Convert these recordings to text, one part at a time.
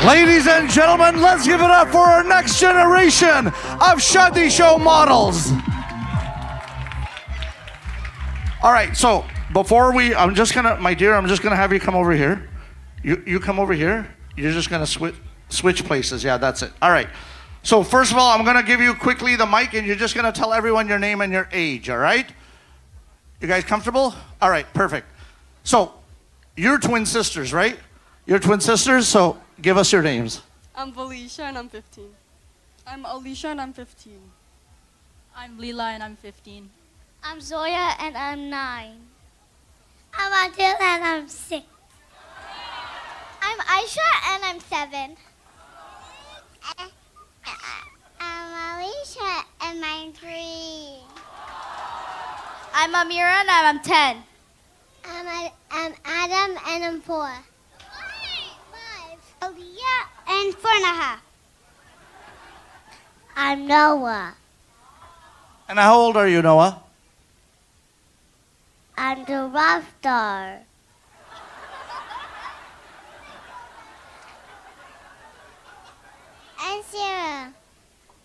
Ladies and gentlemen, let's give it up for our next generation of Shaadi show models. All right, so before I'm just gonna have you come over here. You come over here. You're just gonna switch places. Yeah, that's it. All right. So first of all, I'm gonna give you quickly the mic, and you're just gonna tell everyone your name and your age. All right? You guys comfortable? All right, perfect. So you're twin sisters, right? You're twin sisters. So give us your names. I'm Valisha and I'm 15. I'm Alicia and I'm 15. I'm Leela and I'm 15. I'm Zoya and I'm 9. I'm Adil and I'm 6. I'm Aisha and I'm 7. I'm Alicia and I'm 3. I'm Amira and I'm 10. I'm Adam and I'm 4. 5. Aliyah and 4.5. I'm Noah. And how old are you, Noah? I'm the rock star. I'm Sarah.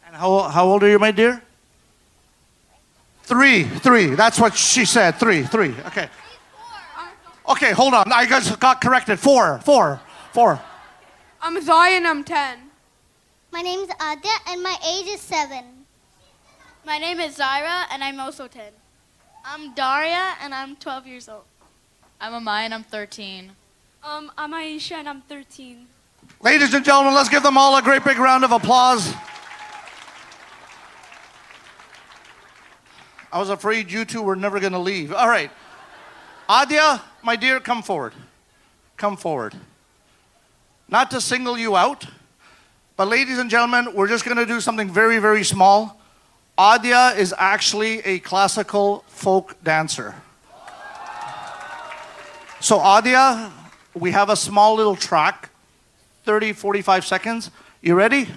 And how old are you, my dear? 3. That's what she said. 3. Okay. Okay, hold on. I just got corrected. 4. I'm Zoya and I'm 10. My name is Adya and my age is 7. My name is Zaira and I'm also 10. I'm Daria and I'm 12 years old. I'm Amai and I'm 13. I'm Aisha and I'm 13. Ladies and gentlemen, let's give them all a great big round of applause. I was afraid you two were never going to leave. All right. Adya, my dear, come forward. Come forward. Not to single you out, but ladies and gentlemen, we're just going to do something very, very small. Adya is actually a classical folk dancer. So Adya, we have a small little track, 30, 45 seconds. You ready?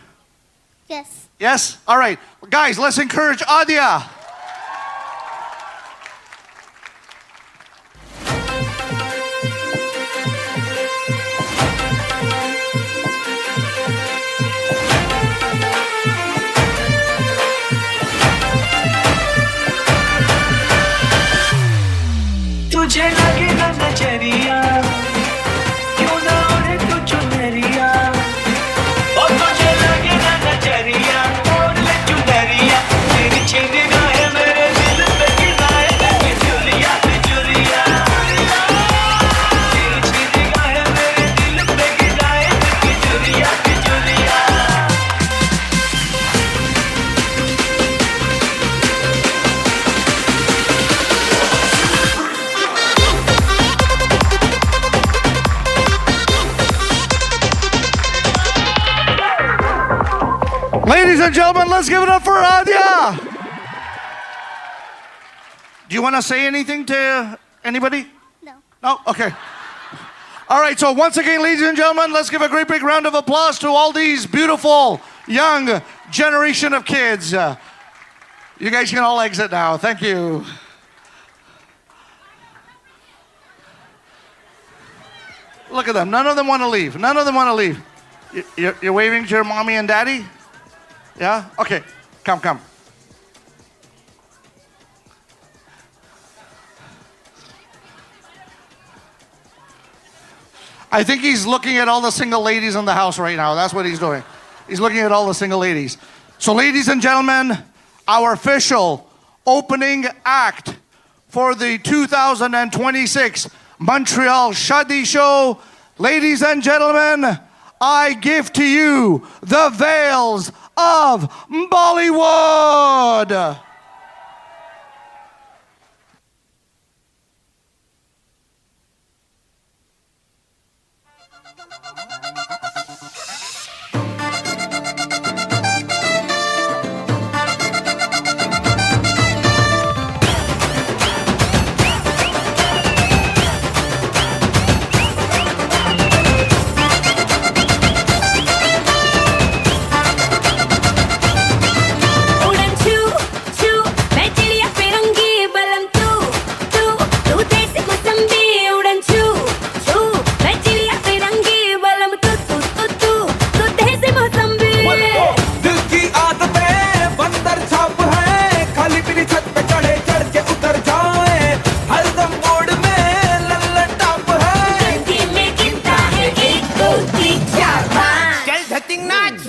Yes. Yes? All right. Guys, let's encourage Adya. तुझे लगे ना नजरिया क्यों ना उड़े तू चुनरिया ओ तुझे लगे ना नजरिया ओढ़ ले चुनरिया तेरी छीन गाए मेरे दिल पे गिराए तेरी चुरिया चुरिया तेरी छीन गाए मेरे दिल पे गिराए तेरी चुरिया चुरिया Ladies and gentlemen, let's give it up for Adya. Do you want to say anything to anybody? No. No? Okay. All right, so once again, ladies and gentlemen, let's give a great big round of applause to all these beautiful young generation of kids. You guys can all exit now. Thank you. Look at them. None of them want to leave. None of them want to leave. You're waving to your mommy and daddy? Yeah? Okay. Come. I think he's looking at all the single ladies in the house right now. That's what he's doing. He's looking at all the single ladies. So, ladies and gentlemen, our official opening act for the 2026 Montreal Shaadi show. Ladies and gentlemen, I give to you the veils of Bollywood. nothing, nuts.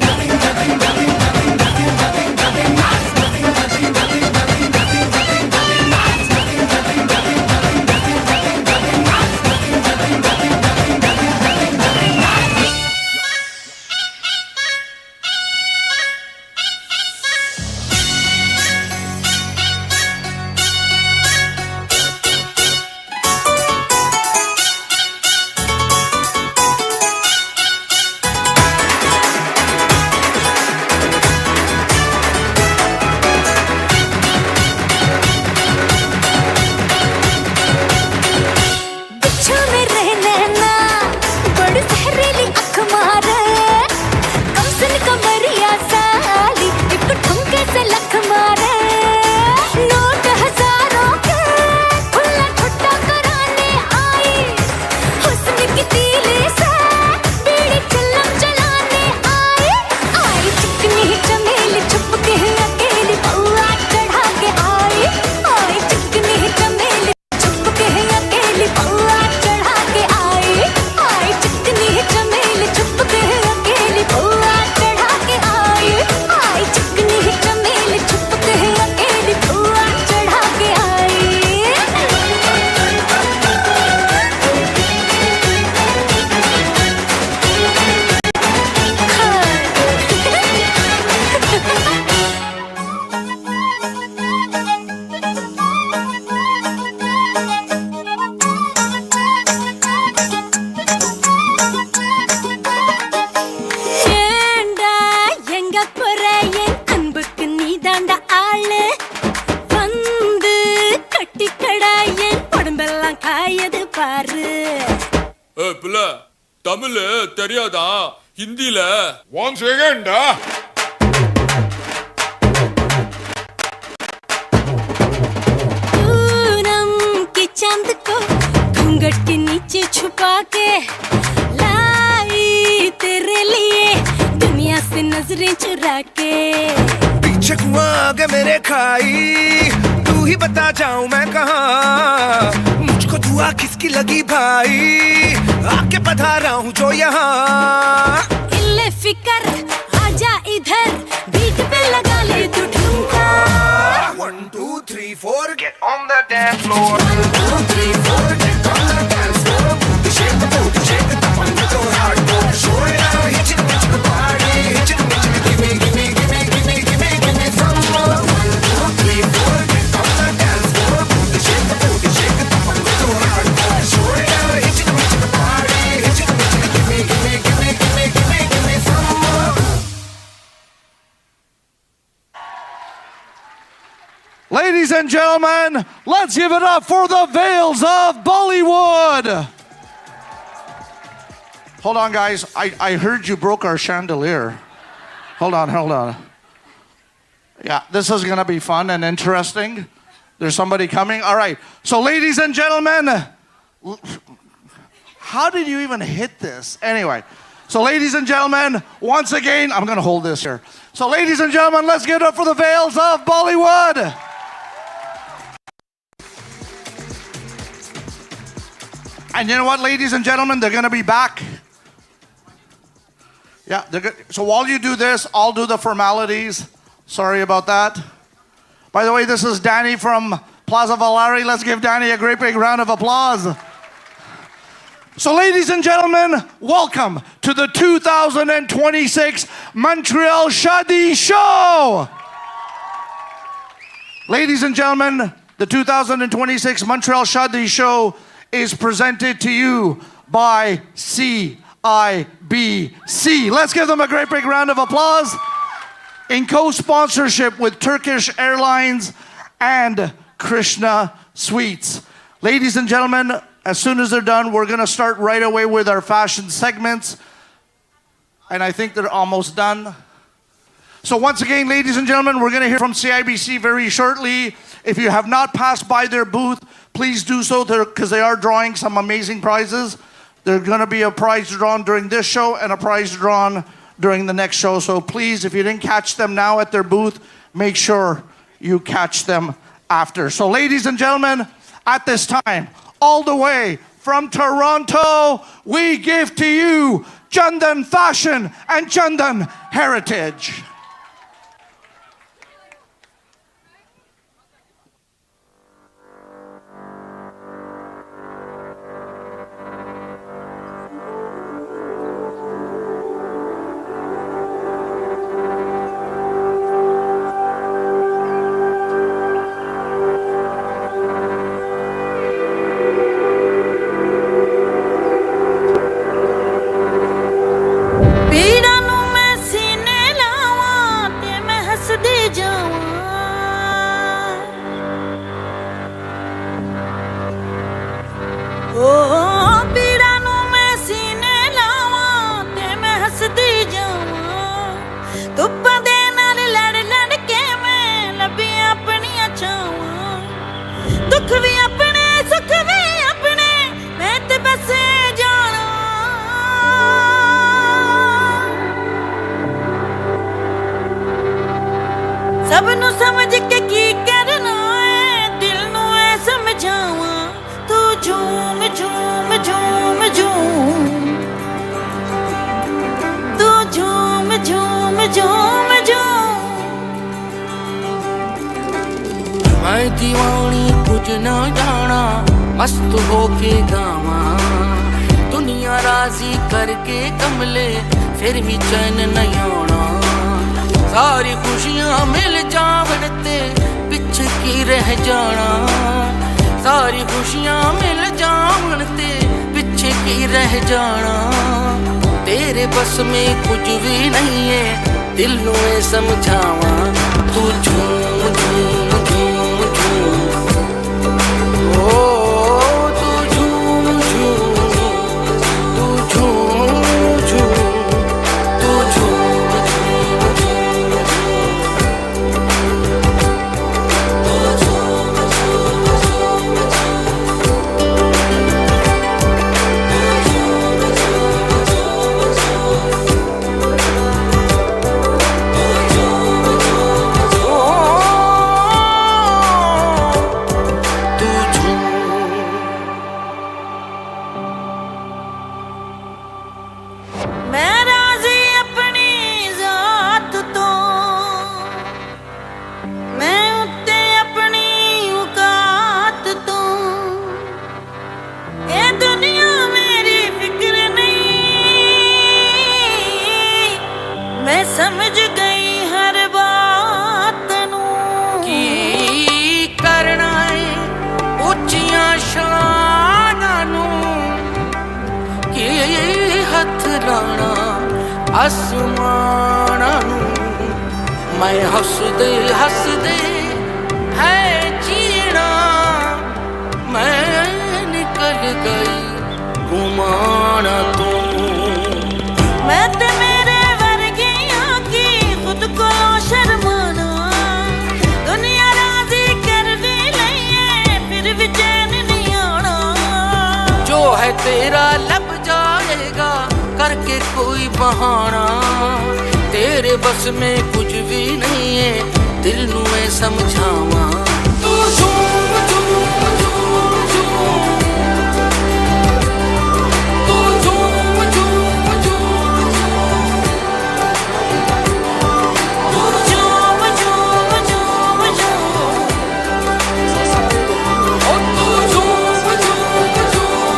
Tamil தெரியாதா ஹிந்தில once again da Poonam के चांद को घूंघट के नीचे छुपा के लाई तेरे लिए दुनिया से नजरें चुरा के पीछे कुआं आगे मेरे खाई तू ही बता जाऊं मैं कहाँ मुझको दुआ किसकी लगी भाई आके पधारा हूँ जो यहाँ इल्ले फिकर आजा इधर बीट पे लगा ले तू ठुमका 1 2 3 4 get on the dance floor 1 2 3 4 get on the dance floor shake the booty shake the top and go hardcore show it out hit it with the party hit it with the give me some more 1 2 3 4 get on the dance floor shake the booty shake the top and go hardcore show it out hit it with the party hit it with the give me some more. Ladies and gentlemen, let's give it up for the Veils of Bollywood. Hold on, guys. I heard you broke our chandelier. Hold on. Yeah, this is going to be fun and interesting. There's somebody coming. All right. So, ladies and gentlemen, how did you even hit this? Anyway, so ladies and gentlemen, once again, I'm going to hold this here. So, ladies and gentlemen, let's give it up for the Veils of Bollywood. And you know what, ladies and gentlemen, they're going to be back. Yeah, so while you do this, I'll do the formalities. Sorry about that. By the way, this is Danny from Plaza Valari. Let's give Danny a great big round of applause. So ladies and gentlemen, welcome to the 2026 Montreal Shaadi show. Ladies and gentlemen, the 2026 Montreal Shaadi show is presented to you by CIBC. Let's give them a great big round of applause. In co-sponsorship with Turkish Airlines and Krishna Sweets. Ladies and gentlemen, as soon as they're done, we're going to start right away with our fashion segments. And I think they're almost done. So once again, ladies and gentlemen, we're going to hear from CIBC very shortly. If you have not passed by their booth, please do so because they are drawing some amazing prizes. There's going to be a prize drawn during this show and a prize drawn during the next show. So please, if you didn't catch them now at their booth, make sure you catch them after. So ladies and gentlemen, at this time, all the way from Toronto, we give to you Chandan fashion and Chandan heritage. मैं दीवानी कुछ न जाना मस्त होके गावा दुनिया राजी करके कमले फिर भी चैन नहीं आना सारी खुशियां मिल जावड़ते पीछे की रह जाना सारी खुशियां मिल जावड़ते पीछे की रह जाना तेरे बस में कुछ भी नहीं है दिल में समझावा तू झूम झूम झूम झूम ओ तू झूम झूम तू झूम झूम तू झूम आसमाना मैं हंसदे हंसदे है जीना मैं निकल गई घुमाना तू मैं ते मेरे वर्गियां की खुद को शर्माना दुनिया राजी कर भी लइए फिर भी चैन नहीं आना जो है तेरा लब जाएगा करके कोई बहाना तेरे बस में कुछ भी नहीं है दिल नू मैं समझावा तू झूम झूम झूम झूम तू झूम झूम झूम तू झूम झूम झूम झूम ओ तू झूम झूम झूम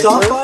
Stop by.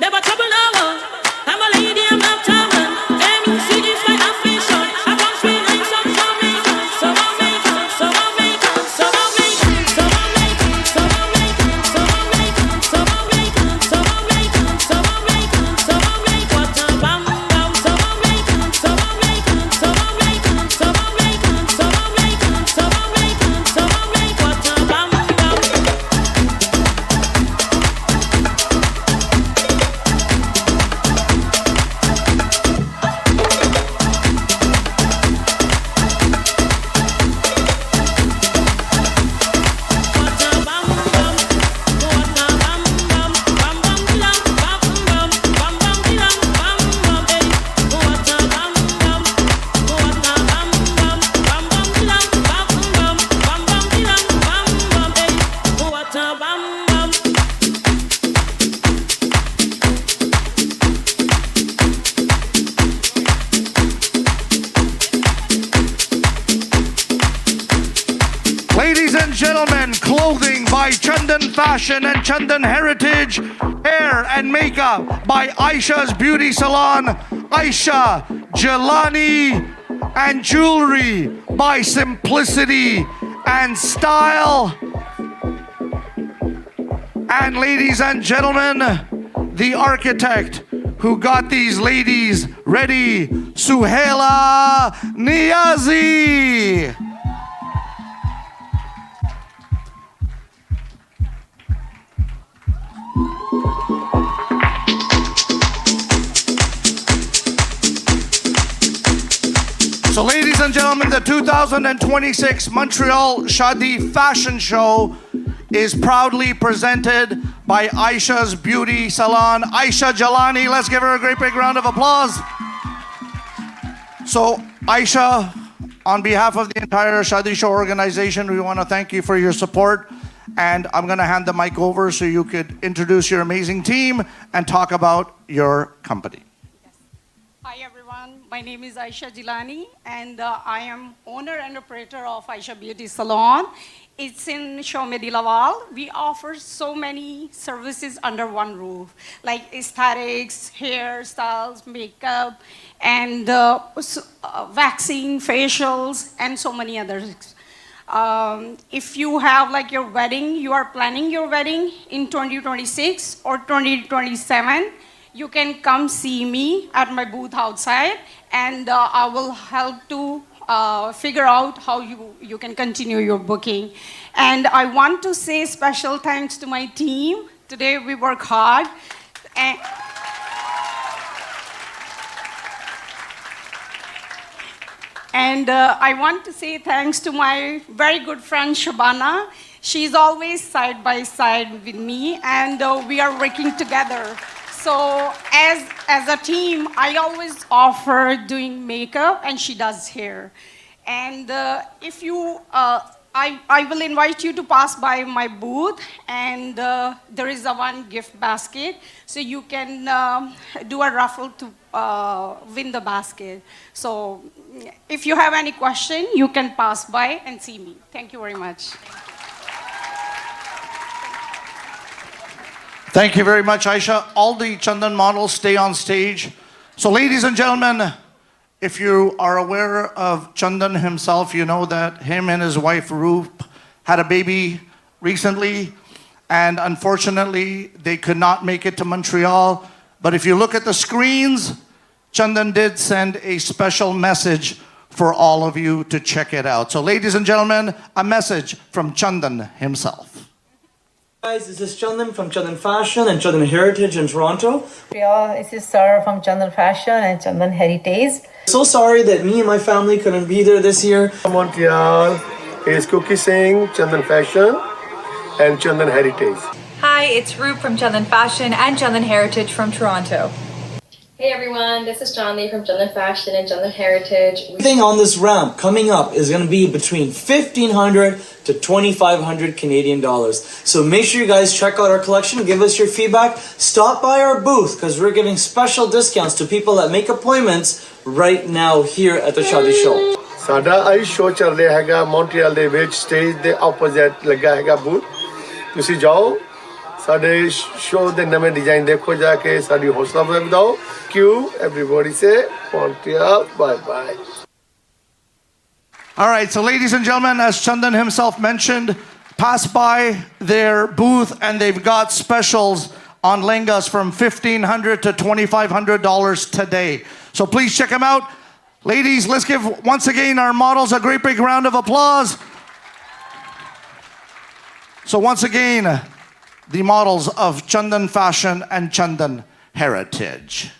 Never trouble now. I'm a lady, I'm not German. And you see this my affliction. I want sweet like some Jamaican. So Jamaican, so Jamaican, so Jamaican, so Jamaican, so Jamaican, so Jamaican, so Jamaican, so Jamaican, so Jamaican, so Jamaican. What a bam bam. So Jamaican, so Jamaican, so Jamaican, so Jamaican, so Jamaican, so Jamaican, so Jamaican. What a bam bam. Ladies and gentlemen, clothing by Chandan Fashion and Chandan Heritage, hair and makeup by Aisha's Beauty Salon, Aisha Jelani, and jewelry by Simplicity and Style. And ladies and gentlemen, the architect who got these ladies ready, Suhaila Niazi. So ladies and gentlemen, the 2026 Montreal Shaadi Fashion Show is proudly presented by Aisha's Beauty Salon, Aisha Jelani. Let's give her a great big round of applause. So Aisha, on behalf of the entire Shaadi Show organization, we want to thank you for your support. And I'm going to hand the mic over so you could introduce your amazing team and talk about your company. Hi everyone, my name is Aisha Jilani and I am owner and operator of Aisha Beauty Salon. It's in Shomedi Lawal. We offer so many services under one roof, like aesthetics, hairstyles, makeup, and waxing, facials, and so many others. If you have like your wedding, you are planning your wedding in 2026 or 2027, you can come see me at my booth outside, and I will help to figure out how you can continue your booking. And I want to say special thanks to my team. Today we work hard. And I want to say thanks to my very good friend Shabana. She's always side by side with me, and we are working together. So as a team, I always offer doing makeup, and she does hair. And if you, I will invite you to pass by my booth, and there is a one gift basket, so you can do a raffle to win the basket. So if you have any question, you can pass by and see me. Thank you very much. Thank you very much, Aisha. All the Chandan models stay on stage. So ladies and gentlemen, if you are aware of Chandan himself, you know that him and his wife Roop had a baby recently, and unfortunately they could not make it to Montreal. But if you look at the screens, Chandan did send a special message for all of you to check it out. So ladies and gentlemen, a message from Chandan himself. Guys, this is Chandan from Chandan Fashion and Chandan Heritage in Toronto. This is Sarah from Chandan Fashion and Chandan Heritage. So sorry that me and my family couldn't be there this year. Montreal is Cookie Singh, Chandan Fashion and Chandan Heritage. Hi, it's Roop from Chandan Fashion and Chandan Heritage from Toronto. Hey everyone, this is John Lee from Chandan Fashion and Chandan Heritage. Everything on this ramp coming up is going to be between 1,500 to 2,500 Canadian dollars. So make sure you guys check out our collection, give us your feedback, stop by our booth because we're giving special discounts to people that make appointments right now here at the Shaadi show. ਸਾਡਾ ਆਈ show ਚੱਲ ਰਿਹਾ ਹੈਗਾ Montreal ਦੇ ਵਿੱਚ stage ਦੇ opposite ਲੱਗਾ ਹੈਗਾ booth ਤੁਸੀਂ ਜਾਓ ਸਾਡੇ ਸ਼ੋ ਦੇ ਨਵੇਂ ਡਿਜ਼ਾਈਨ ਦੇਖੋ ਜਾ ਕੇ ਸਾਡੀ ਹੌਸਲਾ ਵਧਾਓ ਕਿਉ ਐਵਰੀਬਾਡੀ ਸੇ Montreal bye bye All right, so ladies and gentlemen, as Chandan himself mentioned, pass by their booth and they've got specials on lengas from $1,500 to $2,500 today. So please check them out. Ladies, let's give once again our models a great big round of applause. So once again, the models of Chandan Fashion and Chandan Heritage.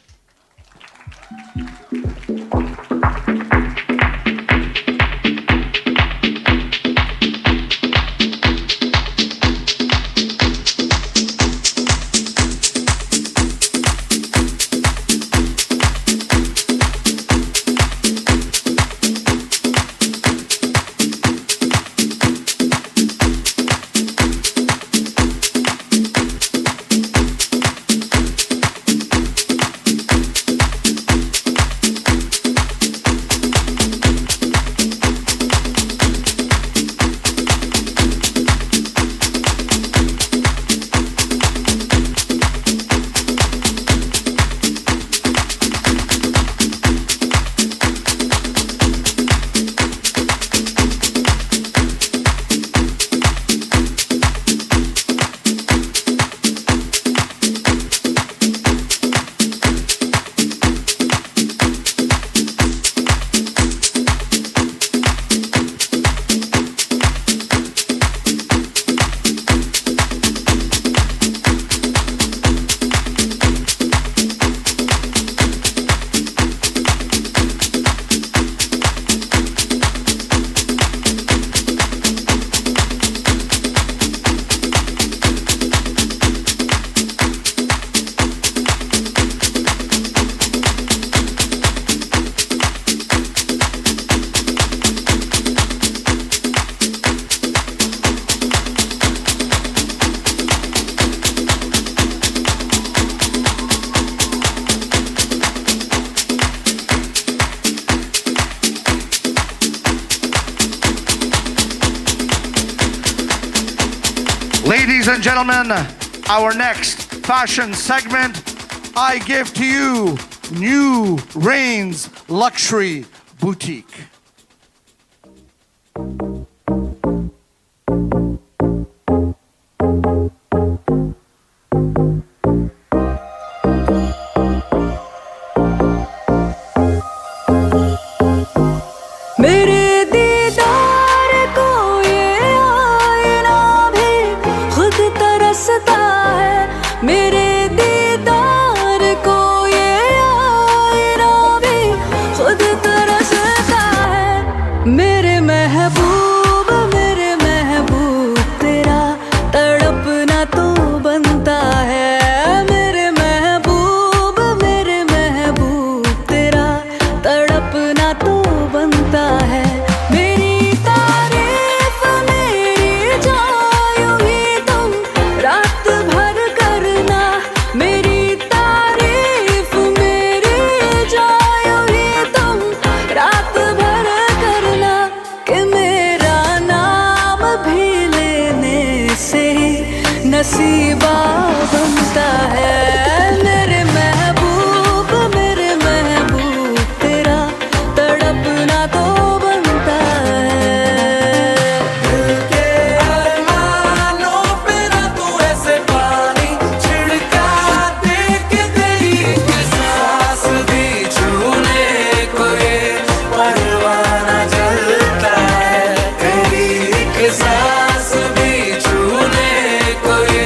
Ladies and gentlemen, our next fashion segment, I give to you New Reigns Luxury Boutique. नसीबा बनता है मेरे महबूब तेरा तड़पना तो बनता है दिल के अरमानों पे ना तू ऐसे पानी छिड़का दे के तेरी सांस भी छूने को ये परवाना जलता है तेरी सांस भी छूने को ये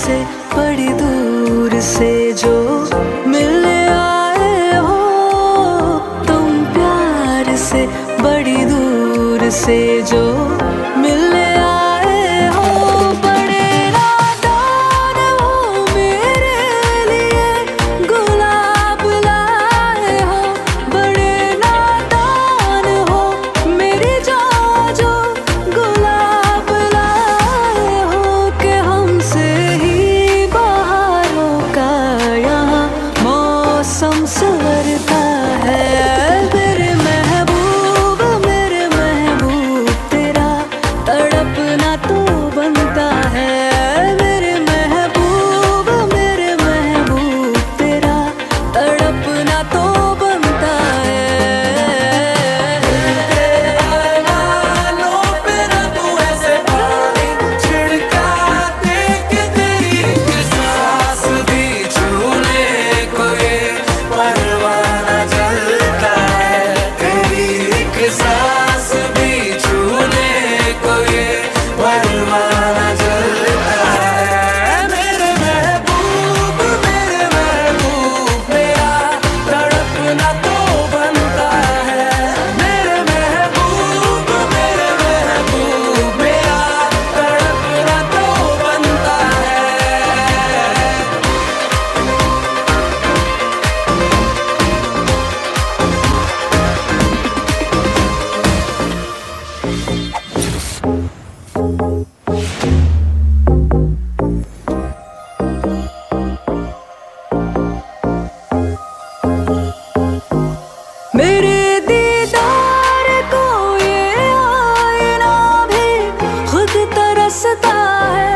से बड़ी दूर से जो मिलने आए हो तुम प्यार से बड़ी दूर से जो मिलने आए हो बड़े नादान हो मेरे लिए गुलाब लाए हो बड़े नादान हो मेरी जान जो गुलाब लाए हो कि हमसे ही बहारों का यहाँ मौसम संवरता है मेरे महबूब तेरा तड़पना तो बनता है मेरे महबूब तेरा तड़पना तो बनता मेरे दीदार को ये आईना भी खुद तरसता है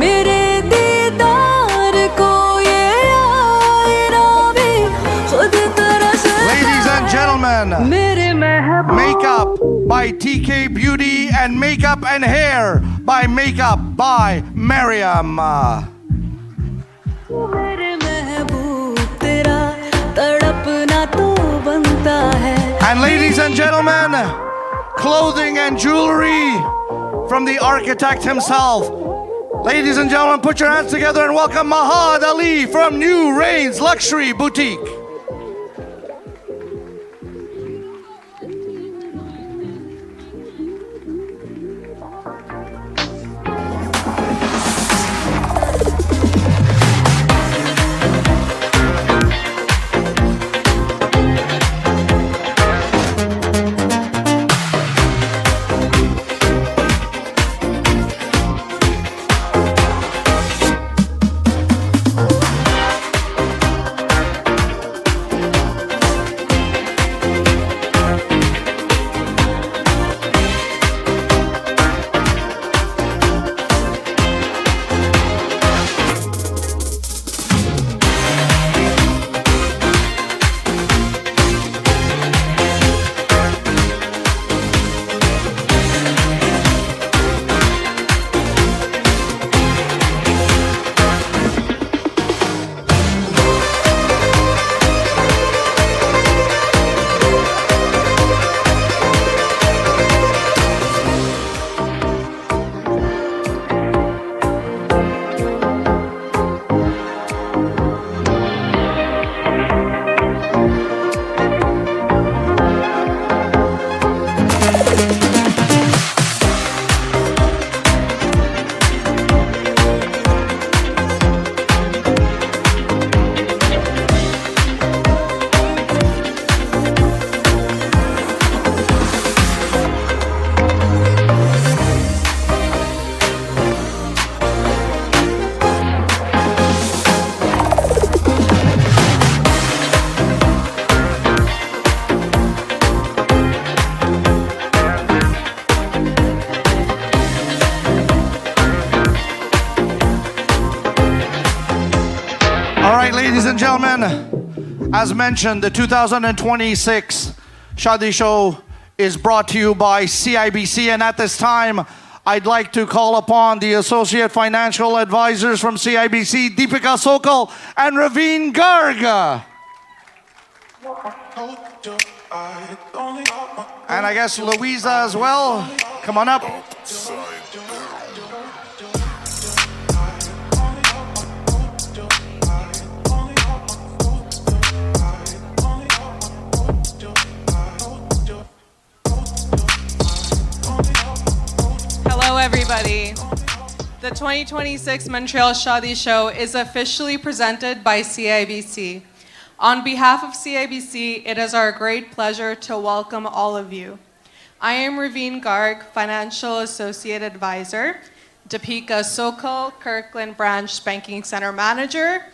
मेरे दीदार को ये आईना भी खुद तरसता है Ladies and gentlemen, मेरे महबूब Makeup by TK Beauty and Makeup and Hair by Makeup by Miriam. मेरे महबूब तेरा तड़पना तो बनता है And ladies and gentlemen, clothing and jewelry from the architect himself. Ladies and gentlemen, put your hands together and welcome Mahad Ali from New Reigns Luxury Boutique. Ladies and gentlemen, as mentioned, the 2026 Shaadi show is brought to you by CIBC, and at this time, I'd like to call upon the Associate Financial Advisors from CIBC, Deepika Sokal and Raveen Garg. And I guess Louisa as well. Come on up. The 2026 Montreal Shaadi show is officially presented by CIBC. On behalf of CIBC, it is our great pleasure to welcome all of you. I am Raveen Garg, Financial Associate Advisor, Deepika Sokol, Kirkland Branch Banking Center Manager.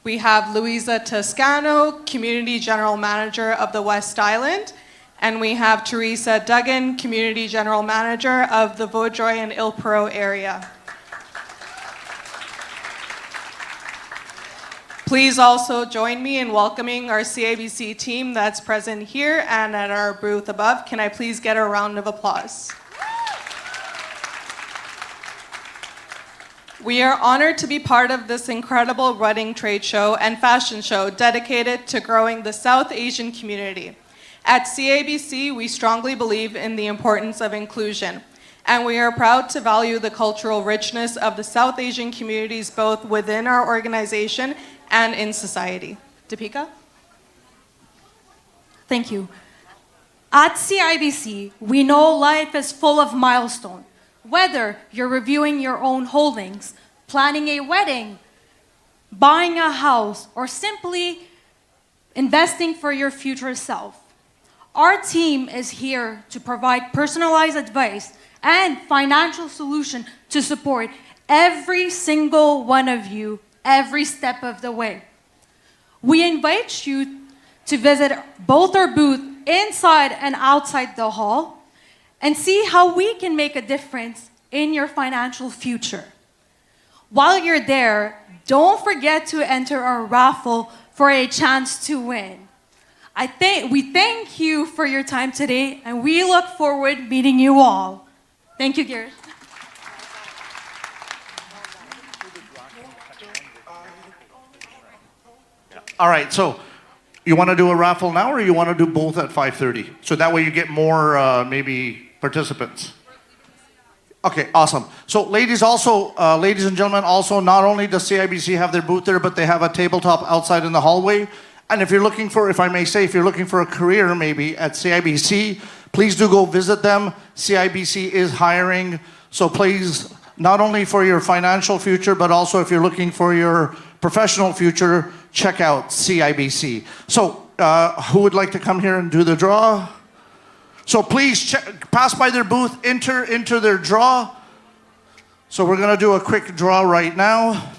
We have Louisa Toscano, Community General Manager of the West Island, and we have Teresa Duggan, Community General Manager of the Vaudreuil and Île-Perrot area. Please also join me in welcoming our CIBC team that's present here and at our booth above. Can I please get a round of applause? We are honored to be part of this incredible wedding trade show and fashion show dedicated to growing the South Asian community. At CIBC, we strongly believe in the importance of inclusion, and we are proud to value the cultural richness of the South Asian communities both within our organization and in society. Deepika? Thank you. At CIBC, we know life is full of milestones. Whether you're reviewing your own holdings, planning a wedding, buying a house, or simply investing for your future self, our team is here to provide personalized advice and financial solution to support every single one of you every step of the way. We invite you to visit both our booths inside and outside the hall and see how we can make a difference in your financial future. While you're there, don't forget to enter our raffle for a chance to win. We thank you for your time today, and we look forward to meeting you all. Thank you, Garrett. All right, so you want to do a raffle now, or you want to do both at 5:30? So that way you get more, maybe, participants. Okay, awesome. So ladies and gentlemen, also not only does CIBC have their booth there, but they have a tabletop outside in the hallway. And if you're looking for, if I may say, if you're looking for a career maybe at CIBC, please do go visit them. CIBC is hiring. So please, not only for your financial future, but also if you're looking for your professional future, check out CIBC. So who would like to come here and do the draw? So please pass by their booth, enter into their draw. So we're gonna do a quick draw right now.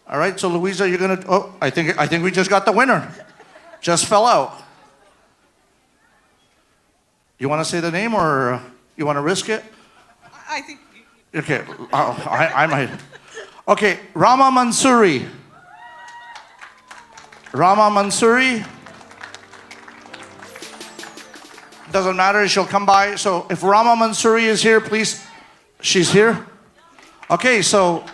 All right, so Louisa, you're gonna, oh, I think we just got the winner. Just fell out. You wanna say the name, or you wanna risk it? I think. Okay, I might. Okay, Rama Mansouri. Rama Mansouri. Doesn't matter, she'll come by. So if Rama Mansouri is here, please, she's here? Okay, so.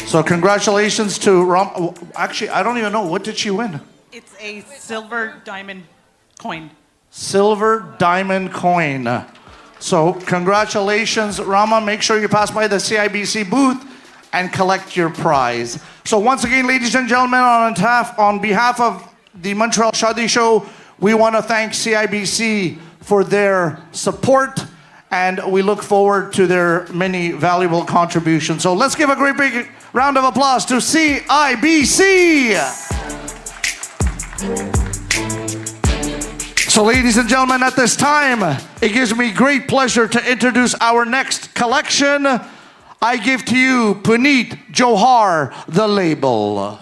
So congratulations to Ram. Actually, I don't even know. What did she win? It's a silver diamond coin. Silver diamond coin. So congratulations, Rama. Make sure you pass by the CIBC booth and collect your prize. So once again, ladies and gentlemen, on behalf of the Montreal Shaadi show, we want to thank CIBC for their support, and we look forward to their many valuable contributions. So let's give a great big round of applause to CIBC. So ladies and gentlemen, at this time, it gives me great pleasure to introduce our next collection. I give to you Punit Johar, The Label.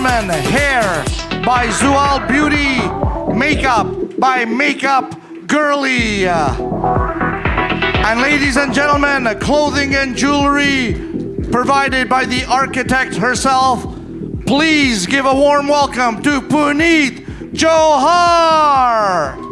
gentlemen, hair by Zual Beauty, makeup by Makeup Girly. And ladies and gentlemen, clothing and jewelry provided by the architect herself. Please give a warm welcome to Punit Johar.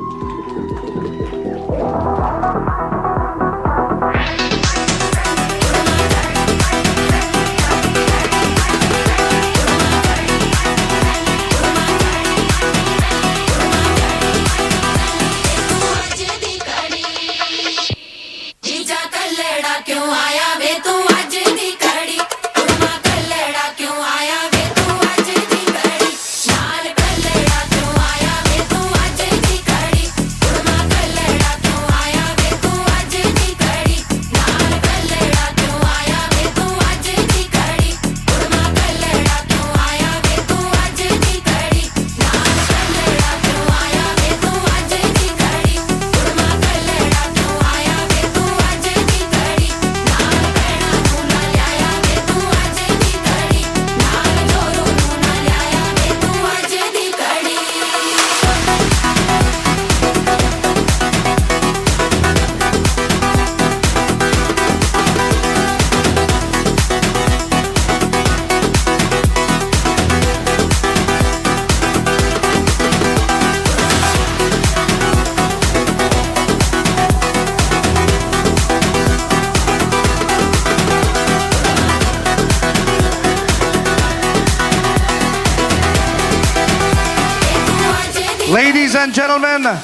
Ladies and gentlemen,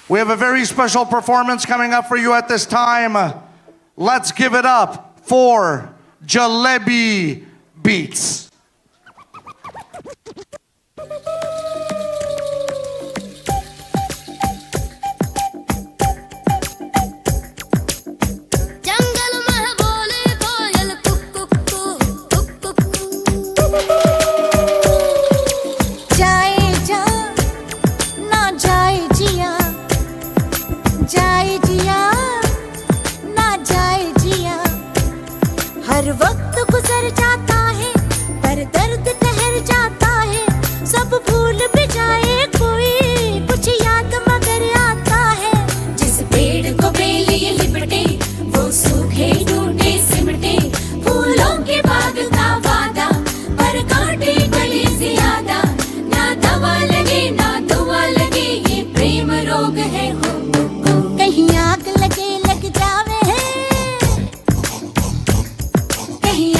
we have a very special performance coming up for you at this time. Let's give it up for Jalebi Beats. हर वक्त गुजर जाता है पर दर्द ठहर जाता है सब भूल भी जाए कोई कुछ याद मगर आता है जिस पेड़ को बेली लिपटे वो सूखे टूटे सिमटे फूलों के बाग का वादा पर कांटे गले ज्यादा ना दवा लगे ना दुआ लगे ये प्रेम रोग है कहीं आग लगे लग जावे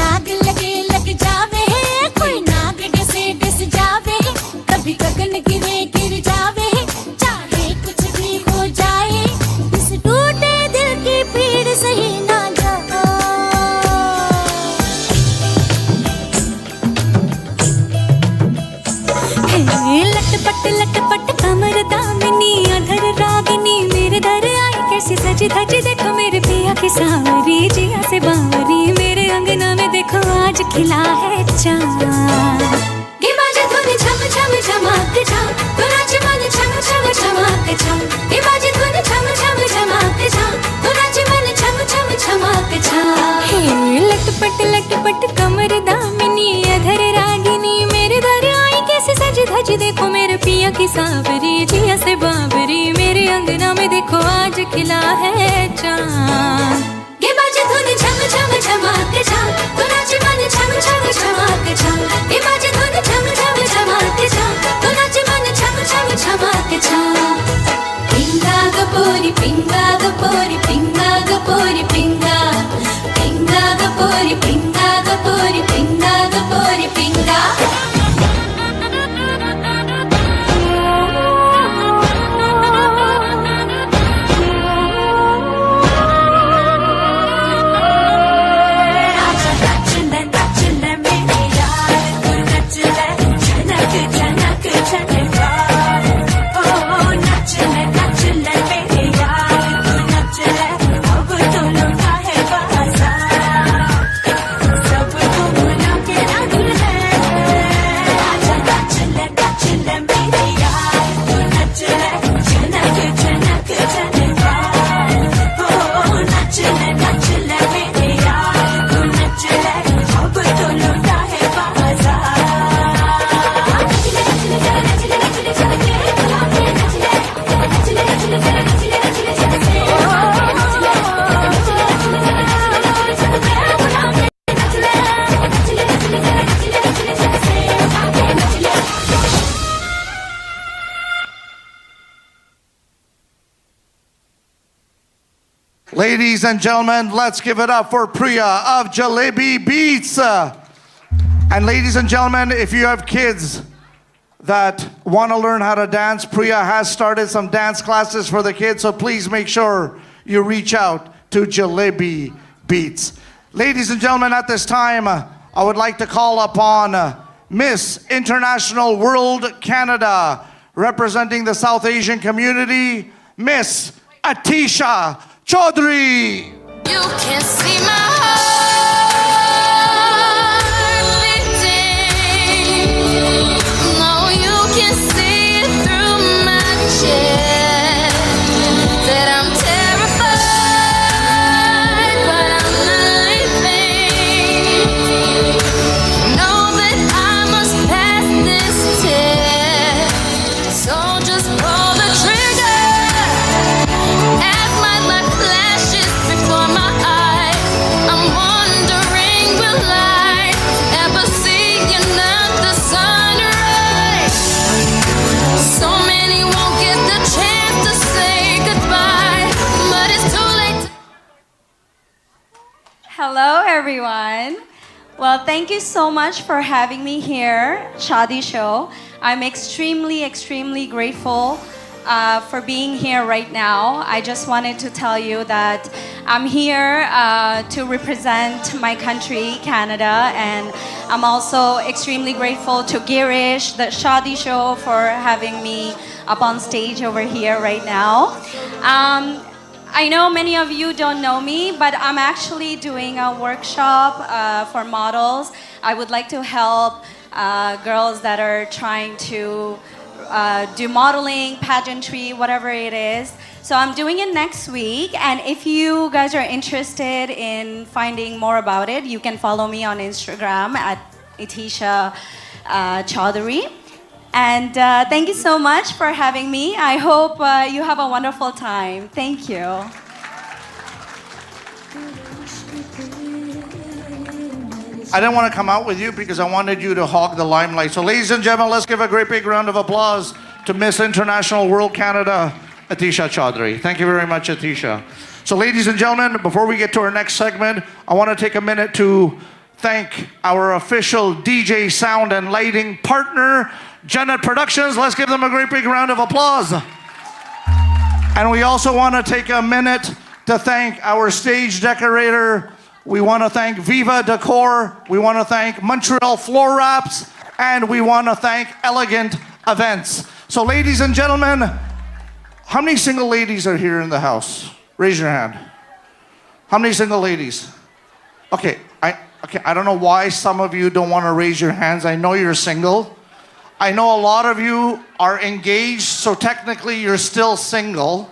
आग लगे लग जावे कोई नाग डसे डस जावे कभी गगन गिरे गिर जावे चाहे कुछ भी हो जाए इस टूटे दिल की पीड़ सही ना जाओ लटपट कमर दामिनी अधर रागिनी मेरे दर आई कैसी सजी धजी देखो मेरे पिया की सावरी जिया से बावरी मेरे अंगना में देखो आज खिला है चांद ये बाजे धुन छम छम चमक छम तो नाच मन छम छम चमक छम ये बाजे धुन छम छम चमक छम तो नाच मन छम छम चमक छम लटपट कमर दामिनी अधर रागिनी मेरे दर आई कैसे सजी धजी देखो मेरे पिया की सावरी जिया से बावरी मेरे अंगना में देखो आज खिला है चांद ये बाजे धुन छम छम चमक छम तो नाच मन छम छम चमक छम ये बाजे धुन छम छम चमक छम तो नाच मन छम छम चमक छम पिंगा गपोरी पिंगा गपोरी पिंगा गपोरी पिंगा पिंगा गपोरी पिंगा गपोरी पिंगा गपोरी पिंगा Ladies and gentlemen, let's give it up for Priya of Jalebi Beats. And ladies and gentlemen, if you have kids that want to learn how to dance, Priya has started some dance classes for the kids, so please make sure you reach out to Jalebi Beats. Ladies and gentlemen, at this time, I would like to call upon Miss International World Canada, representing the South Asian community, Miss Aisha Chaudhary. You can see my heart beating. No, you can see it through my chest. That I'm terrified, but I'm not leaving. Know that I must pass this test. So just pull the trigger. As my life flashes before my eyes, I'm wondering, will I ever see another sunrise? So many won't get the chance to say goodbye, but it's too late. Hello, everyone. Well, thank you so much for having me here, Shaadi Show. I'm extremely grateful for being here right now. I just wanted to tell you that I'm here to represent my country, Canada, and I'm also extremely grateful to Girish, the Shaadi show, for having me up on stage over here right now. I know many of you don't know me, but I'm actually doing a workshop for models. I would like to help girls that are trying to do modeling, pageantry, whatever it is. So I'm doing it next week, and if you guys are interested in finding more about it, you can follow me on Instagram at Nisha Chaudhary. And thank you so much for having me. I hope you have a wonderful time. Thank you. I didn't want to come out with you because I wanted you to hog the limelight. So ladies and gentlemen, let's give a great big round of applause to Miss International World Canada, Aisha Chaudhary. Thank you very much, Aisha. So ladies and gentlemen, before we get to our next segment, I want to take a minute to thank our official DJ sound and lighting partner, Jannat Productionz. Let's give them a great big round of applause. And we also want to take a minute to thank our stage decorator. We want to thank Viva Decor. We want to thank Montreal Floor Wraps. And we want to thank Elegant Events. So ladies and gentlemen, how many single ladies are here in the house? Raise your hand. How many single ladies? Okay, I don't know why some of you don't want to raise your hands. I know you're single. I know a lot of you are engaged, so technically you're still single.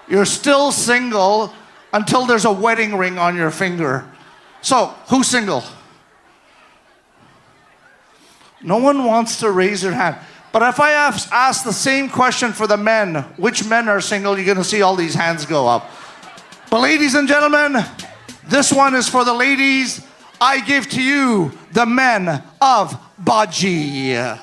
You're still single until there's a wedding ring on your finger. So, who's single? No one wants to raise their hand. But if I ask the same question for the men, which men are single, you're going to see all these hands go up. But ladies and gentlemen, this one is for the ladies. I give to you the men of Baji.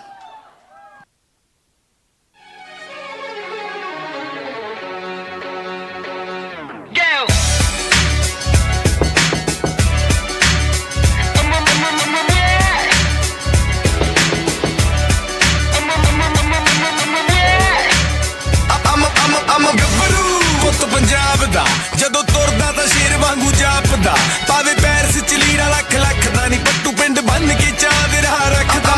Punjab ਦਾ ਜਦੋਂ ਤੁਰਦਾ ਤਾਂ ਸ਼ੇਰ ਵਾਂਗੂ ਜਾਪਦਾ ਪਾਵੇ ਪੈਰ ਸਿਚ ਲੀੜਾ ਲੱਖ ਲੱਖ ਦਾ ਨਹੀਂ ਪੱਟੂ ਪਿੰਡ ਬੰਨ ਕੇ ਚਾਦਰਾ ਰੱਖਦਾ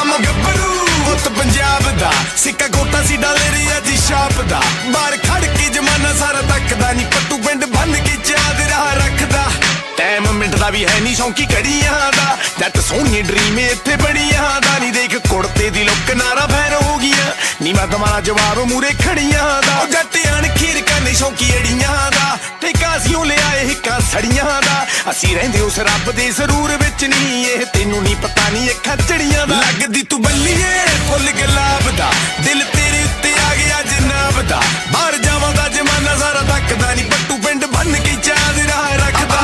ਅਮ ਗੱਭਰੂ ਪੁੱਤ ਪੰਜਾਬ ਦਾ ਸਿੱਕਾ ਗੋਟਾ ਸੀ ਡਾਲਰ ਅੱਜ ਛਾਪ ਦਾ ਬਾਹਰ ਖੜ ਕੇ ਜਮਾਨਾ ਸਾਰਾ ਤੱਕਦਾ ਨਹੀਂ ਪੱਟੂ ਪਿੰਡ ਬੰਨ ਕੇ ਚਾਦਰਾ ਰੱਖਦਾ ਟਾਈਮ ਮਿੰਟ ਦਾ ਵੀ ਹੈ ਨਹੀਂ ਸ਼ੌਂਕੀ ਘੜੀਆਂ ਦਾ ਜੱਟ ਸੋਹਣੀ ਡਰੀਮ ਇੱਥੇ ਬਣੀਆਂ ਦਾ ਨਹੀਂ ਦੇਖ ਕੁੜਤੇ ਦੀ ਲੁੱਕ ਨਾਰਾ ਫੈਰ ਹੋ ਗਈਆਂ ਨੀ ਮੈਂ ਦਮਾਰਾ ਜਵਾਰੋ ਮੂਰੇ ਖੜੀਆਂ ਦਾ ਜੱਟ ਅਣਖੀਰ ਕਰਨੇ ਸ਼ੌਂਕੀ ਅੜੀਆਂ ਦਾ ਠੇਕਾ ਸਿਉ ਲਿਆਏ ਹਿੱਕਾਂ ਸੜੀਆਂ ਦਾ ਅਸੀਂ ਰਹਿੰਦੇ ਉਸ ਰੱਬ ਦੇ ਜ਼ਰੂਰ ਵਿੱਚ ਨਹੀਂ ਇਹ ਤੈਨੂੰ ਨਹੀਂ ਪਤਾ ਨਹੀਂ ਅੱਖਾਂ ਚੜੀਆਂ ਦਾ ਲੱਗਦੀ ਤੂੰ ਬੱਲੀਏ ਫੁੱਲ ਗੁਲਾਬ ਦਾ ਦਿਲ ਤੇਰੇ ਉੱਤੇ ਆ ਗਿਆ ਜਨਾਬ ਦਾ ਬਾਹਰ ਜਾਵਾਂ ਦਾ ਜਮਾਨਾ ਸਾਰਾ ਤੱਕਦਾ ਨਹੀਂ ਪੱਟੂ ਪਿੰਡ ਬੰਨ ਕੇ ਚਾਦਰਾ ਰੱਖਦਾ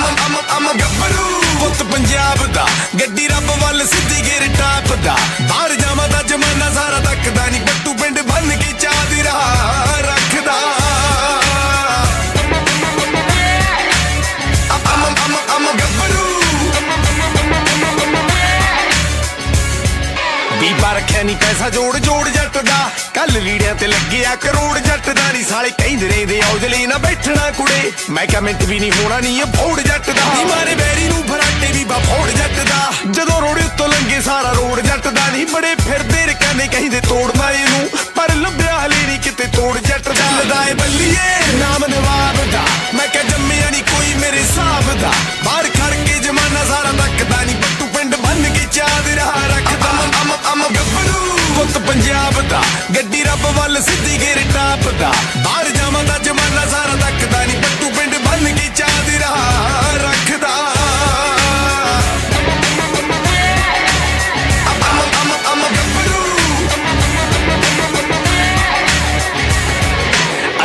ਅਮ ਗੱਭਰੂ ਪੁੱਤ ਪੰਜਾਬ ਦਾ ਗੱਡੀ ਰੱਬ ਵੱਲ ਸਿੱਧੀ ਗੇਰ ਟਾਪ ਦਾ ਬਾਹਰ ਜਾਵਾਂ ਦਾ ਜਮਾਨਾ ਸਾਰਾ ਤੱਕਦਾ ਨਹੀਂ ਪੱਟੂ ਪਿੰਡ ਬੰਨ ਕੇ ਚਾਦਰਾ ਰੱਖਦਾ ਅਮ ਗੱਭਰੂ ਬੀਬਾ ਰੱਖਿਆ ਨਹੀਂ ਪੈਸਾ ਜੋੜ ਜੋੜ ਜੱਟ ਦਾ ਕੱਲ ਲੀੜਿਆਂ ਤੇ ਲੱਗਿਆ ਕਰੋੜ ਜੱਟ ਦਾ ਨਹੀਂ ਸਾਲੇ ਕਹਿੰਦੇ ਰਹਿੰਦੇ ਔਜਲੇ ਨਾ ਬੈਠਣਾ ਕੁੜੇ ਮੈਂ ਕਿਹਾ ਮਿੰਟ ਵੀ ਨਹੀਂ ਹੋਣਾ ਨਹੀਂ ਇਹ ਫੋੜ ਜੱਟ ਦਾ ਨੀ ਮਾਰੇ ਬੈਰੀ ਨੂੰ ਫਰਾਟੇ ਵੀ ਬਾ ਫੋੜ ਜੱਟ ਦਾ ਜਦੋਂ ਰੋੜੇ ਉੱਤੋਂ ਲੰਘੇ ਸਾਰਾ ਰੋਡ ਜੱਟ ਦਾ ਨਹੀਂ ਬੜੇ ਫਿਰਦੇ ਰਕਾਨੇ ਕਹਿੰਦੇ ਤੋੜਨਾ ਇਹਨੂੰ ਪਰ ਲੱਭਿਆ ਹਲੇ ਨਹੀਂ ਕਿਤੇ ਤੋੜ ਜੱਟ ਦਾ ਲਦਾਏ ਬੱਲੀਏ ਨਾਮ ਨਵਾਬ ਦਾ ਮੈਂ ਕਿਹਾ ਜੰਮਿਆ ਨਹੀਂ ਕੋਈ ਮੇਰੇ ਹਿਸਾਬ ਦਾ ਬਾਹਰ ਖੜ ਕੇ ਜਮਾਨਾ ਸਾਰਾ ਤੱਕਦਾ ਨਹੀਂ ਪੱਟੂ ਪਿੰਡ ਬੰਨ ਕੇ ਚਾਦਰਾ ਰੱਖਦਾ ਅਮ ਗੱਭਰੂ ਪੁੱਤ ਪੰਜਾਬ ਦਾ ਗੱਡੀ ਰੱਬ ਵੱਲ ਸਿੱਧੀ ਗੇਰ ਟਾਪ ਦਾ ਬਾਹਰ ਜਾਵਾਂ ਦਾ ਜਮਾਨਾ ਸਾਰਾ ਤੱਕਦਾ ਨਹੀਂ ਪੱਟੂ ਪਿੰਡ ਬੰਨ ਕੇ ਚਾਦਰਾ ਰੱਖਦਾ ਅਮ ਗੱਭਰੂ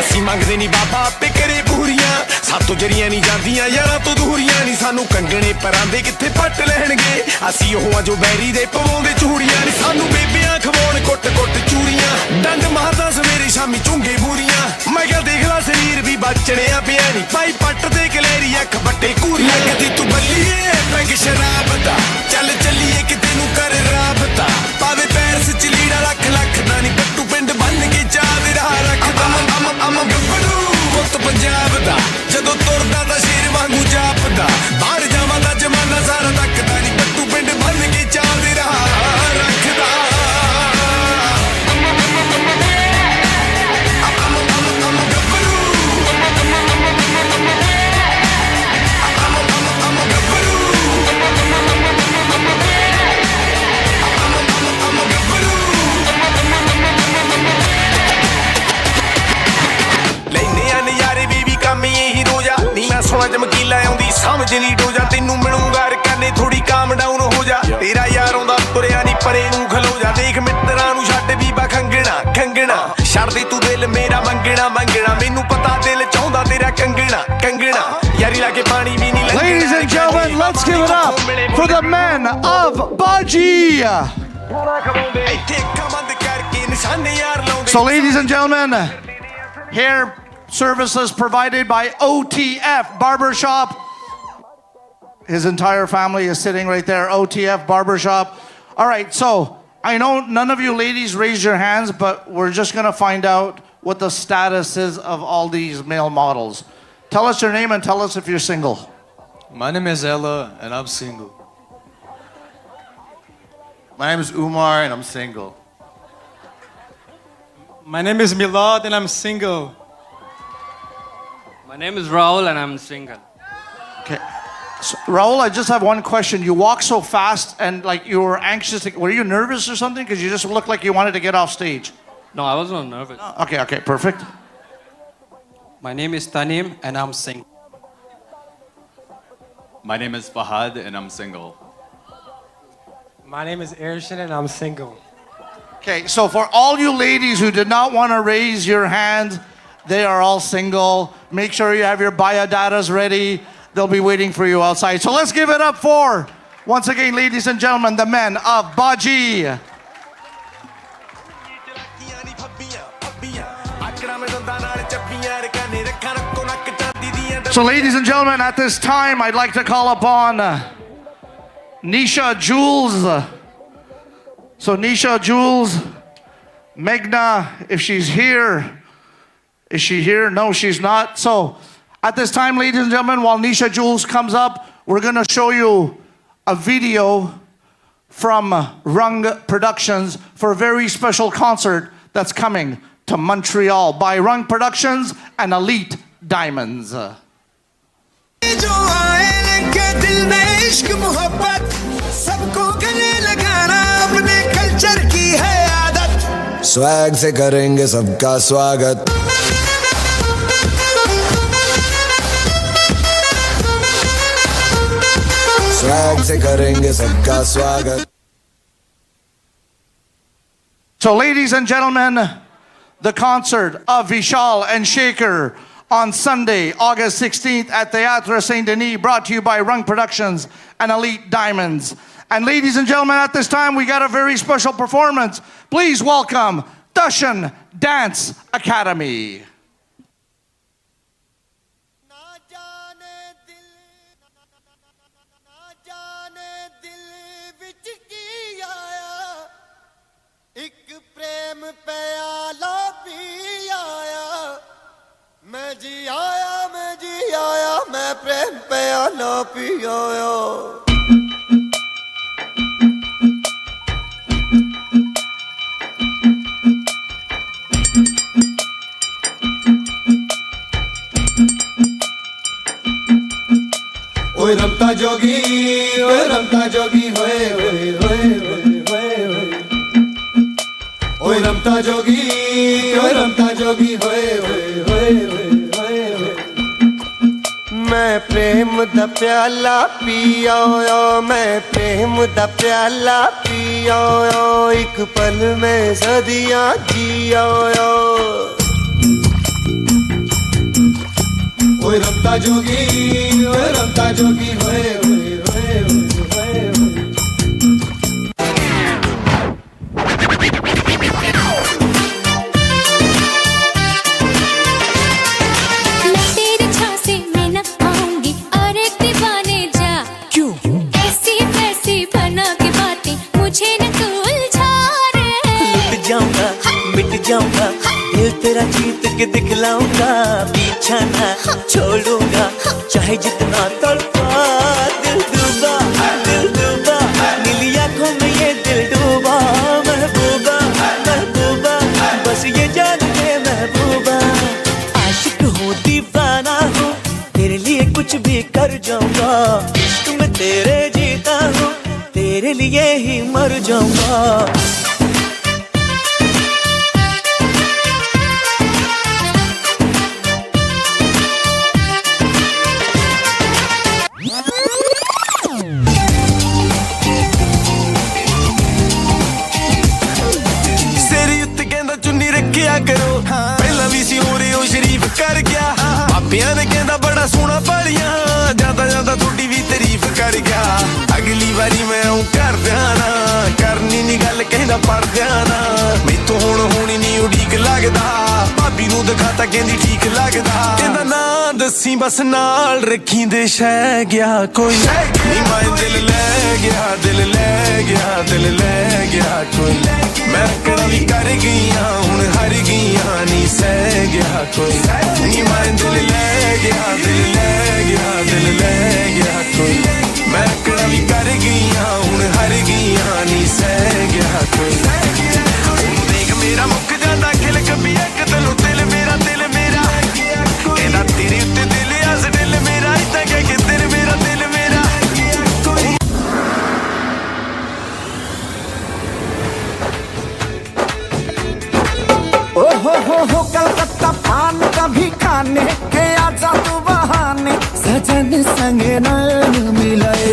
ਅਸੀਂ ਮੰਗਦੇ ਨਹੀਂ ਬਾਬਾ ਆਪੇ ਕਰੇ ਪੂਰੀਆਂ ਸਾਤੋਂ ਜਰੀਆਂ ਨਹੀਂ ਜਾਂਦੀਆਂ ਯਾਰਾਂ ਤੋਂ ਦੂਰੀਆਂ ਨਹੀਂ ਸਾਨੂੰ ਕੰਗਣੇ ਪਰਾਂਦੇ ਕਿੱਥੇ ਪੱਟ ਲੈਣਗੇ ਅਸੀਂ ਉਹ ਆ ਜੋ ਬੈਰੀ ਦੇ ਪਵਾਉਂਦੇ ਚੂੜੀਆਂ ਨਹੀਂ ਸਾਨੂੰ ਬੇਬੀਆਂ ਖਵਾਉਣ ਕੁੱਟ ਕੁੱਟ ਚੂਰੀਆਂ ਡੰਗ ਮਾਰਦਾ ਸਵੇਰੇ ਸ਼ਾਮੀ ਚੁੰਗੇ ਬੂਰੀਆਂ ਮੈਂ ਕਿਹਾ ਦੇਖ ਲਾ ਸਰੀਰ ਵੀ ਬਚਣਿਆ ਪਿਆ ਨਹੀਂ ਪਾਈ ਪੱਟ ਦੇ ਕਲੇਰੀ ਅੱਖ ਬੱਟੇ ਕੂਰੀਆਂ ਲੱਗਦੀ ਤੂੰ ਬੱਲੀਏ ਪੈਗ ਸ਼ਰਾਬ ਦਾ ਚੱਲ ਚੱਲੀਏ ਕਿਤੇ ਨੂੰ ਕਰ ਰਾਬਤਾ ਪਾਵੇ ਪੈਰ ਸਿਚ ਲੀੜਾ ਲੈ ਆਉਂਦੀ ਸਮਝ ਨਹੀਂ ਡੋਜਾ ਤੈਨੂੰ ਮਿਲੂੰਗਾ ਰਕਾਨੇ ਥੋੜੀ ਕਾਮ ਡਾਊਨ ਹੋ ਜਾ ਤੇਰਾ ਯਾਰੋਂ ਦਾ ਤੁਰਿਆ ਨਹੀਂ ਪਰੇ ਨੂੰ ਖਲੋ ਜਾ ਦੇਖ ਮਿੱਤਰਾਂ ਨੂੰ ਛੱਡ ਬੀਬਾ ਖੰਗਣਾ ਖੰਗਣਾ ਛੱਡ ਦੇ ਤੂੰ ਦਿਲ ਮੇਰਾ ਮੰਗਣਾ ਮੰਗਣਾ ਮੈਨੂੰ ਪਤਾ ਦਿਲ ਚਾਹੁੰਦਾ ਤੇਰਾ ਕੰਗਣਾ ਕੰਗਣਾ ਯਾਰੀ ਲਾ ਕੇ ਪਾਣੀ ਵੀ ਨਹੀਂ ਲੱਗਣਾ Ladies and gentlemen, let's give it up for the men of Baji. So ladies and gentlemen, hair services provided by OTF Barbershop. His entire family is sitting right there, OTF Barbershop. All right, so I know none of you ladies raised your hands, but we're just gonna find out what the status is of all these male models. Tell us your name and tell us if you're single. My name is Ella and I'm single. My name is Umar and I'm single. My name is Milad and I'm single. My name is Raul and I'm single. Okay. So, Raul, I just have one question. You walk so fast and like you were anxious. Were you nervous or something? Because you just looked like you wanted to get off stage. No, I wasn't nervous. Okay, perfect. My name is Tanim and I'm single. My name is Fahad and I'm single. My name is Aisha and I'm single. Okay, so for all you ladies who did not want to raise your hand, they are all single. Make sure you have your biodatas ready. They'll be waiting for you outside. So let's give it up for, once again, ladies and gentlemen, the men of Baji. So ladies and gentlemen, at this time, I'd like to call upon Nisha Jewels. So Nisha Jewels, Meghna, if she's here. Is she here? No, she's not. So at this time, ladies and gentlemen, while Nisha Jewels comes up, we're going to show you a video from Rung Productions for a very special concert that's coming to Montreal by Rung Productions and Elite Diamonds. Swag से करेंगे सबका स्वागत swag से करेंगे सबका स्वागत. So ladies and gentlemen, the concert of Vishal and Shaker on Sunday, August 16th at Theatre Saint Denis, brought to you by Rung Productions and Elite Diamonds. And ladies and gentlemen, at this time, we got a very special performance. Please welcome Darshan Dance Academy. ओए रमता जोगी होए होए होए होए होए ओए रमता जोगी होए होए होए होए होए मैं प्रेम दा प्याला पिया मैं प्रेम दा प्याला पिया एक पल में सदियां जिया ओए रमता जोगी होए होए होए होए मैं तेरे झांसे में न आऊंगी और दीवाने जा क्यों ऐसी वैसी बना के बातें मुझे न तू उलझा रे लुट जाऊंगा मिट जाऊंगा दिल तेरा जीत के दिखलाऊंगा पीछा ना छोड़ूंगा चाहे जितना तड़पा दिल डूबा नीली आंखों में ये दिल डूबा महबूबा महबूबा बस ये जान ले महबूबा आशिक हूँ दीवाना हूँ तेरे लिए कुछ भी कर जाऊंगा इश्क में तेरे जीता हूँ तेरे लिए ही मर जाऊंगा ਪਿਆ ਨੇ ਕਹਿੰਦਾ ਬੜਾ ਸੋਹਣਾ ਪੜੀਆਂ ਜਾਂਦਾ ਜਾਂਦਾ ਤੁਹਾਡੀ ਵੀ ਤਾਰੀਫ ਕਰ ਗਿਆ ਅਗਲੀ ਵਾਰੀ ਮੈਂ ਆਉਂ ਕਰਦਿਆਂ ਨਾ ਕਰਨੀ ਨੀ ਗੱਲ ਕਹਿੰਦਾ ਪੜਦਿਆਂ ਨਾ ਮੈਥੋਂ ਹੁਣ ਹੋਣੀ ਨੀ ਉਡੀਕ ਲੱਗਦਾ ਭਾਬੀ ਨੂੰ ਦਿਖਾਤਾ ਕਹਿੰਦੀ ਠੀਕ ਲੱਗਦਾ ਕਹਿੰਦਾ ਨਾ ਦੱਸੀ ਬਸ ਨਾਲ ਰੱਖੀ ਦੇ ਸ਼ਹਿ ਗਿਆ ਕੋਈ ਨੀ ਮੈਂ ਦਿਲ ਲੈ ਗਿਆ ਦਿਲ ਲੈ ਗਿਆ ਦਿਲ ਲੈ ਗਿਆ ਕੋਈ ਮੈਂ ਕਿਹੜਾ ਵੀ ਕਰ ਗਈਆਂ ਹੁਣ ਹਰ ਗਈਆਂ ਨੀ ਸਹਿ ਗਿਆ ਕੋਈ ਨੀ ਮੈਂ ਦਿਲ ਲੈ ਗਿਆ ਦਿਲ ਲੈ ਗਿਆ ਦਿਲ ਲੈ ਗਿਆ ਕੋਈ ਮੈਂ ਕਿਹੜਾ ਵੀ ਕਰ ਗਈਆਂ ਹੁਣ ਹਰ ਗਈਆਂ ਨੀ ਸਹਿ ਗਿਆ ਕੋਈ ਉਹਨੂੰ ਦੇਖ ਮੇਰਾ ਮੁੱਕ ਜਾਂਦਾ ਖਿਲਕ ਵੀ ਇੱਕ ਤੈਨੂੰ ਦਿਲ ਮੇਰਾ ਕਹਿੰਦਾ ਤੇਰੇ ਉੱਤੇ ਦਿਲ ਅਸ ਦਿਲ ਮੇਰਾ ਇੱਦਾਂ ਕਹਿ ਕੇ ਦਿਲ ਮੇਰਾ हो कलकत्ता पान कभी खाने के आजा तू बहाने सजन संग नैन मिलाए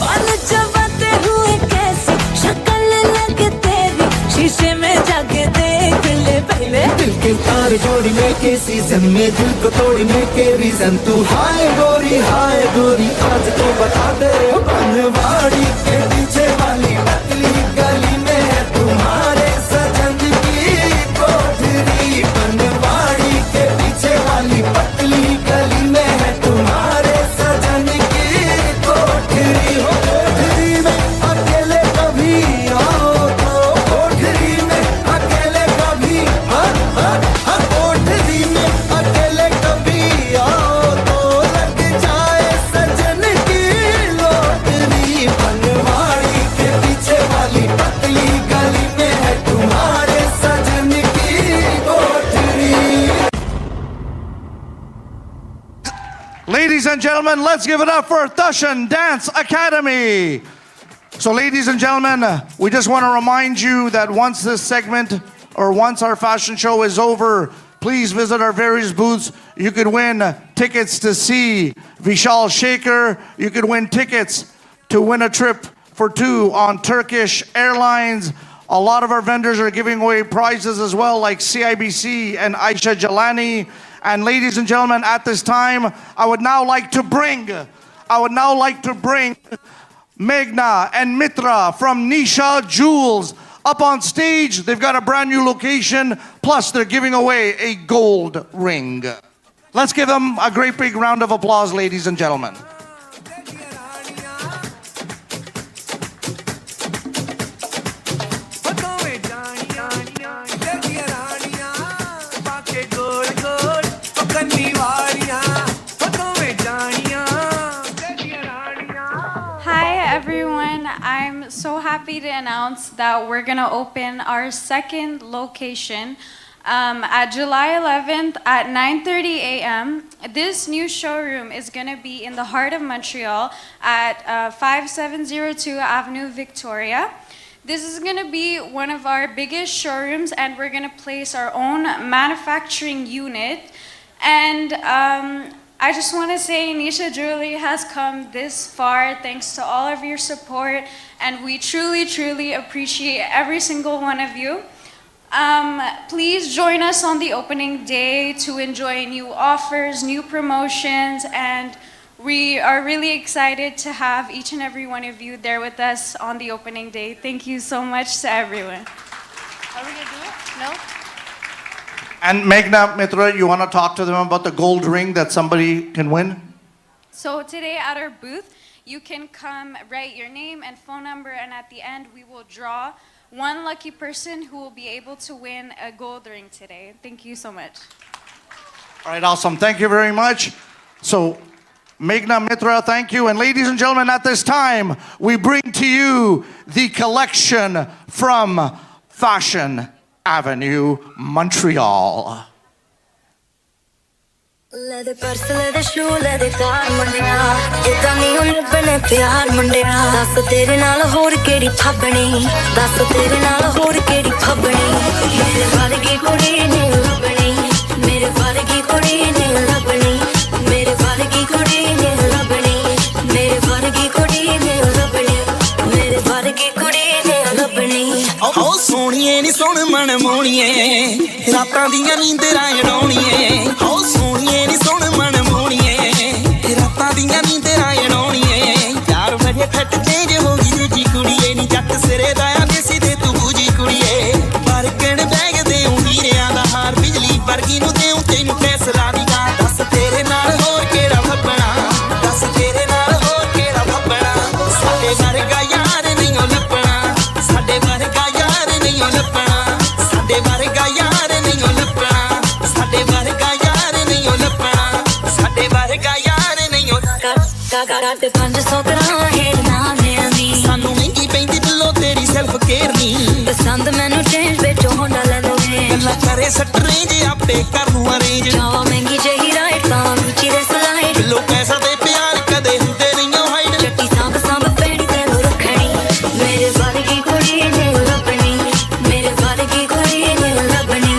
बाल चबाते हुए कैसे शक्ल लगे तेरी शीशे में जाके देख ले पहले दिल के तार जोड़ने के सीजन में दिल को तोड़ने के रीजन तू हाय गोरी आज तो बता दे बनवाड़ी के पीछे वाली पतली गली में है तुम्हारे सजन की कोठरी बनवाड़ी के पीछे वाली पतली गली में है तुम्हारे सजन की कोठरी हो कोठरी में अकेले कभी आओ तो कोठरी में अकेले कभी कोठरी में अकेले कभी आओ तो लग जाए सजन की लोटरी बनवाड़ी के पीछे वाली पतली गली में है तुम्हारे सजन की कोठरी। Ladies and gentlemen, let's give it up for Thushan Dance Academy. So ladies and gentlemen, we just want to remind you that once this segment or once our fashion show is over, please visit our various booths. You could win tickets to see Vishal Shekhar. You could win tickets to win a trip for two on Turkish Airlines. A lot of our vendors are giving away prizes as well, like CIBC and Aisha Jelani. And ladies and gentlemen, at this time, I would now like to bring Meghna and Mitra from Nisha Jewels up on stage. They've got a brand new location, plus they're giving away a gold ring. Let's give them a great big round of applause, ladies and gentlemen. Hi everyone, I'm so happy to announce that we're gonna open our second location at July 11th at 9:30 a.m. This new showroom is gonna be in the heart of Montreal at 5702 Avenue Victoria. This is gonna be one of our biggest showrooms, and we're gonna place our own manufacturing unit. And I just want to say Nisha Jewelry has come this far thanks to all of your support, and we truly, truly appreciate every single one of you. Please join us on the opening day to enjoy new offers, new promotions, and we are really excited to have each and every one of you there with us on the opening day. Thank you so much to everyone. Are we going to do it? No? And Meghna, Mitra, you want to talk to them about the gold ring that somebody can win? So today at our booth, you can come write your name and phone number, and at the end we will draw one lucky person who will be able to win a gold ring today. Thank you so much. All right, awesome. Thank you very much. So, Meghna, Mitra, thank you. And ladies and gentlemen, at this time, we bring to you the collection from Fashion Avenue, Montreal. Leather purse, leather shoe, leather car, mundiya. Ida nahi hun bane pyar mundiya. Das tere naal hor kedi phabani. Das tere naal hor kedi phabani. Mere vargi kudi nahi labani. Mere vargi kudi nahi labani. Mere vargi kudi nahi labani. Mere vargi kudi nahi labani. Mere vargi kudi nahi labani. Oh, soniye ni ਸੁਣ ਮਨ ਮੋਣੀਏ ਰਾਤਾਂ ਦੀਆਂ ਨੀਂਦਰਾਂ ਉਡਾਉਣੀਏ ਹੋ ਸੋਹਣੀਏ ਨੀ ਸੁਣ ਮਨ ਮੋਣੀਏ ਰਾਤਾਂ ਦੀਆਂ ਨੀਂਦਰਾਂ ਉਡਾਉਣੀਏ 4 ਵਜੇ ਫੱਟ ਚੇਂਜ ਹੋ ਗਈ ਦੂਜੀ ਕੁੜੀਏ ਨੀ ਜੱਟ ਸਿਰੇ ਦਾ ਆਂਦੇ ਸੀ ਤੇ ਤੂੰ ਬੂਜੀ ਕੁੜੀਏ ਬਰਕਣ ਬੈਗ ਦੇ ਹੀਰਿਆਂ ਦਾ ਹਾਰ ਬਿਜਲੀ ਵਰਗੀ ਨੂੰ ਦੇਉ ਤੈਨੂੰ ਫੈਸਲਾ ਦੀ ਗਾ ਦੱਸ ਤੇਰੇ ਨਾਲ ਹੋਰ ਕਿਹੜਾ ਲੱਭਣਾ ਦੱਸ ਤੇਰੇ ਨਾਲ ਹੋਰ ਕਿਹੜਾ ਲੱਭਣਾ ਸਾਡੇ ਵਰਗਾ ਯਾਰ ਨਹੀਂ ਓ ਲੱਭਣਾ ਸਾਡੇ ਵਰਗਾ ਯਾਰ ਨਹੀਂ ਓ ਲੱਭਣਾ ਸਾਡੇ ਵਰਗਾ ਯਾਰ ਨਹੀਂ ਓ ਲੱਭਣਾ ਸਾਡੇ ਵਰਗਾ ਯਾਰ ਨਹੀਂ ਓ ਲੱਭਣਾ ਸਾਡੇ ਵਰਗਾ ਯਾਰ ਨਹੀਂ ਓ ਤੇ 500 ਗ੍ਰਾਮ ਹੇਠ ਨਾ ਲੈਣੀ ਸਾਨੂੰ ਮਹਿੰਗੀ ਪੈਂਦੀ ਬਿੱਲੋ ਤੇਰੀ ਸੈਲਫ ਕੇਅਰ ਨਹੀਂ ਪਸੰਦ ਮੈਨੂੰ ਚੇਂਜ ਵਿੱਚੋਂ ਹੋਂਡਾ ਲੈ ਲਵੇ ਗੱਲਾਂ ਕਰੇ ਸੱਟ ਰੇਂਜ ਆਪੇ ਕਰ ਲੂੰ ਅਰੇਂਜ ਚਾਵਾ ਮਹਿੰਗੀ ਜਿਹੀ ਰਾਈਟ ਤਾਂ ਰੁਚੀ ਦੇ ਸਲਾਈਡ ਬਿੱਲੋ ਪੈਸਾ ਤੇ ਪਿਆਰ ਕਦੇ ਹੁੰਦੇ ਨਹੀਂ ਓ ਹਾਈਡ ਚੱਟੀ ਸਾਂਭ ਸਾਂਭ ਪੈਣੀ ਤੈਨੂੰ ਰੱਖਣੀ ਮੇਰੇ ਵਰਗੀ ਕੁੜੀ ਨੇ ਲੱਭਣੀ ਮੇਰੇ ਵਰਗੀ ਕੁੜੀ ਨੇ ਲੱਭਣੀ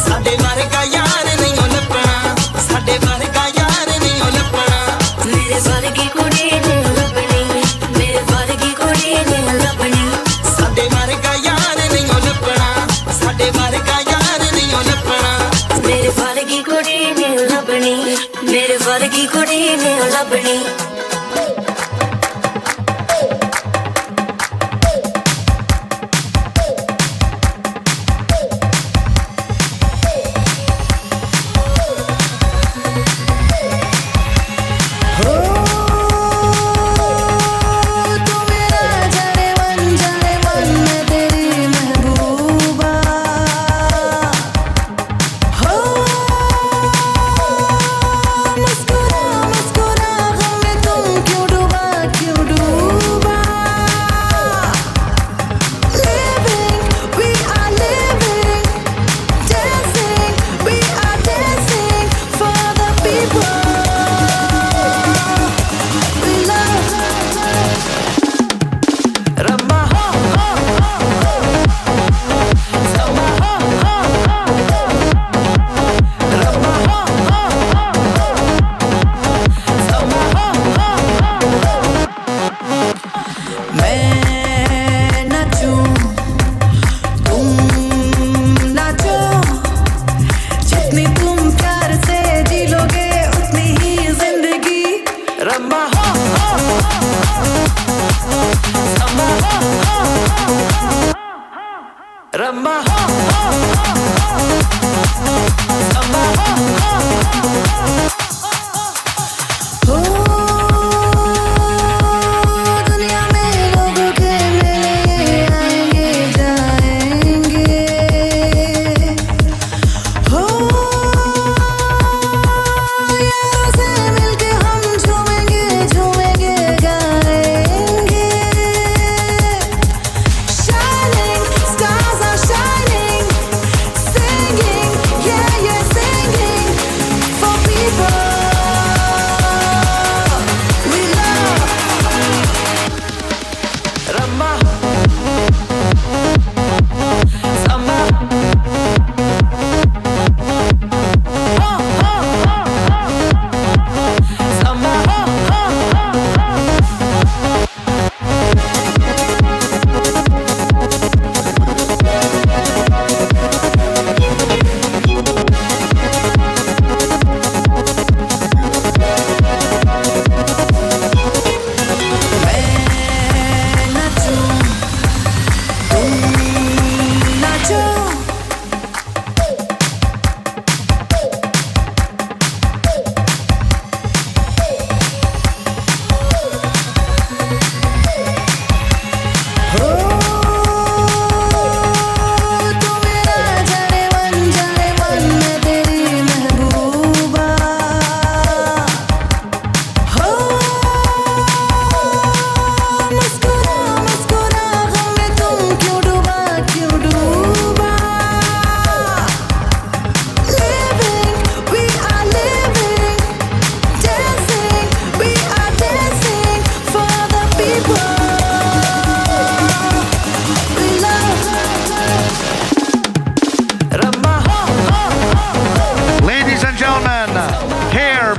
ਸਾਡੇ ਵਰਗਾ ਯਾਰ ਨਹੀਂ ਓ ਲੱਭਣਾ ਸਾਡੇ ਵਰਗਾ ਯਾਰ ਨਹੀਂ ਓ ਲੱਭਣਾ ਮੇਰੇ ਵਰਗੀ ਕੁੜੀ ਨੇ ਲੱਭਣੀ ਮੇਰੇ ਵਰਗੀ ਕੁੜੀ ਨੇ ਲੱਭਣੀ ਸਾਡੇ ਵਰਗਾ ਯਾਰ ਨਹੀਂ ਓ ਲੱਭਣਾ ਸਾਡੇ ਵਰਗਾ ਯਾਰ ਨਹੀਂ ਓ ਲੱਭਣਾ ਮੇਰੇ ਵਰਗੀ ਕੁੜੀ ਨੇ ਲੱਭਣੀ ਮੇਰੇ ਵਰਗੀ ਕੁੜੀ ਨੇ ਲੱਭਣੀ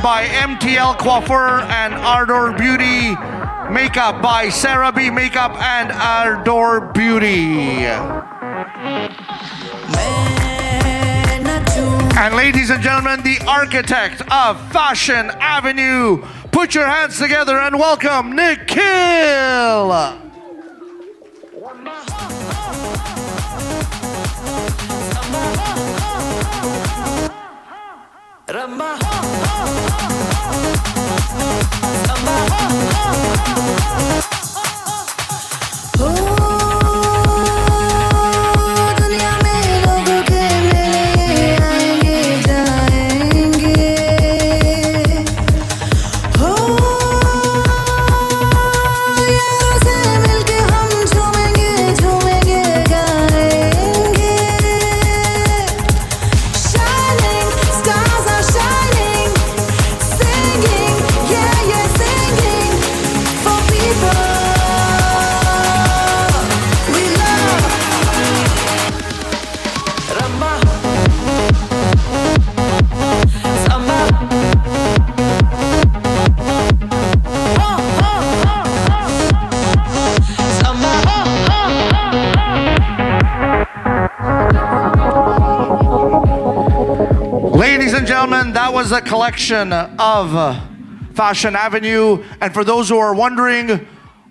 by MTL Coiffure and Ardor Beauty. Makeup by Sarah B Makeup and Ardor Beauty. And ladies and gentlemen, the architect of Fashion Avenue, put your hands together and welcome Nikhil. Ladies and gentlemen, that was a collection of Fashion Avenue. And for those who are wondering,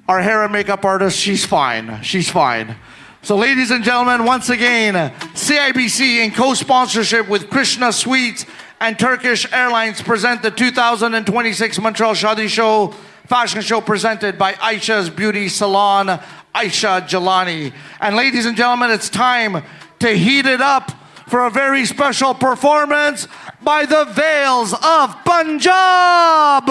our hair and makeup artist, she's fine. She's fine. So ladies and gentlemen, once again, CIBC in co-sponsorship with Krishna Sweets and Turkish Airlines present the 2026 Montreal Shaadi Show, fashion show presented by Aisha's Beauty Salon, Aisha Jilani. And ladies and gentlemen, it's time to heat it up for a very special performance by the Veils of Punjab.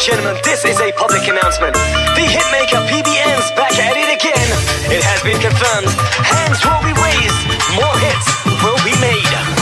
Gentlemen, this is a public announcement. The hitmaker PBN's back at it again. It has been confirmed films. Hands will be raised, more hits will be made.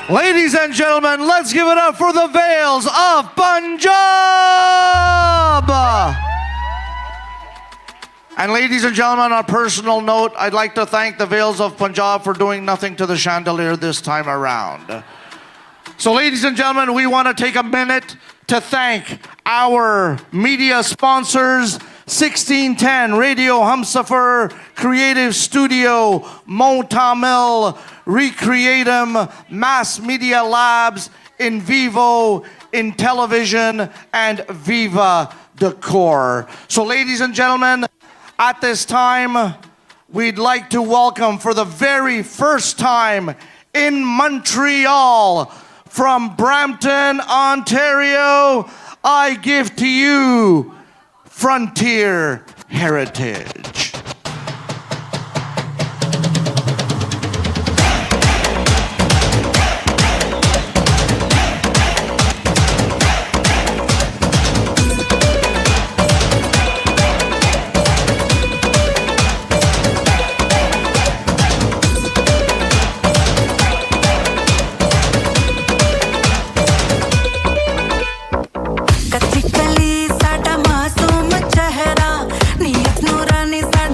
Ladies and gentlemen, let's give it up for the Veils of Punjab! And ladies and gentlemen, on a personal note, I'd like to thank the Veils of Punjab for doing nothing to the chandelier this time around. So ladies and gentlemen, we want to take a minute to thank our media sponsors, 1610 Radio Humsafar, Creative Studio, Montamil, Recreatum, Mass Media Labs, In Vivo, In Television, and Viva Decor. So ladies and gentlemen, at this time, we'd like to welcome for the very first time in Montreal, from Brampton, Ontario, I give to you Frontier Heritage. कच्ची कली साडा मासूम चेहरा नीयत नूरानी साडा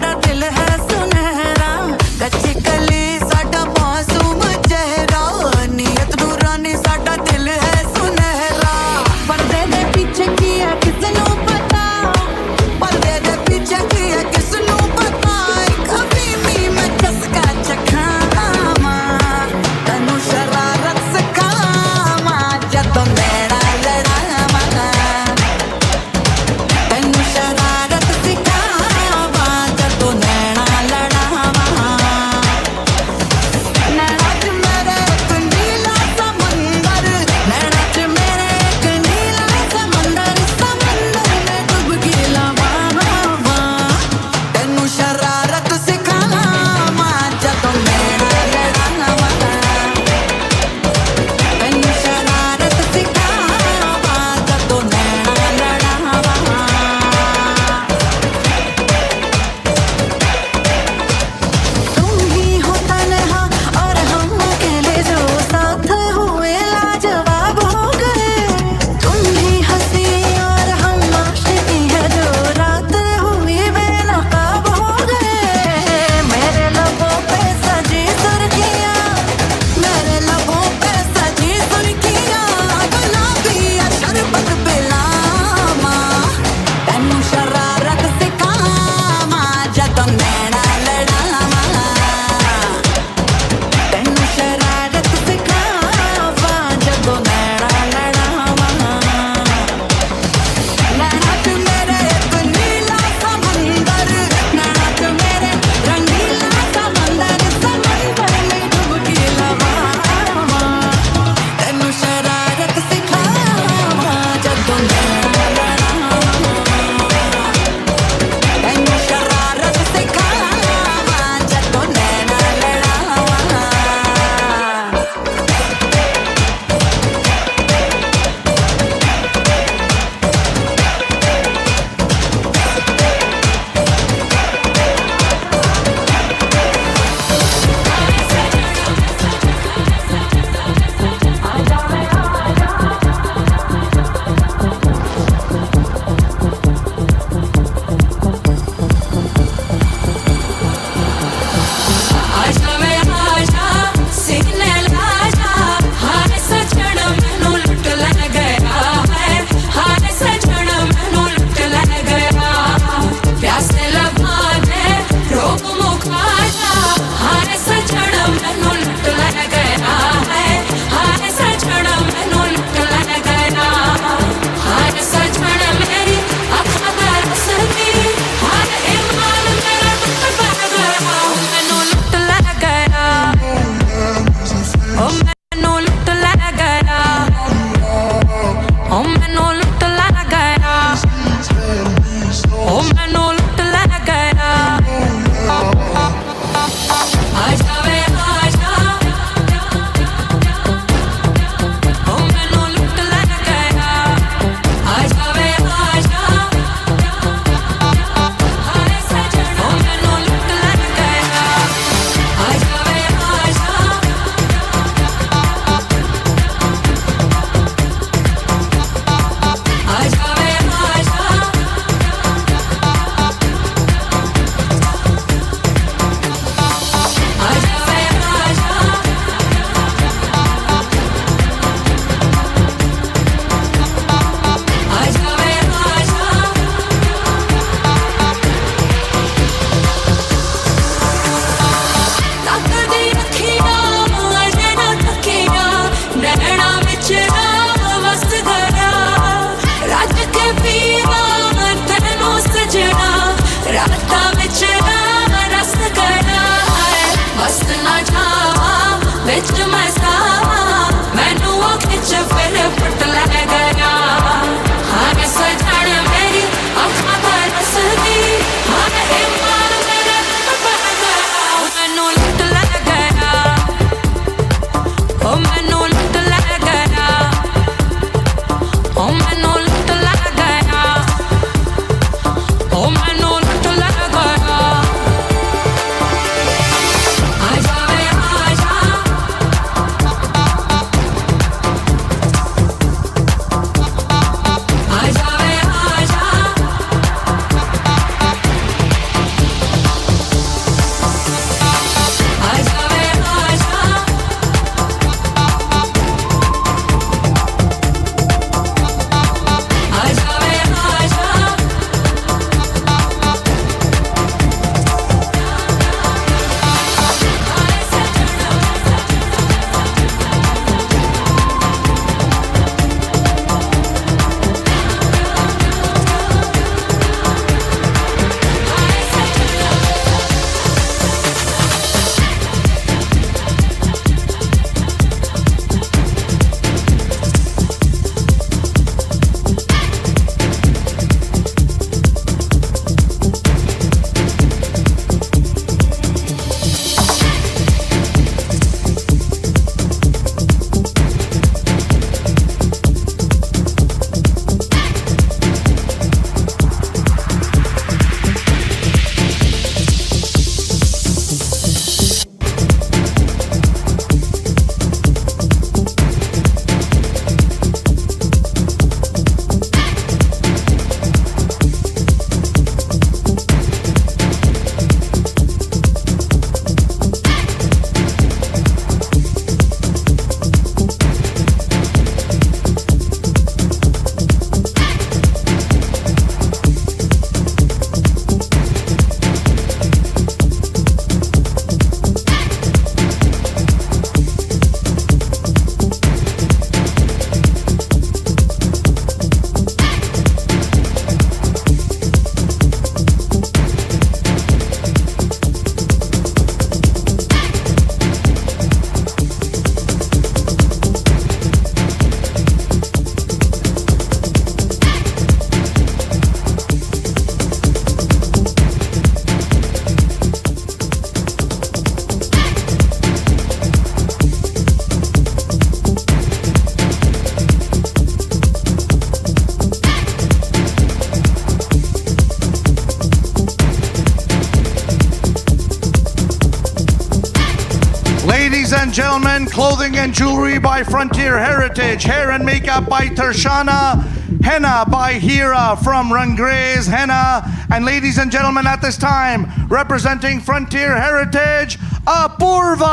and gentlemen, clothing and jewelry by Frontier Heritage, hair and makeup by Tershana, henna by Hira from Rangrez Henna, and ladies and gentlemen, at this time, representing Frontier Heritage, Apurva.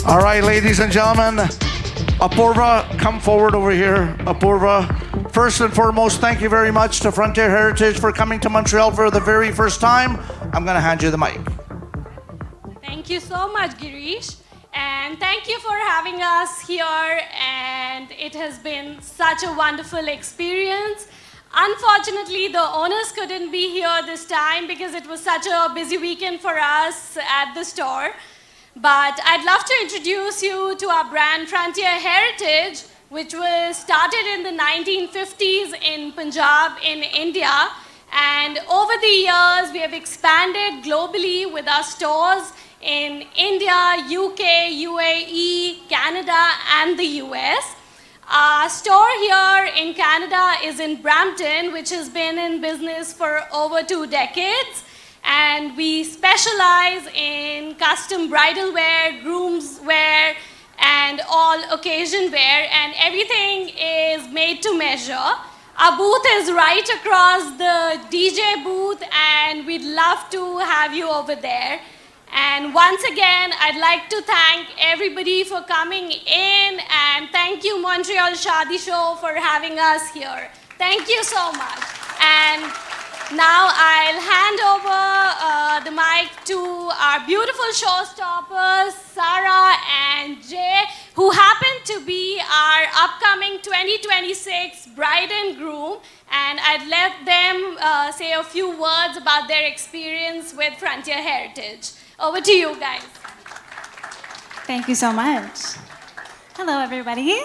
All right, ladies and gentlemen, Apurva, come forward over here. Apurva, first and foremost, thank you very much to Frontier Heritage for coming to Montreal for the very first time. I'm going to hand you the mic. Thank you so much, Girish. And thank you for having us here. And it has been such a wonderful experience. Unfortunately, the owners couldn't be here this time because it was such a busy weekend for us at the store. But I'd love to introduce you to our brand Frontier Heritage, which was started in the 1950s in Punjab in India. And over the years, we have expanded globally with our stores in India, UK, UAE, Canada, and the US. Our store here in Canada is in Brampton, which has been in business for over 2 decades. And we specialize in custom bridal wear, groom's wear, and all occasion wear, and everything is made to measure. Our booth is right across the DJ booth, and we'd love to have you over there. And once again, I'd like to thank everybody for coming in, and thank you Montreal Shaadi Show for having us here. Thank you so much. And now I'll hand over the mic to our beautiful showstoppers, Sarah and Jay, who happen to be our upcoming 2026 bride and groom. And I'd let them say a few words about their experience with Frontier Heritage. Over to you guys. Thank you so much. Hello, everybody.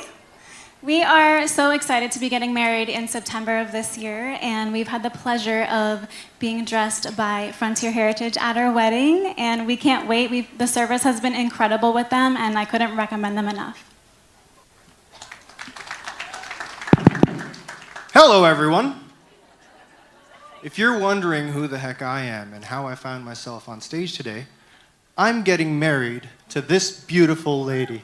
We are so excited to be getting married in September of this year, and we've had the pleasure of being dressed by Frontier Heritage at our wedding, and we can't wait. The service has been incredible with them, and I couldn't recommend them enough. Hello, everyone. If you're wondering who the heck I am and how I found myself on stage today, I'm getting married to this beautiful lady.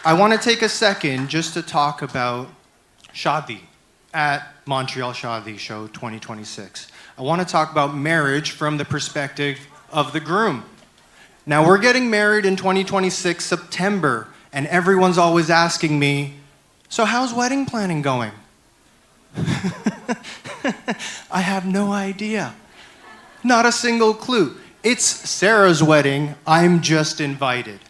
I want to take a second just to talk about Shaadi at Montreal Shaadi Show 2026. I want to talk about marriage from the perspective of the groom. Now, we're getting married in 2026 September, and everyone's always asking me, so how's wedding planning going? I have no idea. Not a single clue. It's Sarah's wedding. I'm just invited.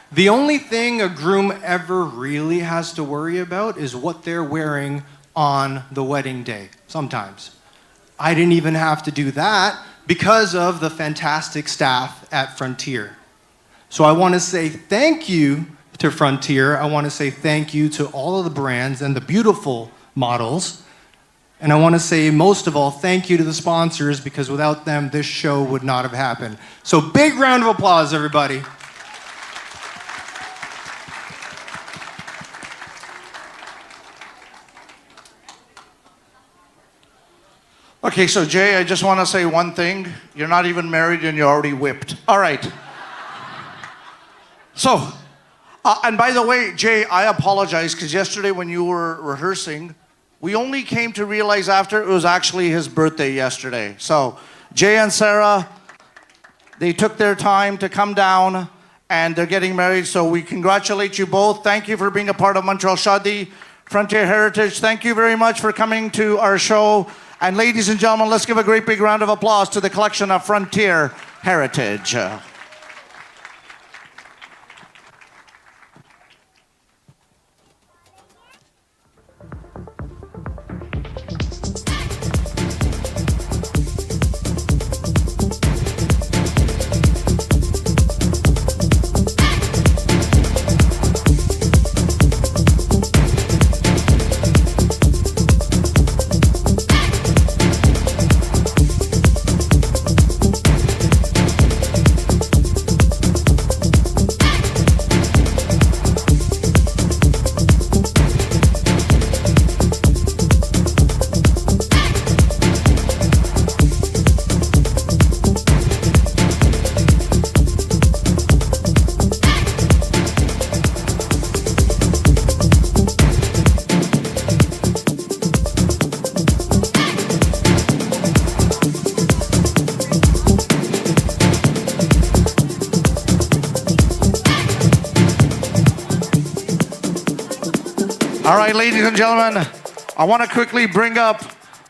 The only thing a groom ever really has to worry about is what they're wearing on the wedding day, sometimes. I didn't even have to do that because of the fantastic staff at Frontier. So I want to say thank you to Frontier. I want to say thank you to all of the brands and the beautiful models. And I want to say, most of all, thank you to the sponsors, because without them, this show would not have happened. So big round of applause, everybody. Okay, so Jay, I just want to say one thing. You're not even married and you're already whipped. All right. So, and by the way, Jay, I apologize because yesterday when you were rehearsing, we only came to realize after it was actually his birthday yesterday. So, Jay and Sarah, they took their time to come down and they're getting married. So we congratulate you both. Thank you for being a part of Montreal Shaadi, Frontier Heritage. Thank you very much for coming to our show. And ladies and gentlemen, let's give a great big round of applause to the collection of Frontier Heritage. All right, ladies and gentlemen, I want to quickly bring up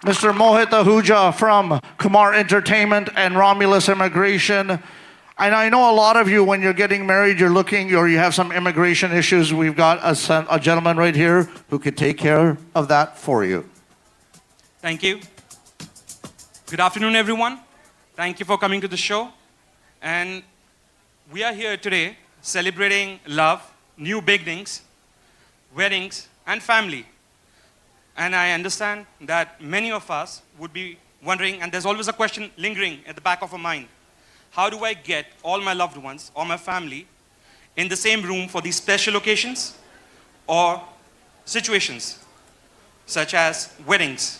Mr. Mohit Ahuja from Kumar Entertainment and Romulus Immigration. And I know a lot of you, when you're getting married, you're looking or you have some immigration issues. We've got a gentleman right here who could take care of that for you. Thank you. Good afternoon, everyone. Thank you for coming to the show. And we are here today celebrating love, new beginnings, weddings, and family. And I understand that many of us would be wondering, and there's always a question lingering at the back of our mind. How do I get all my loved ones or my family in the same room for these special occasions or situations, such as weddings?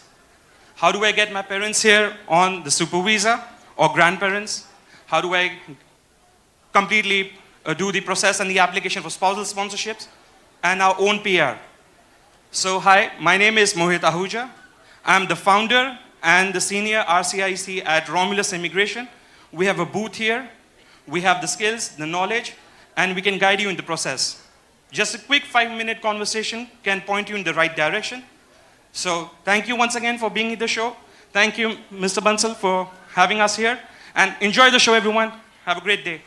How do I get my parents here on the super visa or grandparents? How do I completely do the process and the application for spousal sponsorships and our own PR? So hi, my name is Mohit Ahuja. I'm the founder and the senior RCIC at Romulus Immigration. We have a booth here. We have the skills, the knowledge, and we can guide you in the process. Just a quick 5-minute conversation can point you in the right direction. So thank you once again for being in the show. Thank you, Mr. Bansal, for having us here. And enjoy the show, everyone. Have a great day.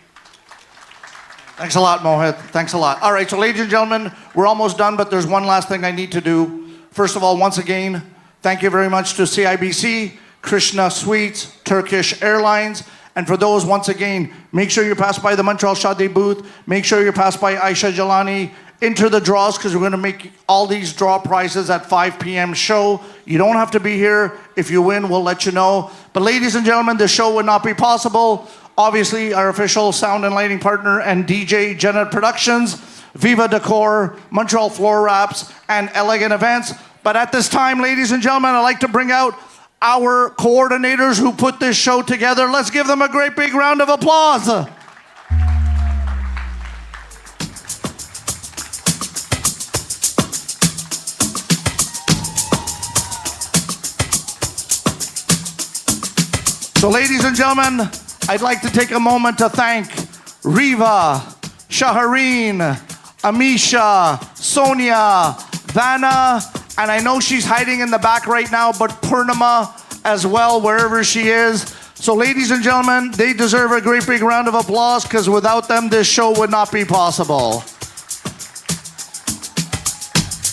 Thanks a lot, Mohit. Thanks a lot. All right, so ladies and gentlemen, we're almost done, but there's one last thing I need to do. First of all, once again, thank you very much to CIBC, Krishna Sweets, Turkish Airlines, and for those, once again, make sure you pass by the Montreal Shaadi booth, make sure you pass by Aisha Jalani, enter the draws because we're going to make all these draw prizes at 5 p.m. show. You don't have to be here. If you win, we'll let you know. But ladies and gentlemen, this show would not be possible. Obviously, our official sound and lighting partner and DJ, Jannat Productionz, Viva Decor, Montreal Floor Wraps, and Elegant Events. But at this time, ladies and gentlemen, I'd like to bring out our coordinators who put this show together. Let's give them a great big round of applause. So ladies and gentlemen, I'd like to take a moment to thank Riva, Shahareen, Amisha, Sonia, Vanna, and I know she's hiding in the back right now, but Purnima as well, wherever she is. So ladies and gentlemen, they deserve a great big round of applause because without them, this show would not be possible.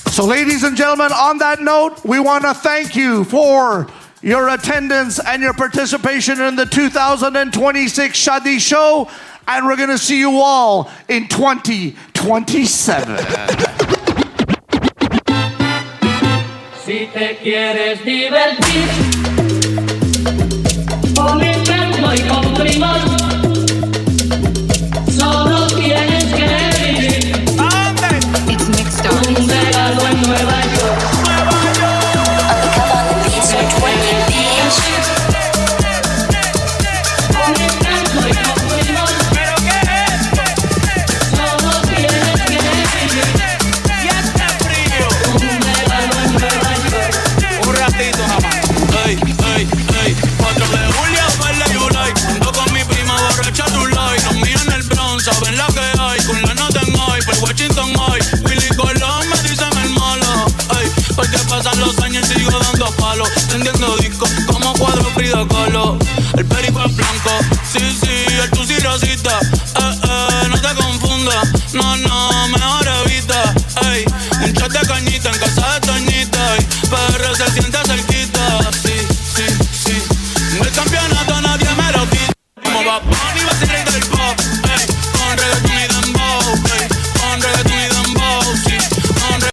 So ladies and gentlemen, on that note, we want to thank you for your attendance and your participation in the 2026 Shaadi show, and we're going to see you all in 2027. Si te quieres divertir, con intento y con primor, solo tienes que vivir. It's mixed up. Un regalo en Nueva York. Con intento y con primor, pero ¿qué es esto? Solo tienes que vivir. Y hasta frío. Un regalo en Nueva York. Un ratito nada más. Ey, ey, ey. 4 de julio, verde July. Ando con mi prima borracha de un like. Los míos en el Bronx, saben lo que hay. Con la nota en hoy, por Washington hoy. Willy Colón me dicen el malo. Ey, porque pasan los años y sigo dando palos. Tendiendo discos como cuadro Frida Kahlo. El perico es blanco, sí, sí, el tusi rosita. No te confundas, no, no, mejor evita. Ey, un chat de cañita en casa de Toñita. Ey, PR se siente cerquita, sí, sí, sí. El campeonato nadie me lo quita. Como va Bunny, va a ser rey del pop. Ey, con reggaetón y dembow. Ey, con reggaetón y dembow, sí, con reggaetón.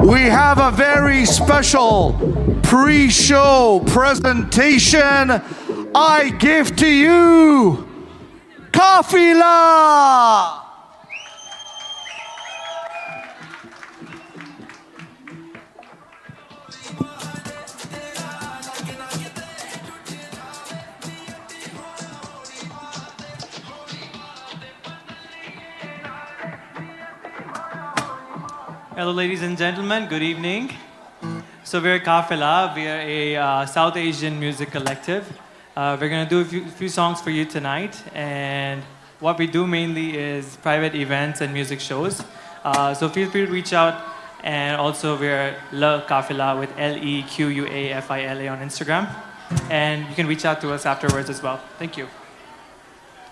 we have a very special pre-show presentation. I give to you Kafila. Hello, ladies and gentlemen. Good evening. So we're Kafila. We are a South Asian music collective. We're going to do a few songs for you tonight. And what we do mainly is private events and music shows. So feel free to reach out. And also we're La Kafila with LEQUAFILA on Instagram. And you can reach out to us afterwards as well. Thank you.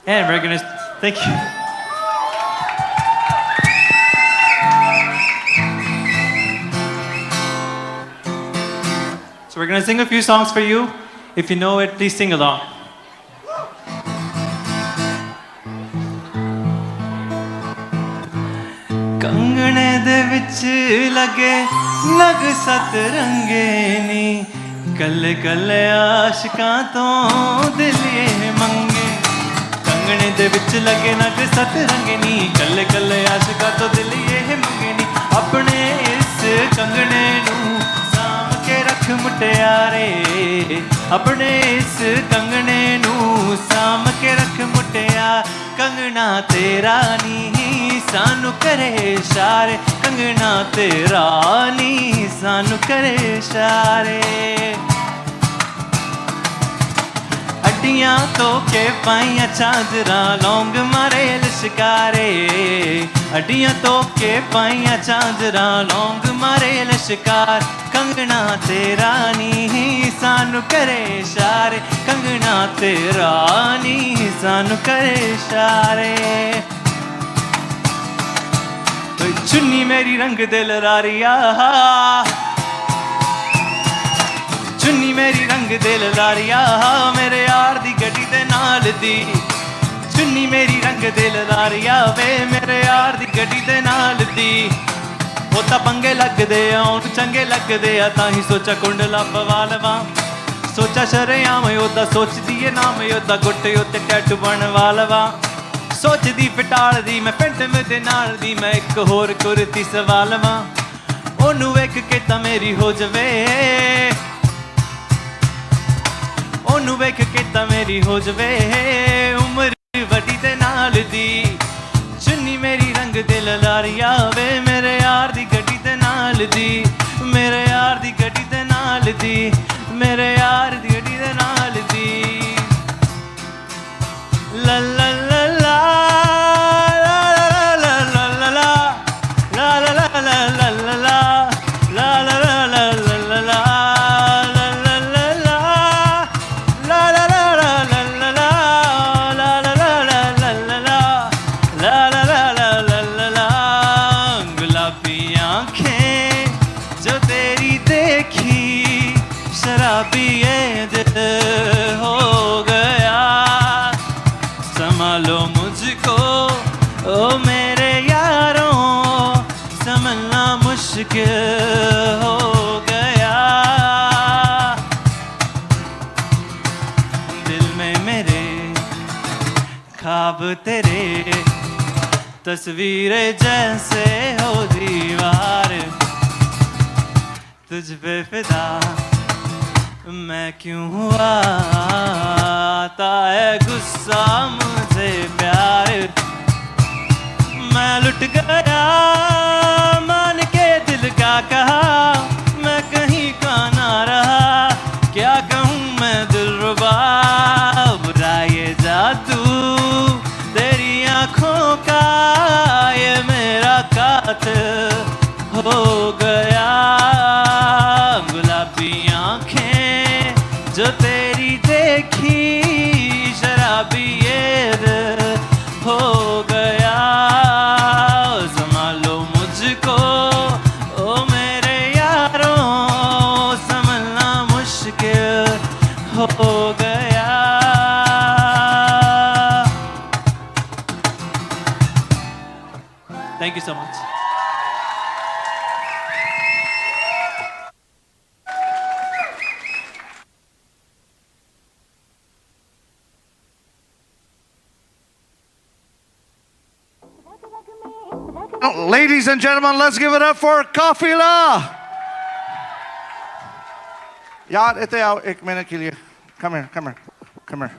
And we're going to... Thank you. So we're going to sing a few songs for you. If you know it, please sing along. कंगने दे विच लगे नग सत रंगे नी कल्ले कल्ले आशिकां तो दिल ये मंगे कंगने दे विच लगे नग सत रंगे नी कल्ले कल्ले आशिकां तो दिल ये मंगे नी अपने इस कंगने नू साम के रख मुटियारे अपने इस कंगने नू साम के रख मुटिया कंगना तेरा नी सानू करे इशारे कंगना तेरा नी सानू करे इशारे अड्डियां तो के पाइया चादरा लौंग मारे लश्कारे अड्डियां तो के पाइया चादरा लौंग मारे लश्कार कंगना तेरा नी सानू करे इशारे कंगना तेरा नी सानू करे इशारे चुन्नी मेरी रंग दे ललारिया चुन्नी मेरी रंग दे ललारिया मेरे यार दी गड्डी दे नाल दी चुन्नी मेरी रंग दे ललारिया वे मेरे यार दी गड्डी दे नाल दी वो तां पंगे लगदे आ उन चंगे लगदे आ तां ही सोचा कुंडला पवा लवां सोचा शरेआम ओदा सोचदी ए नाम ओदा गुट्टे उत्ते टैटू बनवा लवां सोचदी फटाल दी मैं पेंट दे नाल दी मैं एक होर कुर्ती सवा लवां ओनू वेख के तां मेरी हो जवे ओनू वेख के तां मेरी हो जवे उम्र वड्डी दे नाल दी चुन्नी मेरी रंग दे ललारिया वे मेरे यार दी गड्डी दे नाल दी मेरे यार दी गड्डी दे नाल दी मेरे यार दी गड्डी दे नाल दी ला ला ला ला हो गया दिल में मेरे ख्वाब तेरे तस्वीरें जैसे हो दीवार तुझ पे फिदा मैं क्यों हुआ आता है गुस्सा मुझे प्यार मैं लुट गया मान के दिल का कहा मैं कहीं का ना रहा क्या कहूँ मैं दिलरुबा बुरा ये जादू तेरी आँखों का ये मेरा कातिल हो गया गुलाबी आँखें जो तेरी देखी शराबी ये दिल हो गया संभालो मुझको ओ मेरे यारों संभलना मुश्किल हो गया Thank you so much. Ladies and gentlemen, let's give it up for Kafila. Yaar, इतने आओ एक मिनट के लिए. Come here, come here, come here.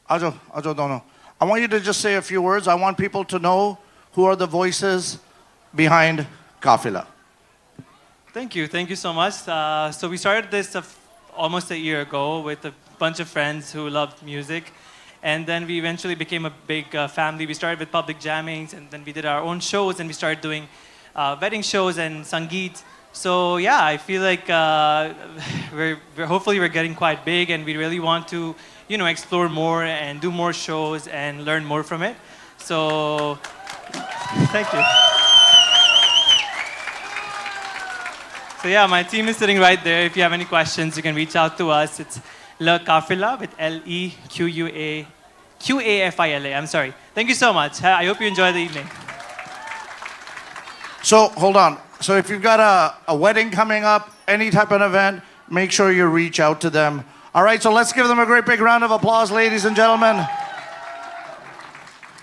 Ajo dono. I want you to just say a few words. I want people to know who are the voices behind Kafila. Thank you so much. So we started this almost a year ago with a bunch of friends who loved music. And then we eventually became a big family. We started with public jammings, and then we did our own shows, and we started doing wedding shows and sangeet. So yeah, I feel like hopefully we're getting quite big, and we really want to, explore more and do more shows and learn more from it. So thank you. So yeah, my team is sitting right there. If you have any questions, you can reach out to us. It's Le Kafila with Leqafila. I'm sorry. Thank you so much. I hope you enjoy the evening. So hold on. So if you've got a wedding coming up, any type of event, make sure you reach out to them. All right, so let's give them a great big round of applause, ladies and gentlemen.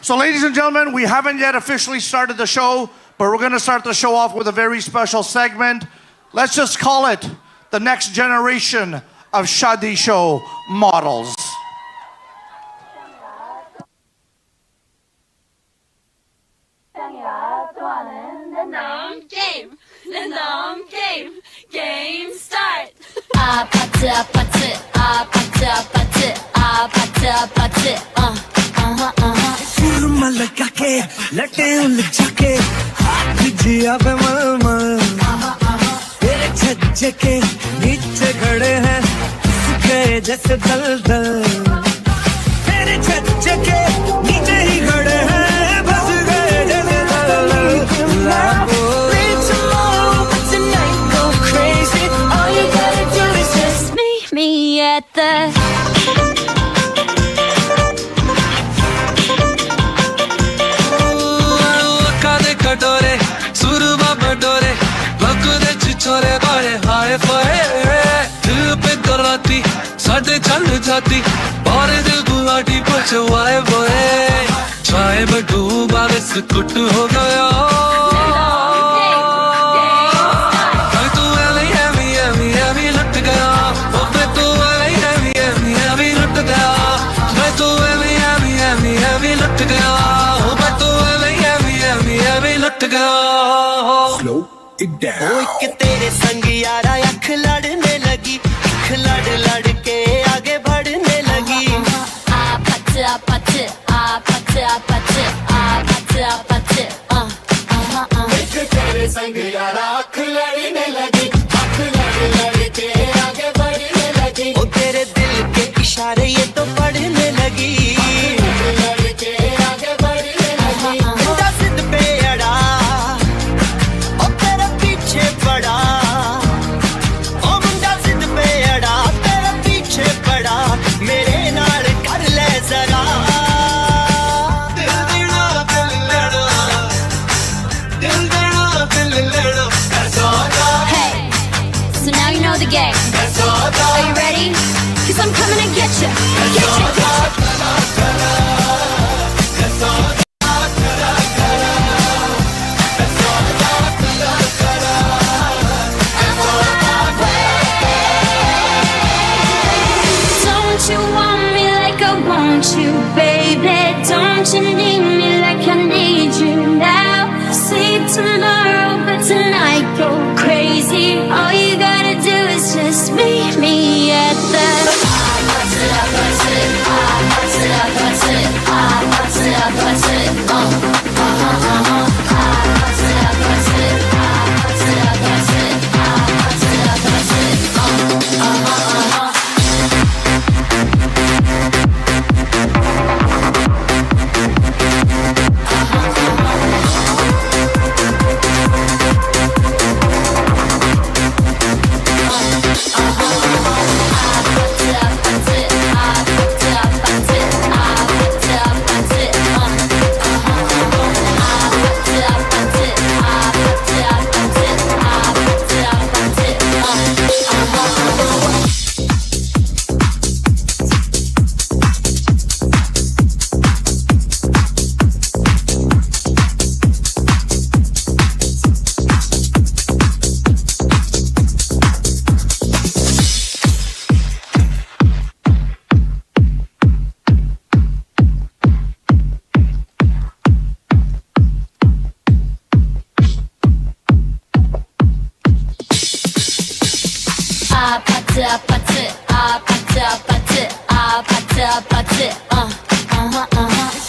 So ladies and gentlemen, we haven't yet officially started the show, but we're going to start the show off with a very special segment. Let's just call it the next generation of Shaadi show models. Game start. सुरमा लगा के लटे उलझा के हाथ जिया पे मलमल तेरे छज्जे के नीचे खड़े हैं गए जैसे दलदल तेरे छज्जे के नीचे ही खड़े हैं बस गए जैसे दलदल Me at the कटोरे सुरबा बटोरे बकुदे छिछोरे बारे हाय फाय दिल पे दराती साडे चल जाती बारे दिल गुलाटी पछवाए बोए चाय में डूबा के सुकुट हो गया मैं तो वाले एमी लट गया ओ मैं तो वाले एमी लट गया मैं तो वाले एमी लट गया ओ मैं तो वाले एमी लट गया Slow it down ओ एक तेरे संग यारा अख लड़ने लगी अख लड़ के आगे बढ़ने लगी एक तेरे संग यारा अख लड़ने लगी अख लड़ के आगे बढ़ने लगी ओ तेरे दिल के इशारे ये तो पढ़ने लगी लड़ के आगे बढ़ने लगी दस्त पे अड़ा ओ तेरे पीछे पड़ा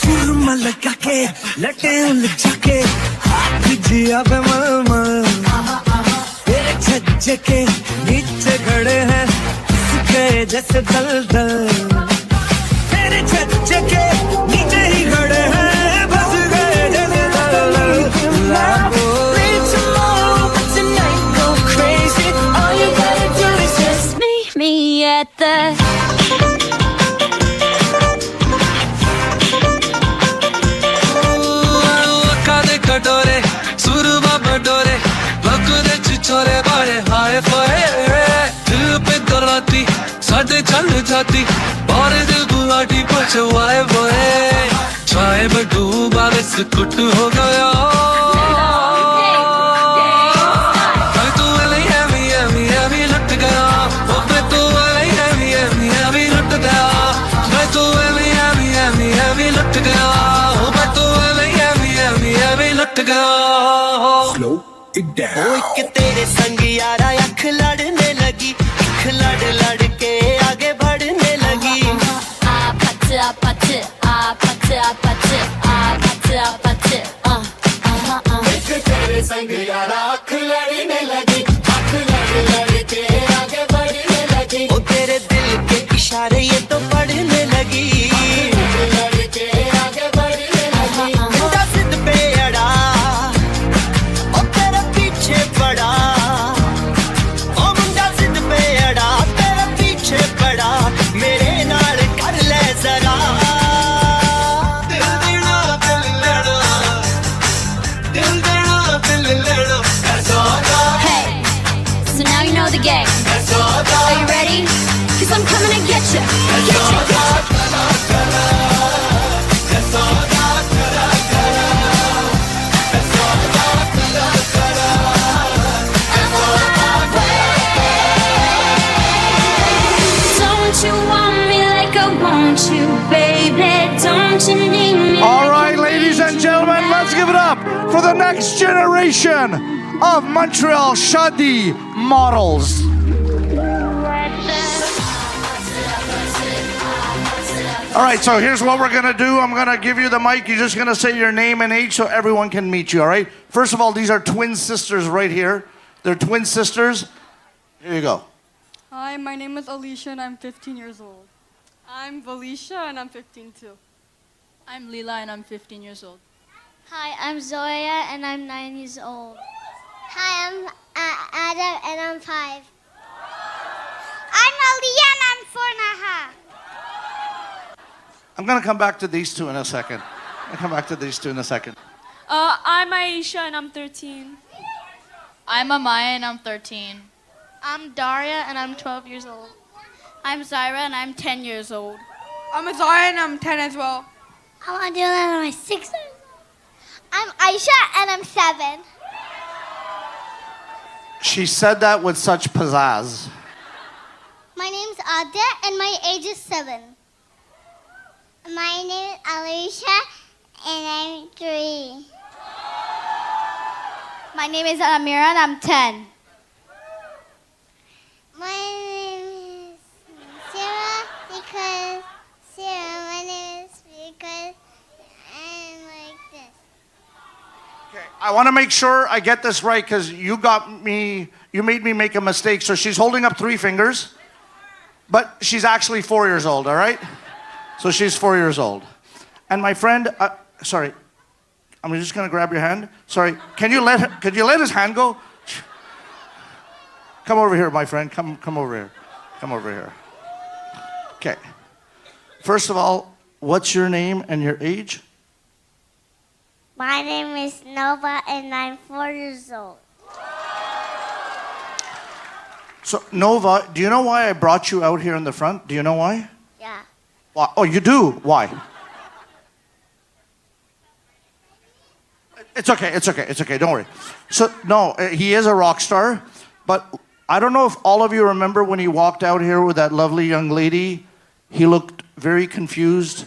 सुरमा लगा के लटे उलझा के हाथ जिया पे मल तेरे छज्जे के नीचे खड़े हैं उसके जैसे दलदल तेरे छज्जे के नीचे ही खड़े हैं बस गए जैसे दलदल Me at the कटोरे सुरबा बटोरे बकुरे चिचोरे बड़े हाय फाय दिल पे दराती साडे चल जाती बारे दिल गुलाटी पछवाए बोए चाय में डूबा रस कुट हो गया मैं तो वाले एमी लुट गया ओ मैं तो वाले एमी लुट गया मैं तो वाले एमी लुट गया ओ मैं तो वाले एमी लुट गया Slow it down ओ एक तेरे संग यारा अख लड़ने लगी अख लड़ के आगे बढ़ने लगी एक तेरे संग यारा अख लड़ने लगी अख लड़ के आगे बढ़ने लगी ओ तेरे दिल के इशारे ये तो पढ़ने लगी लड़ के आगे बढ़ने लगी मुंडा सिद्ध पे अड़ा ओ तेरे पीछे पड़ा ओ मुंडा सिद्ध पे अड़ा तेरे पीछे पड़ा मेरे नाल कर ले जरा दिल देना दिल लेना दिल देना दिल लेना Hey, so now you know the game. Are you ready? 'Cause I'm coming to get you. Don't you want me like I want you, baby? Don't you need me? All right, ladies and gentlemen, let's give it up for the next generation of Montreal Shaadi models. All right, so here's what we're going to do. I'm going to give you the mic. You're just going to say your name and age so everyone can meet you, all right? First of all, these are twin sisters right here. They're twin sisters. Here you go. Hi, my name is Alicia and I'm 15 years old. I'm Valisha and I'm 15 too. I'm Leela and I'm 15 years old. Hi, I'm Zoya and I'm 9 years old. Hi, I'm Adam and I'm 5. I'm Aliyah and I'm 4.5. I'm going to come back to these two in a second. I'm Aisha and I'm 13. I'm Amaya and I'm 13. I'm Daria and I'm 12 years old. I'm Zyra and I'm 10 years old. I'm Azaya and I'm 10 as well. I'm Adila and I'm 6. I'm Aisha and I'm 7. She said that with such pizzazz. My name's Adya and my age is 7. My name is Alicia and I'm 3. My name is Amira and I'm 10. My name is Sarah because my name is because I'm like this. Okay, I want to make sure I get this right because you made me make a mistake. So she's holding up 3 fingers, but she's actually 4 years old, all right? So she's 4 years old. And my friend, sorry, I'm just going to grab your hand. Sorry, could you let his hand go? Come over here, my friend. Come over here. Come over here. Okay. First of all, what's your name and your age? My name is Nova and I'm 4 years old. So, Nova, do you know why I brought you out here in the front? Do you know why? Yeah. Why? Oh, you do? Why? It's okay. Don't worry. So, no, he is a rock star, but I don't know if all of you remember when he walked out here with that lovely young lady. He looked very confused.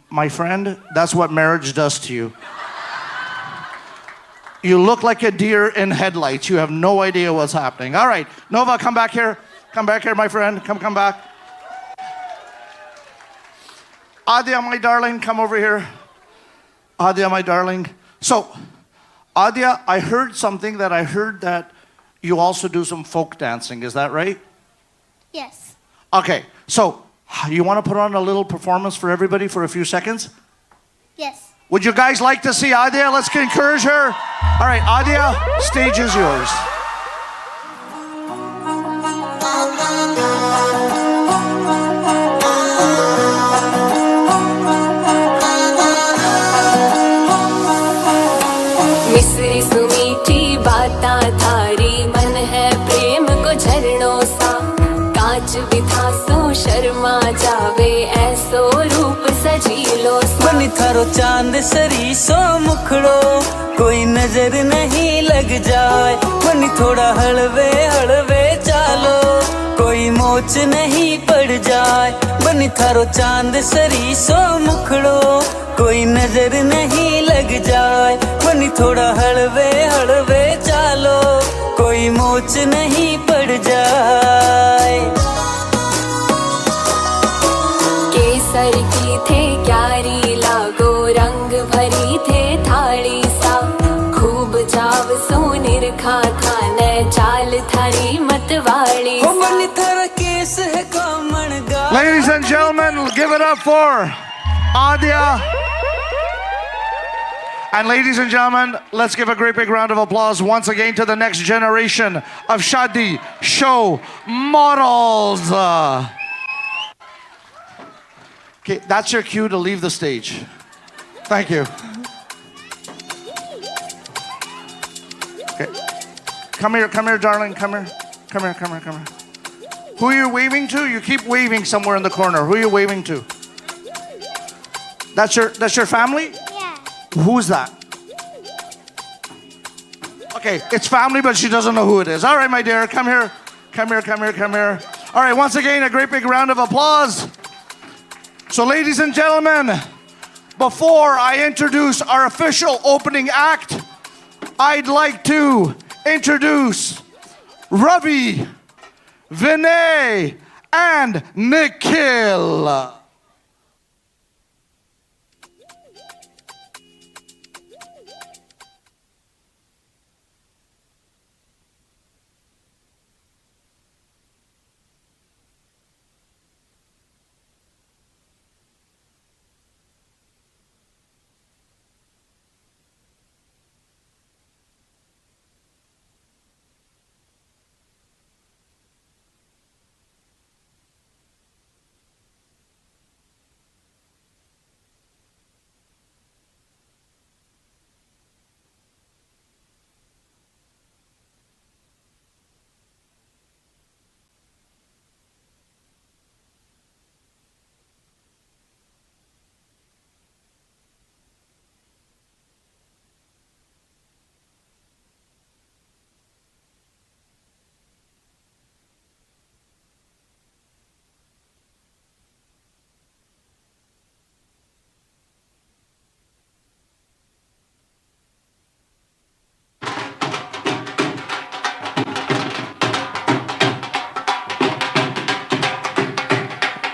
My friend, that's what marriage does to you. You look like a deer in headlights. You have no idea what's happening. All right, Nova, come back here. Come back here, my friend. Come back. Adya, my darling, come over here. Adya, my darling. So, Adya, I heard something that I heard that you also do some folk dancing. Is that right? Yes. Okay, so you want to put on a little performance for everybody for a few seconds? Yes. Would you guys like to see Adya? Let's encourage her. All right, Adya, stage is yours. मिस्री सुमीठी बाता थारी मन है प्रेम को झरनों सा कांच बिथा सो शर्मा जावे ऐसो रूप सजीलो सा बनी थारो चांद सरी सो मुखड़ो कोई नजर नहीं लग जाए बनी थोड़ा हलवे हलवे चालो कोई मोच नहीं पड़ जाए बनी थारो चांद सरी सो मुखड़ो कोई नजर नहीं लग जाए बनी थोड़ा हलवे हलवे चालो कोई मोच नहीं पड़ जाए केसर की थे क्यारी लागो रंग भरी थे थाली सा खूब जाव सोनिर खा खाने चाल थारी मतवाली ओ बनी थारा केस है कामण गा Ladies and gentlemen, give it up for Adya. And ladies and gentlemen, let's give a great big round of applause once again to the next generation of Shaadi show models. Okay, that's your cue to leave the stage. Thank you. Okay. Come here, darling. Come here. Who are you waving to? You keep waving somewhere in the corner. Who are you waving to? That's your family? Who's that? Okay, it's family, but she doesn't know who it is. All right, my dear, come here. All right, once again, a great big round of applause. So, ladies and gentlemen, before I introduce our official opening act, I'd like to introduce Ravi, Vinay, and Nikhil.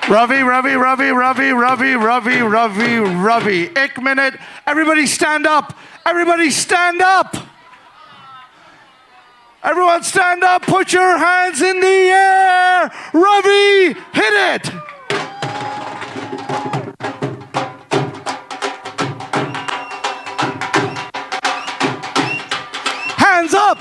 Ravi. 1 minute. Everybody stand up. Everyone stand up. Put your hands in the air. Ravi, hit it. Hands up.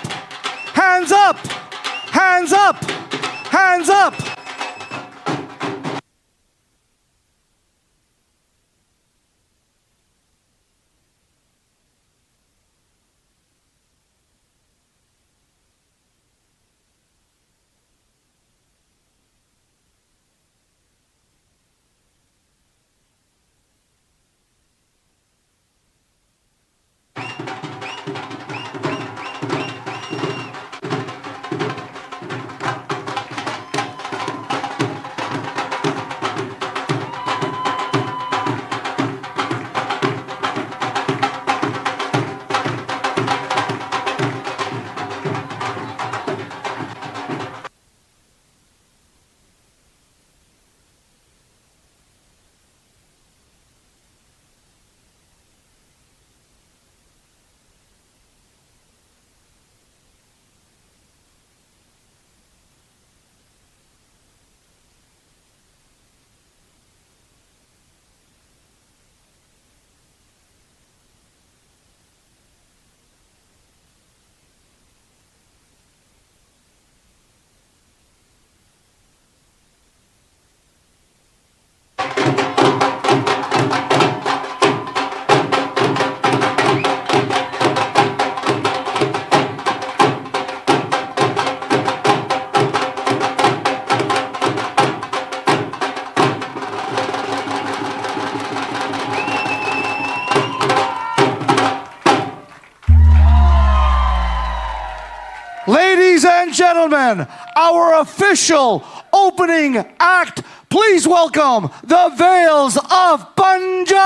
and gentlemen, our official opening act. Please welcome the Veils of Punjab.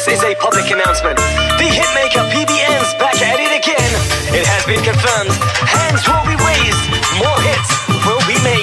This is a public announcement. The hitmaker PBN's back at it again. It has been confirmed. Hands will be raised. More hits will be made.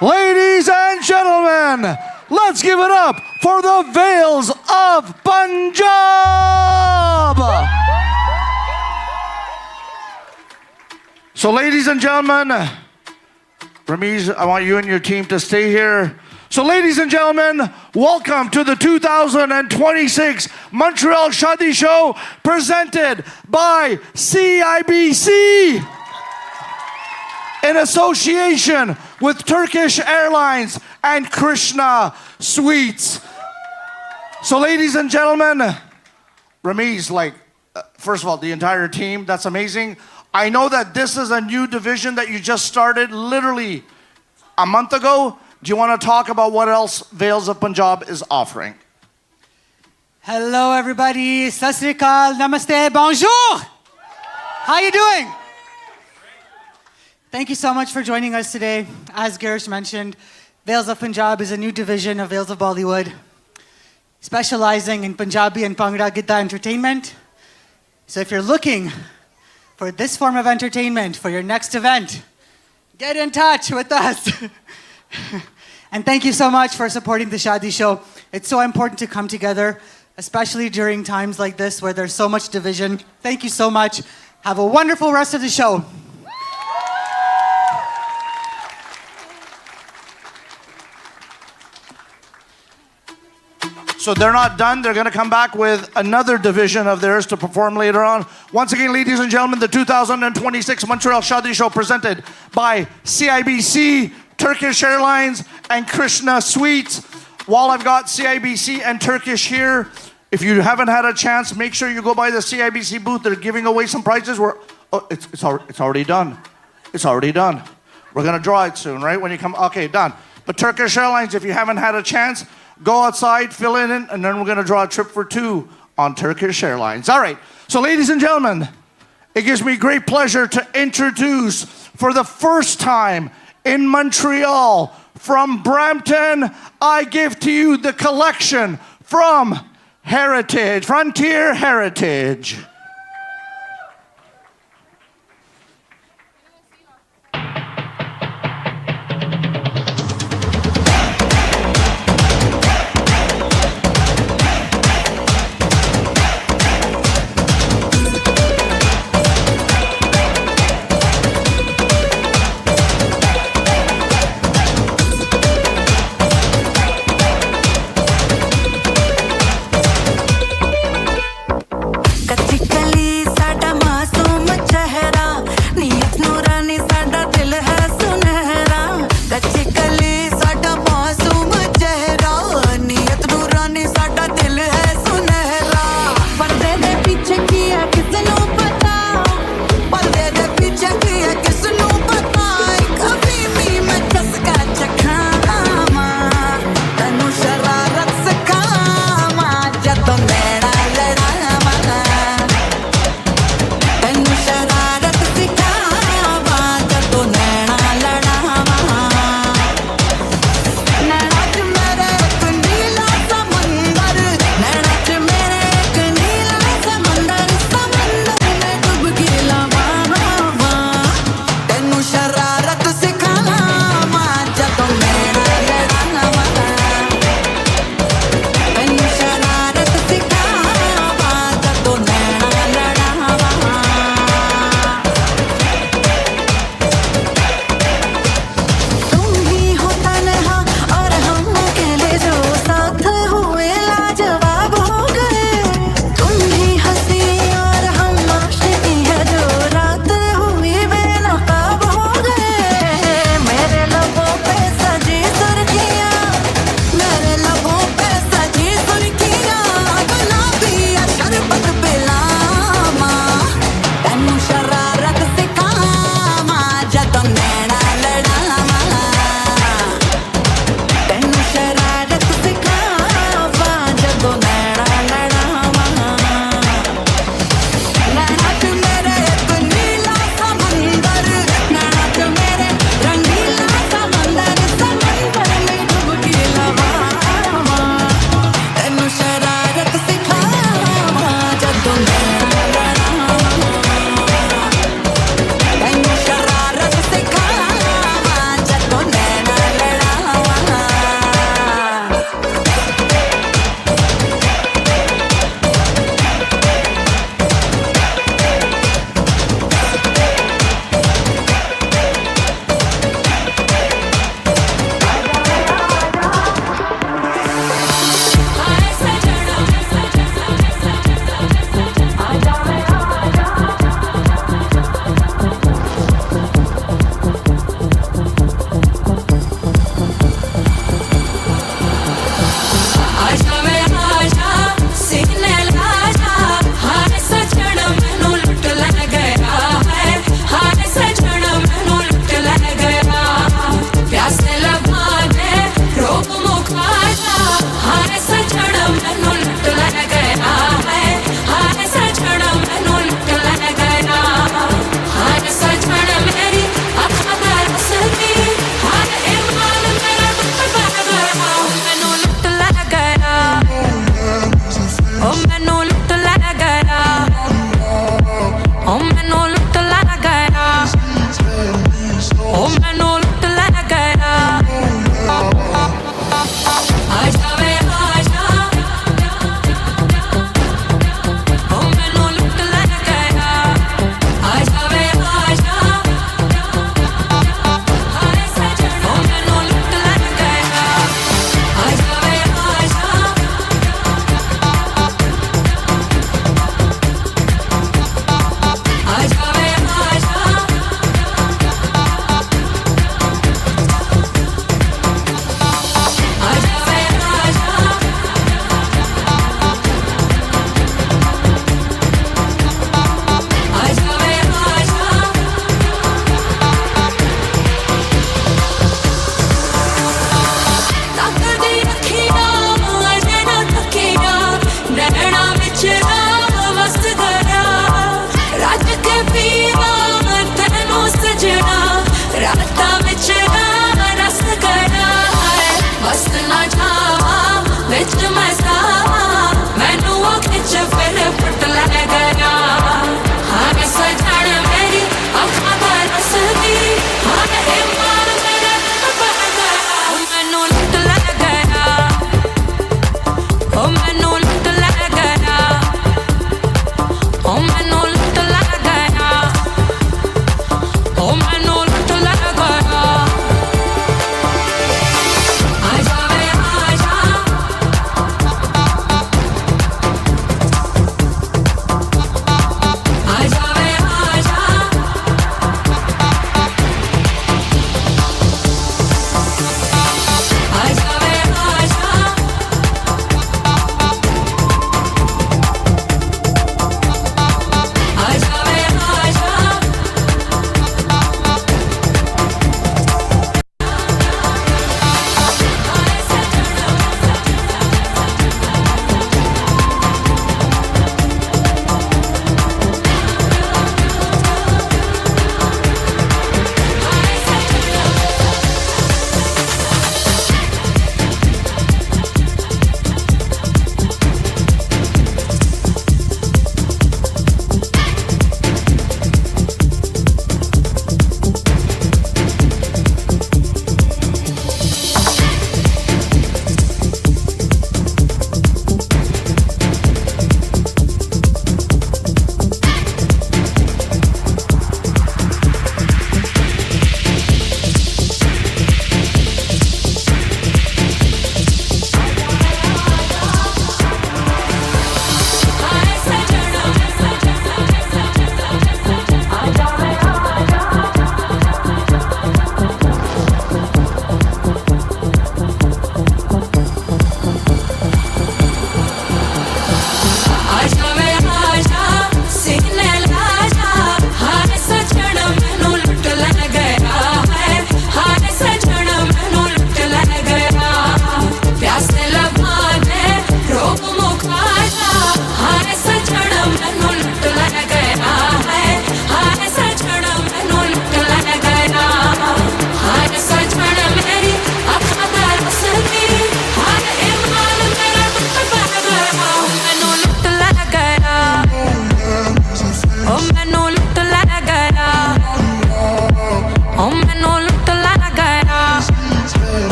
Ladies and gentlemen, let's give it up for the Veils of Punjab. So ladies and gentlemen, Ramiz, I want you and your team to stay here. So ladies and gentlemen, welcome to the 2026 Montreal Shaadi Show presented by CIBC in association with Turkish Airlines and Krishna Sweets. So ladies and gentlemen, Ramiz, first of all, the entire team, that's amazing. I know that this is a new division that you just started literally a month ago. Do you want to talk about what else Veils of Punjab is offering? Hello, everybody. Sat Sri Akal, Namaste, Bonjour. How you doing? Thank you so much for joining us today. As Girish mentioned, Veils of Punjab is a new division of Veils of Bollywood, specializing in Punjabi and Bhangra Gidda entertainment. So if you're looking for this form of entertainment for your next event, get in touch with us. And thank you so much for supporting the Shaadi Show. It's so important to come together, especially during times like this where there's so much division. Thank you so much. Have a wonderful rest of the show. So they're not done. They're going to come back with another division of theirs to perform later on. Once again, ladies and gentlemen, the 2026 Montreal Shaadi Show presented by CIBC, Turkish Airlines, and Krishna Sweets. While I've got CIBC and Turkish here, if you haven't had a chance, make sure you go by the CIBC booth. They're giving away some prizes. It's already done. It's already done. We're going to draw it soon, right? When you come, okay, done. But Turkish Airlines, if you haven't had a chance, go outside, fill it in, and then we're going to draw a trip for two on Turkish Airlines. All right. So, ladies and gentlemen, it gives me great pleasure to introduce, for the first time in Montreal, from Brampton, I give to you the collection from Heritage, Frontier Heritage. कच्ची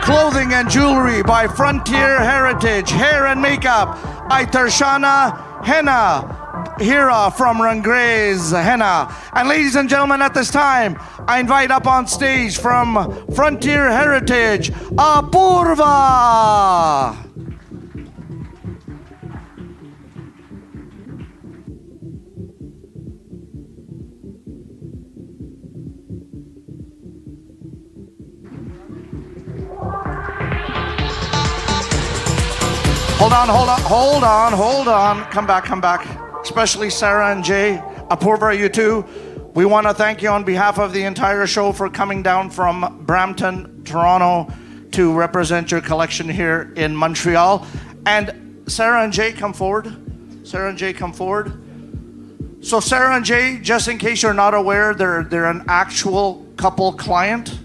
Clothing and jewelry by Frontier Heritage. Hair and makeup by Tarshana Henna. Hira from Rangrez Henna. And ladies and gentlemen, at this time, I invite up on stage from Frontier Heritage, Apurva. Hold on. Come back. Especially Sarah and Jay, Apurva, you too. We want to thank you on behalf of the entire show for coming down from Brampton, Toronto to represent your collection here in Montreal. And Sarah and Jay, come forward. So Sarah and Jay, just in case you're not aware, they're an actual couple client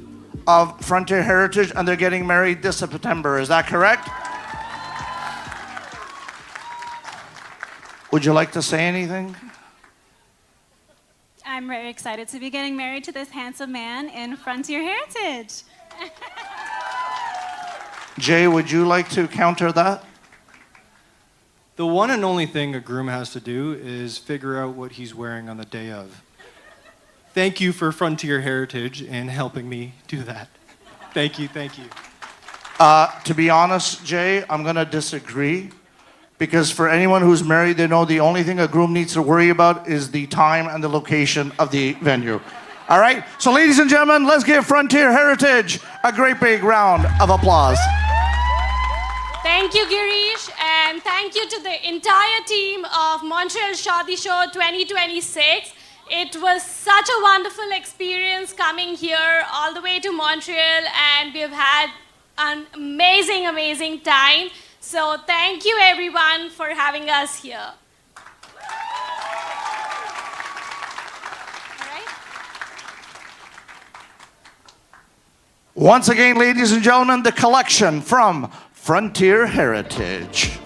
of Frontier Heritage, and they're getting married this September. Is that correct? Would you like to say anything? I'm very excited to be getting married to this handsome man in Frontier Heritage. Jay, would you like to counter that? The one and only thing a groom has to do is figure out what he's wearing on the day of. Thank you for Frontier Heritage and helping me do that. Thank you. To be honest, Jay, I'm going to disagree. Because for anyone who's married, they know the only thing a groom needs to worry about is the time and the location of the venue. All right? So ladies and gentlemen, let's give Frontier Heritage a great big round of applause. Thank you, Girish, and thank you to the entire team of Montreal Shaadi Show 2026. It was such a wonderful experience coming here all the way to Montreal, and we've had an amazing time. So thank you everyone for having us here. All right. Once again, ladies and gentlemen, the collection from Frontier Heritage.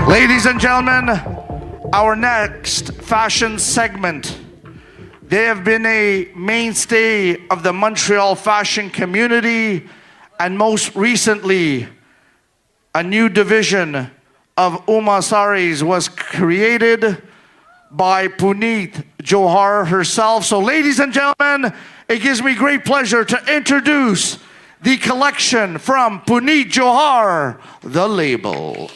Ladies and gentlemen, our next fashion segment. They have been a mainstay of the Montreal fashion community, and most recently, a new division of Uma Saris was created by Punit Johar herself. So ladies and gentlemen, it gives me great pleasure to introduce the collection from Punit Johar, The Label.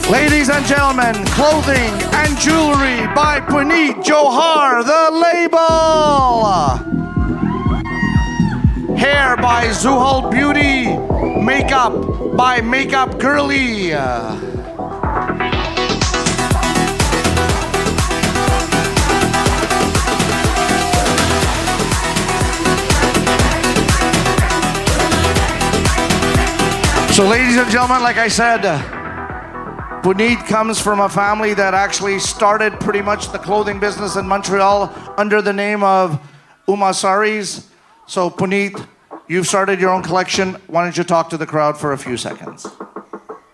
Ladies and gentlemen, clothing and jewelry by Punit Johar, the label. Hair by Zuhal Beauty. Makeup by Makeup Girly. So ladies and gentlemen, like I said, Punit comes from a family that actually started pretty much the clothing business in Montreal under the name of Uma Saris. So Punit, you've started your own collection. Why don't you talk to the crowd for a few seconds?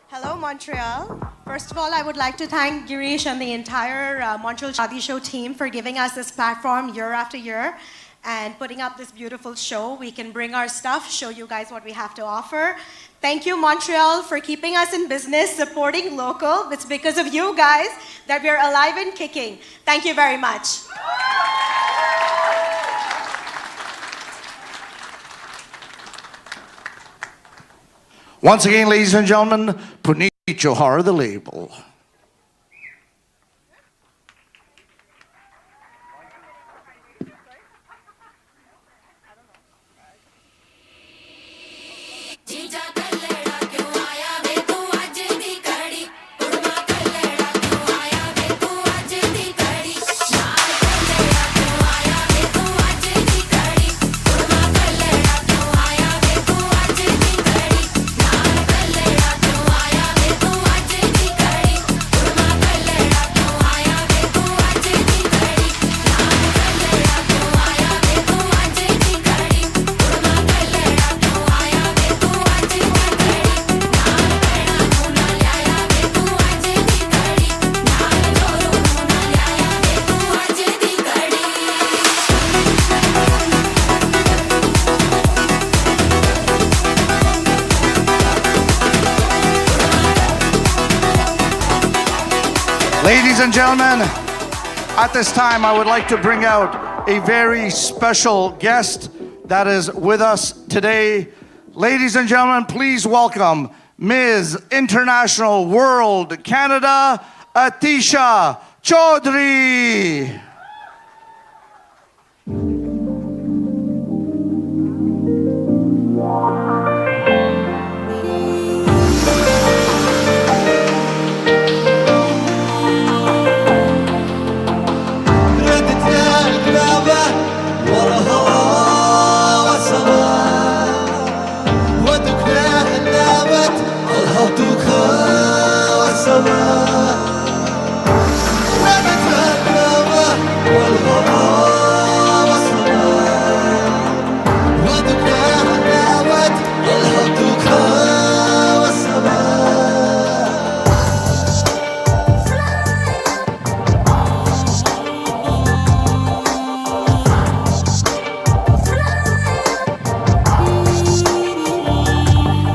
Hello, Montreal. First of all, I would like to thank Girish and the entire Montreal Shaadi show team for giving us this platform year after year and putting up this beautiful show. We can bring our stuff, show you guys what we have to offer. Thank you, Montreal, for keeping us in business, supporting local. It's because of you guys that we're alive and kicking. Thank you very much. Once again, ladies and gentlemen, Punit Johar, the label. Ladies and gentlemen, at this time I would like to bring out a very special guest that is with us today. Ladies and gentlemen, please welcome Ms. International World Canada, Aisha Chaudhary.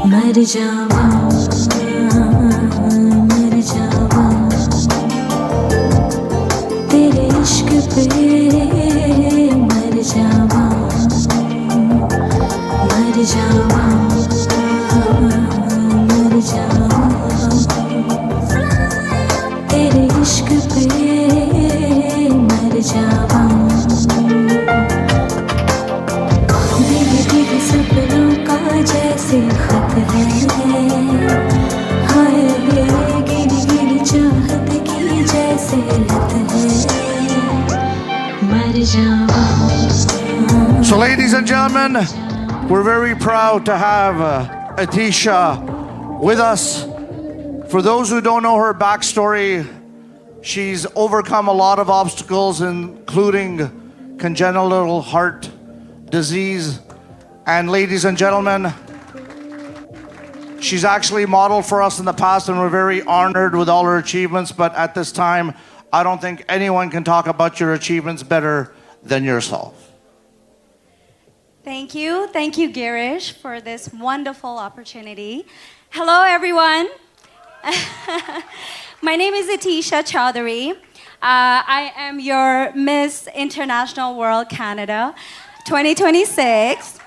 मर जावा तेरे इश्क पे मर जावा तेरे इश्क पे मर जावा भीगे भीगे सपनों का जैसे खत है हाय गिरी गिरी चाहत की जैसे लत है मर जावा. So ladies and gentlemen, we're very proud to have Aisha with us. For those who don't know her backstory, she's overcome a lot of obstacles, including congenital heart disease. And ladies and gentlemen, she's actually modeled for us in the past, and we're very honored with all her achievements. But at this time, I don't think anyone can talk about your achievements better than yourself. Thank you, Girish, for this wonderful opportunity. Hello, everyone. My name is Aisha Chaudhary. I am your Miss International World Canada 2026.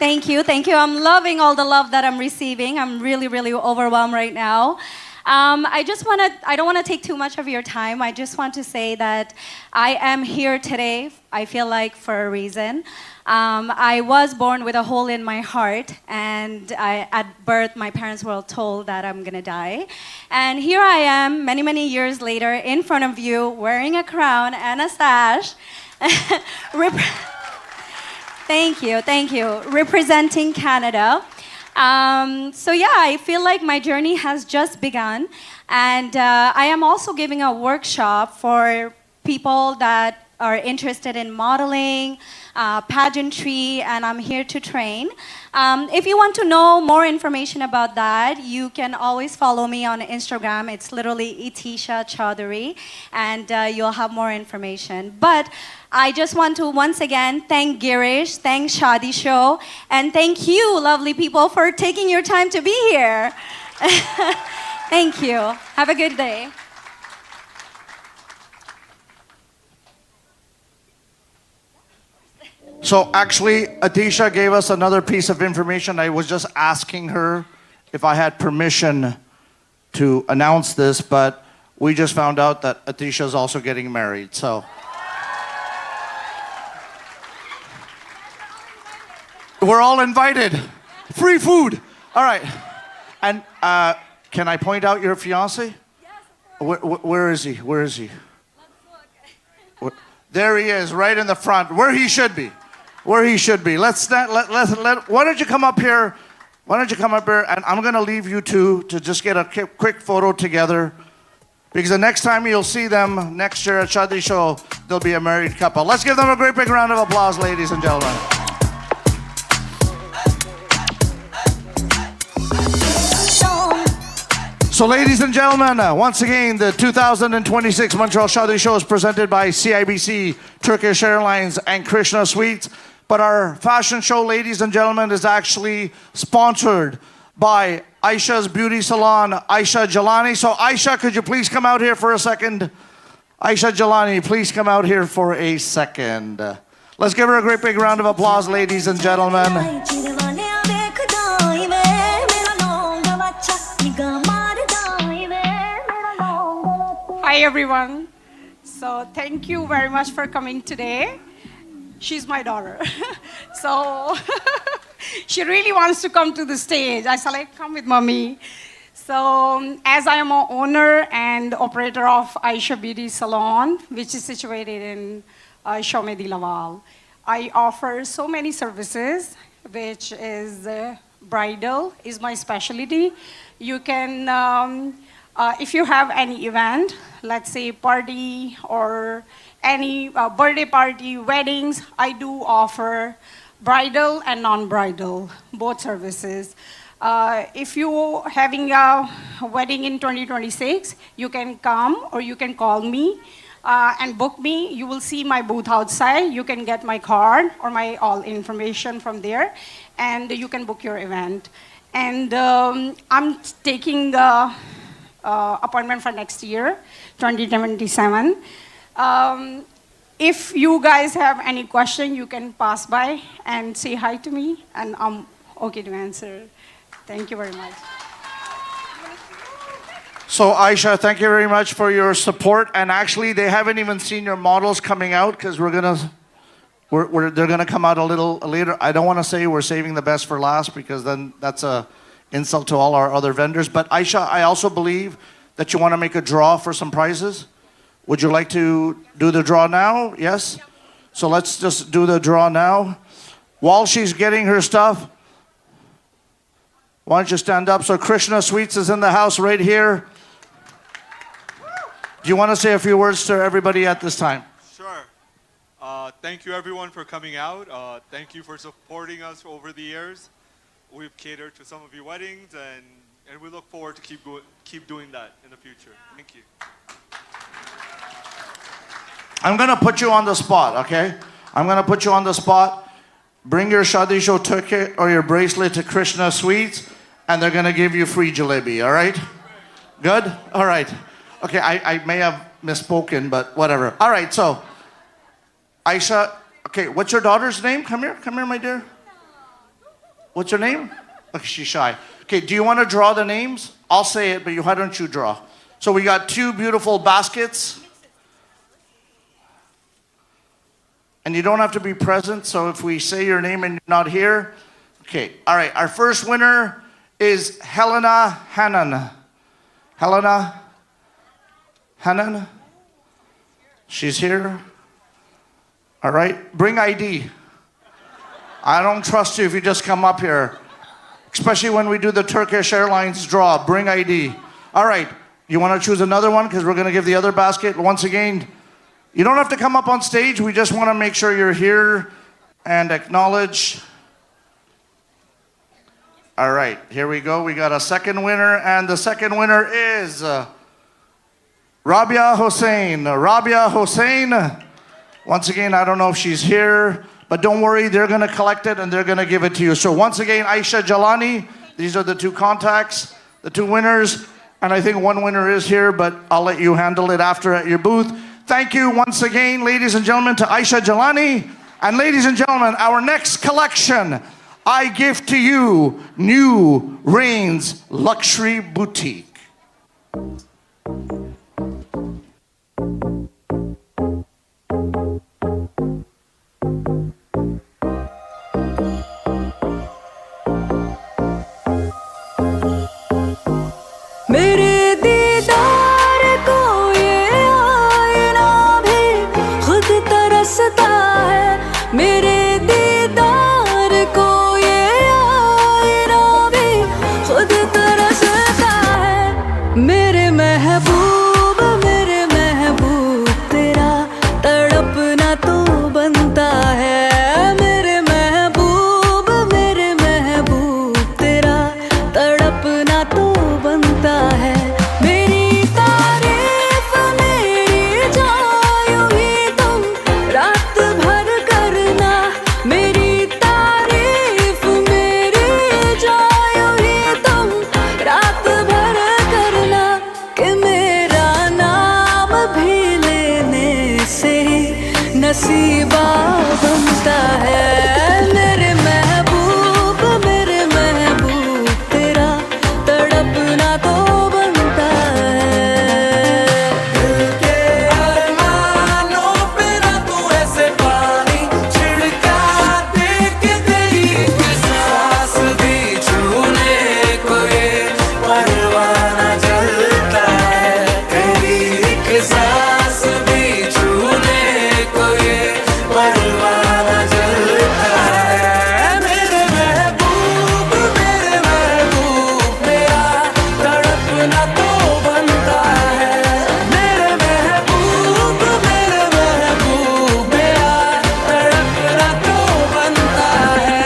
Thank you, thank you. I'm loving all the love that I'm receiving. I'm really, really overwhelmed right now. I don't want to take too much of your time. I just want to say that I am here today, I feel like, for a reason. I was born with a hole in my heart, and at birth, my parents were told that I'm gonna die. And here I am, many, many years later, in front of you, wearing a crown and a sash. Thank you. Representing Canada. So yeah, I feel like my journey has just begun, and I am also giving a workshop for people that are interested in modeling, pageantry, and I'm here to train. If you want to know more information about that, you can always follow me on Instagram. It's literally Aisha Chaudhary, and you'll have more information. But I just want to once again thank Girish, thank Shaadi Show, and thank you, lovely people, for taking your time to be here. Thank you. Have a good day. So actually, Aisha gave us another piece of information. I was just asking her if I had permission to announce this, but we just found out that Aisha is also getting married. So we're all invited. Free food. All right. And can I point out your fiance? Where is he? Where is he? There he is, right in the front, where he should be. Where he should be. Why don't you come up here? Why don't you come up here? And I'm going to leave you two to just get a quick photo together. Because the next time you'll see them next year at Shaadi Show, they'll be a married couple. Let's give them a great big round of applause, ladies and gentlemen. So ladies and gentlemen, once again, the 2026 Montreal Shaadi Show is presented by CIBC, Turkish Airlines, and Krishna Sweets. But our fashion show, ladies and gentlemen, is actually sponsored by Aisha's Beauty Salon, Aisha Jalani. So Aisha, could you please come out here for a second? Aisha Jalani, please come out here for a second. Let's give her a great big round of applause, ladies and gentlemen. Hi everyone. So thank you very much for coming today. She's my daughter. So she really wants to come to the stage. I said, like, come with mommy. So as I am an owner and operator of Aisha Beauty Salon, which is situated in Chomedi Laval, I offer so many services, which is bridal is my specialty. You can, if you have any event, let's say party or any birthday party, weddings, I do offer bridal and non-bridal, both services. If you're having a wedding in 2026, you can come or you can call me and book me. You will see my booth outside. You can get my card or my all information from there, and you can book your event. And I'm taking appointment for next year, 2027. If you guys have any question, you can pass by and say hi to me, and I'm okay to answer. Thank you very much. So Aisha, thank you very much for your support. And actually, they haven't even seen your models coming out because they're gonna come out a little later. I don't want to say we're saving the best for last because then that's a insult to all our other vendors. But Aisha, I also believe that you want to make a draw for some prizes. Would you like to do the draw now? Yes? So let's just do the draw now. While she's getting her stuff, why don't you stand up? So Krishna Sweets is in the house right here. Do you want to say a few words to everybody at this time? Sure. Thank you everyone for coming out. Thank you for supporting us over the years. We've catered to some of your weddings, and we look forward to keep doing that in the future. Thank you. I'm going to put you on the spot, okay? I'm going to put you on the spot. Bring your Shaadi Show ticket or your bracelet to Krishna Sweets, and they're going to give you free jalebi, all right? Good? All right. Okay, I may have misspoken, but whatever. All right, so, Aisha, okay, what's your daughter's name? Come here, my dear. What's your name? Okay, she's shy. Okay, do you want to draw the names? I'll say it, but why don't you draw? So we got 2 beautiful baskets. And you don't have to be present, so if we say your name and you're not here. Okay, all right, our first winner is Helena Hannan. Helena Hannan? She's here. All right, bring ID. I don't trust you if you just come up here. Especially when we do the Turkish Airlines draw, bring ID. All right, you want to choose another one? Because we're going to give the other basket. Once again, you don't have to come up on stage. We just want to make sure you're here and acknowledge. All right, here we go. We got a second winner, and the second winner is Rabia Hossein. Rabia Hossein. Once again, I don't know if she's here, but don't worry, they're going to collect it and they're going to give it to you. So once again, Aisha Jalani, these are the 2 contacts, the 2 winners, and I think one winner is here, but I'll let you handle it after at your booth. Thank you once again, ladies and gentlemen, to Aisha Jalani. And ladies and gentlemen, our next collection, I give to you New Rains Luxury Boutique. मेरे दीदार को ये आईना भी खुद तरसता है मेरे दीदार को ये आईना भी खुद तरसता है मेरे महबूब तेरा तड़पना तो बनता है मेरे महबूब तेरा तड़पना तो बनता है मेरी तारीफ मेरी जायूं ही तुम रात भर करना मेरी तारीफ मेरी जायूं ही तुम रात भर करना कि मेरा नाम भी लेने से नसीबा बनता है मेरे महबूब तेरा तड़पना तो बनता है दिल के अरमानों पे ना तू ऐसे पानी छिड़का दे के तेरी सांस भी छूने को ये परवाना जलता है तेरी एक सांस भी छूने को ये परवाना जलता है मेरे महबूब मेरा तड़पना तो बनता है मेरे महबूब मेरा तड़पना तो बनता है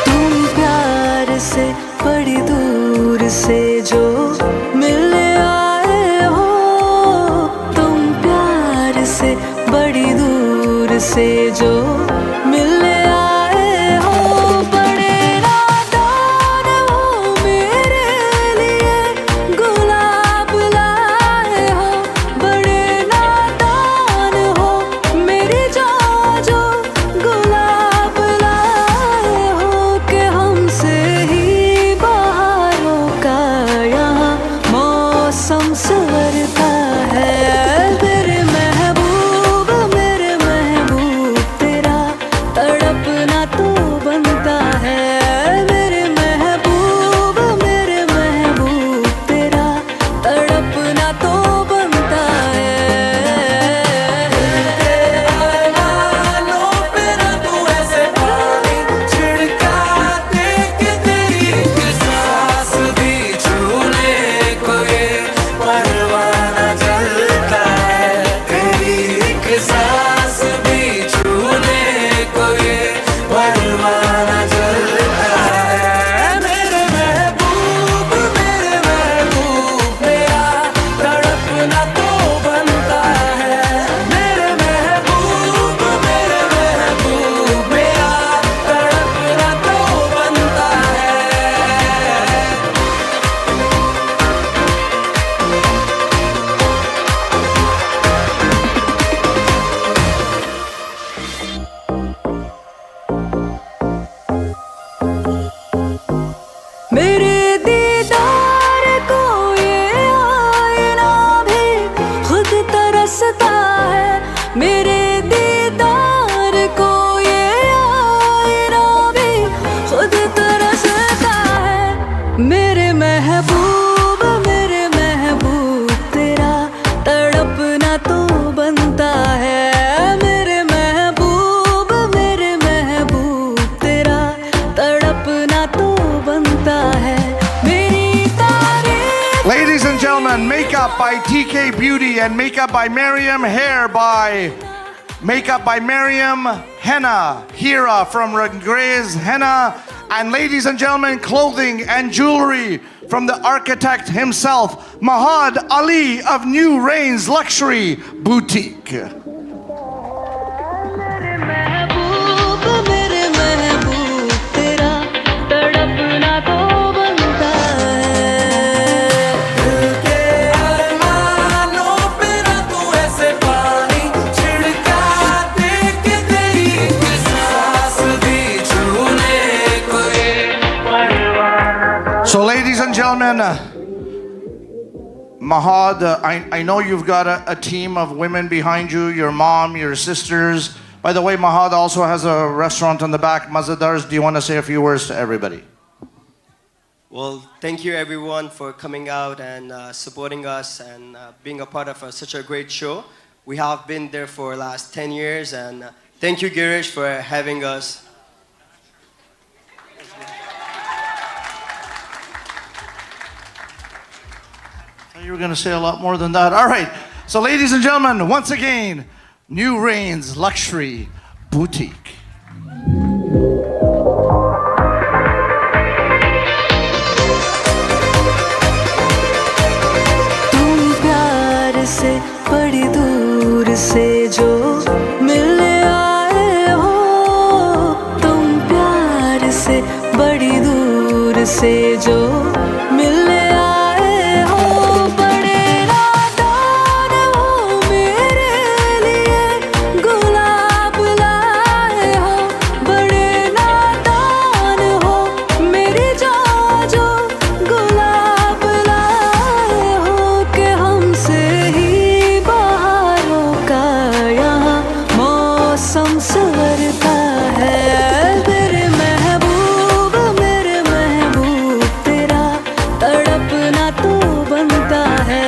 तुम प्यार से बड़ी दूर से जो मिलने आए हो तुम प्यार से बड़ी दूर से जो मिलने आए हो बड़े नादान हो मेरे लिए गुलाब लाए हो बड़े नादान हो मेरी जान जो गुलाब लाए हो कि हमसे ही बहारों का यहाँ मौसम संवरता है मेरे महबूब तेरा by TK Beauty, and makeup by Miriam, hair by Makeup by Miriam, henna, Hira from Regrez Henna, and ladies and gentlemen, clothing and jewelry from the architect himself, Mahad Ali of New Rains Luxury Boutique. So ladies and gentlemen, Mahad, I know you've got a team of women behind you, your mom, your sisters. By the way, Mahad also has a restaurant on the back, Mazadars. Do you want to say a few words to everybody? Well, thank you everyone for coming out and supporting us and being a part of such a great show. We have been there for the last 10 years, and thank you, Girish, for having us. You were going to say a lot more than that. All right. So ladies and gentlemen, once again, New Rains Luxury Boutique. तुम प्यार से बड़ी दूर से जो मिलने आए हो, तुम प्यार से बड़ी दूर से जो मिलने आए हो, बड़े नादान हो मेरे लिए गुलाब लाए हो, बड़े नादान हो मेरी जान जो गुलाब लाए हो, कि हमसे ही बहारों का यहाँ मौसम संवरता है। मेरे महबूब तेरा तड़पना तो बनता है।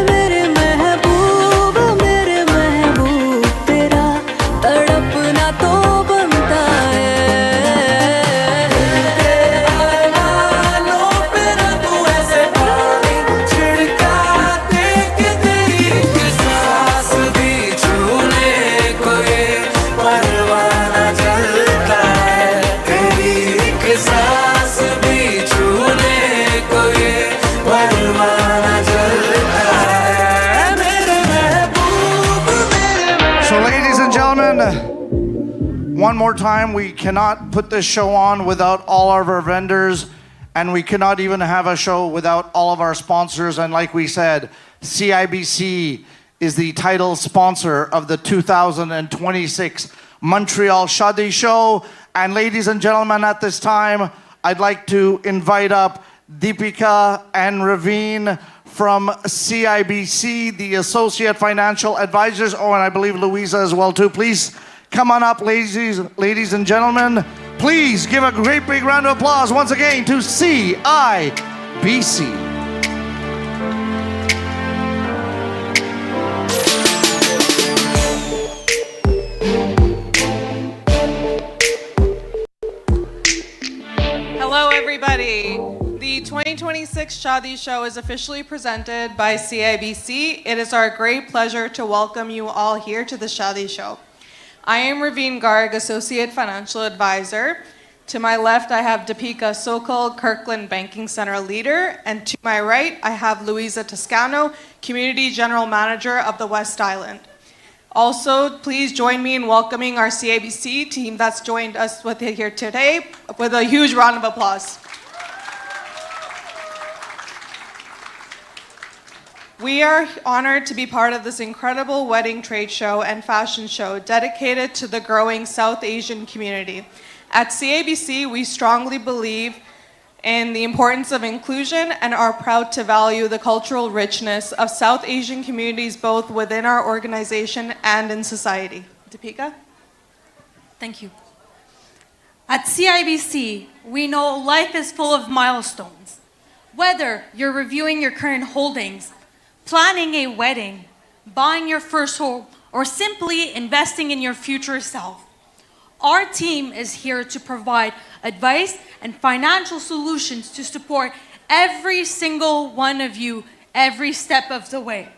मेरे महबूब तेरा तड़पना तो बनता है। अरमानों पे ना तू ऐसे पानी छिड़का दे कि तेरी सांस भी छूने को ये परवाना चलता है। तेरी सांस भी छूने को ये परवाना चलता है। मेरे महबूब So ladies and gentlemen, one more time, we cannot put this show on without all of our vendors, and we cannot even have a show without all of our sponsors. And like we said, CIBC is the title sponsor of the 2026 Montreal Shaadi show. And ladies and gentlemen, at this time, I'd like to invite up Deepika and Raveen from CIBC, the Associate Financial Advisors. Oh, and I believe Louisa as well too. Please come on up, ladies and gentlemen. Please give a great big round of applause once again to CIBC. Hello, everybody. The 2026 Shaadi show is officially presented by CIBC. It is our great pleasure to welcome you all here to the Shaadi show. I am Raveen Garg, Associate Financial Advisor. To my left, I have Deepika Sokol, Kirkland Banking Center Leader. And to my right, I have Louisa Toscano, Community General Manager of the West Island. Also, please join me in welcoming our CIBC team that's joined us here today with a huge round of applause. We are honored to be part of this incredible wedding trade show and fashion show dedicated to the growing South Asian community. At CIBC, we strongly believe in the importance of inclusion and are proud to value the cultural richness of South Asian communities both within our organization and in society. Deepika? Thank you. At CIBC, we know life is full of milestones. Whether you're reviewing your current holdings, planning a wedding, buying your first home, or simply investing in your future self, our team is here to provide advice and financial solutions to support every single one of you every step of the way.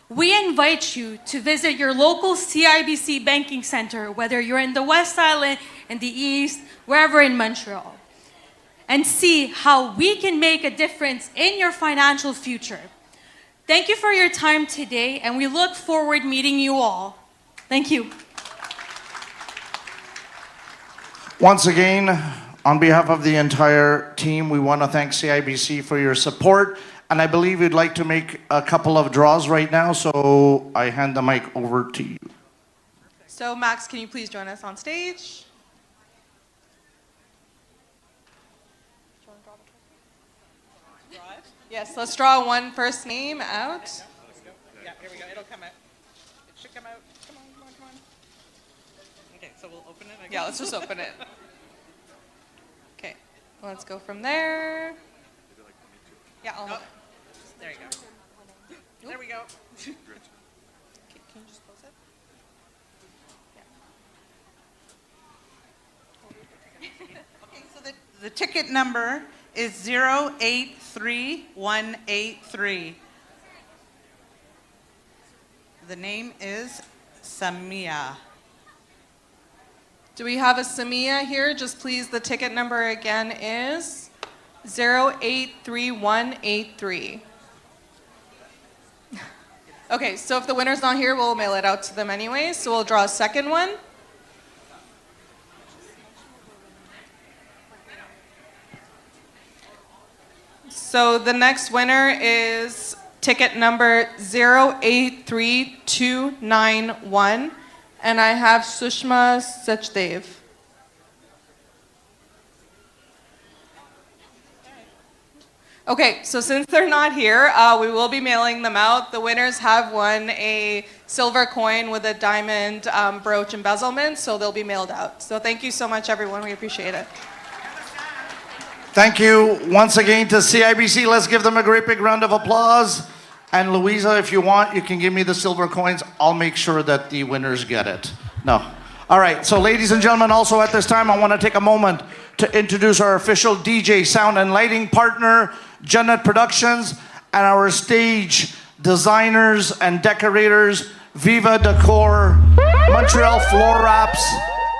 We invite you to visit your local CIBC banking center, whether you're in the West Island, in the East, wherever in Montreal, and see how we can make a difference in your financial future. Thank you for your time today, and we look forward meeting you all. Thank you. Once again, on behalf of the entire team, we want to thank CIBC for your support. And I believe you'd like to make a couple of draws right now, so I hand the mic over to you. So Max, can you please join us on stage? Yes, let's draw one first name out. Yeah, here we go. It'll come out. It should come out. Come on, come on, come on. Okay, so we'll open it again. Yeah, let's just open it. Okay, let's go from there. Yeah, I'll hold it. There you go. There we go. Okay, can you just close it? Okay, so the ticket number is 083183. The name is Samia. Do we have a Samia here? Just please, the ticket number again is 083183. Okay, so if the winner's not here, we'll mail it out to them anyway. So we'll draw a second one. So the next winner is ticket number 083291, and I have Sushma Sachdev. Okay, so since they're not here, we will be mailing them out. The winners have won a silver coin with a diamond brooch embezzlement, so they'll be mailed out. So thank you so much, everyone. We appreciate it. Thank you once again to CIBC. Let's give them a great big round of applause. And Louisa, if you want, you can give me the silver coins. I'll make sure that the winners get it. No. All right, so ladies and gentlemen, also at this time, I want to take a moment to introduce our official DJ, sound and lighting partner, Jannat Productionz, and our stage designers and decorators, Viva Decor, Montreal Floor Wraps,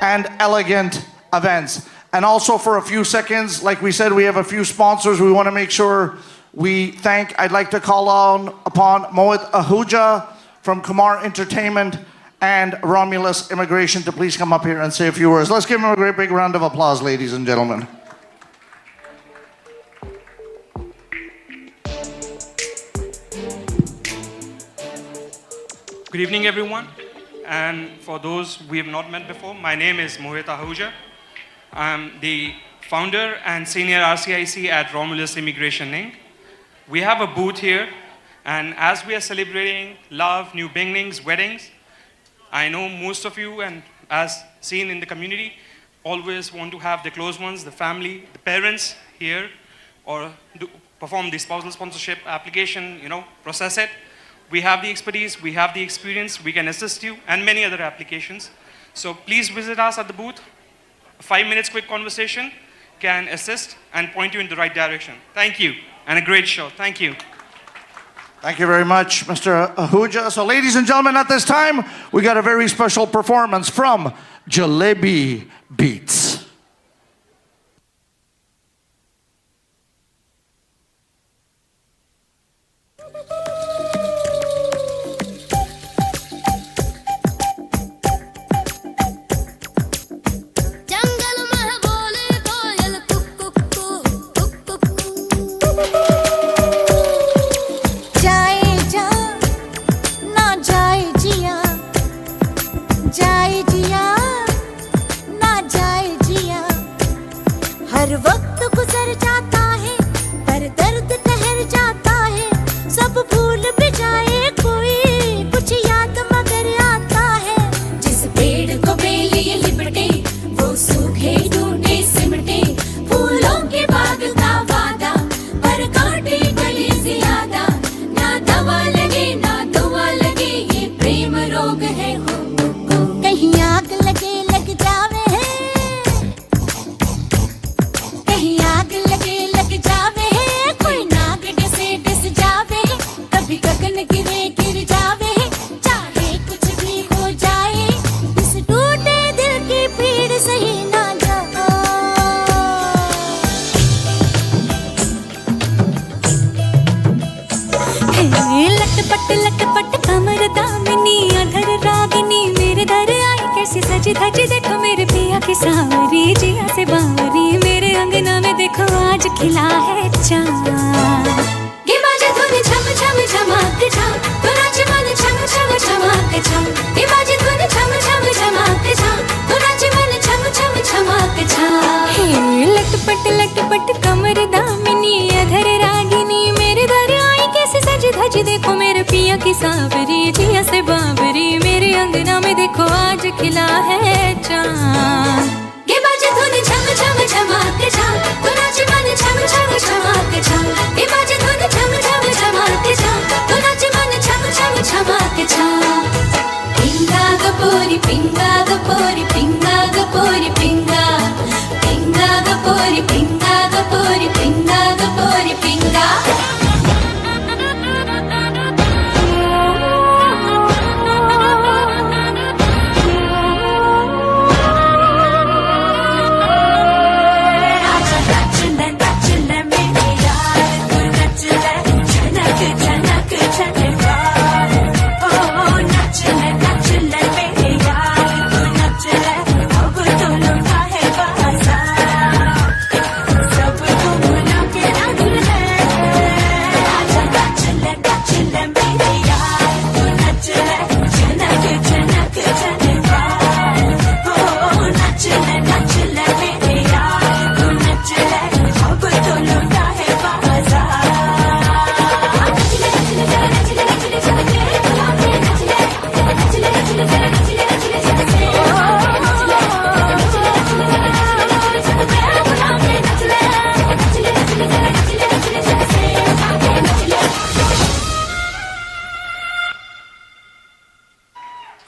and Elegant Events. And also for a few seconds, like we said, we have a few sponsors we want to make sure we thank. I'd like to call on upon Mohit Ahuja from Kumar Entertainment and Romulus Immigration to please come up here and say a few words. Let's give them a great big round of applause, ladies and gentlemen. Good evening, everyone. And for those we have not met before, my name is Mohit Ahuja. I'm the founder and senior RCIC at Romulus Immigration Inc. We have a booth here, and as we are celebrating love, new beginnings, weddings, I know most of you, and as seen in the community, always want to have the close ones, the family, the parents here, or perform the spousal sponsorship application, process it. We have the expertise, we have the experience, we can assist you, and many other applications. So please visit us at the booth. 5 minutes quick conversation can assist and point you in the right direction. Thank you, and a great show. Thank you. Thank you very much, Mr. Ahuja. So ladies and gentlemen, at this time, we got a very special performance from Jalebi Beats. हर वक्त गुजर जाता है पर दर्द ठहर जाता है सब भूल भी जाए कोई कुछ याद मगर आता है जिस पेड़ को बेलिए लिपटे वो सूखे टूटे सिमटे फूलों के बाग का वादा पर कांटे गले ज्यादा ना दवा लगे ना दुआ लगे ये प्रेम रोग है हो कहीं आग लगे लग जावे कहीं आग लगे लग जावे कोई नाग डसे डस जावे सावरी जिया से बावरी मेरे अंगना में देखो आज खिला है चाँद ये बाजे धुन छम छम छमाक छम तो नाच मन छम छम छमाक छम ये बाजे धुन छम छम छमाक छम तो नाच मन छम छम छमाक छम हे लटपट कमर दामिनी अधर रागिनी मेरे दर आई कैसे सज धज देखो मेरे पिया की सावरी जिया से बावरी मेरे अंगना में देखो आज खिला है चाँद ये बाजे धुन छम छम छमाक छम तो नाच मन छम छम छमाक छम ये बाजे धुन छम छम छमाक छम तो नाच मन छम छम छमाक छम पिंगा गपोरी पिंगा गपोरी पिंगा गपोरी पिंगा पिंगा गपोरी पिंगा गपोरी पिंगा गपोरी पिंगा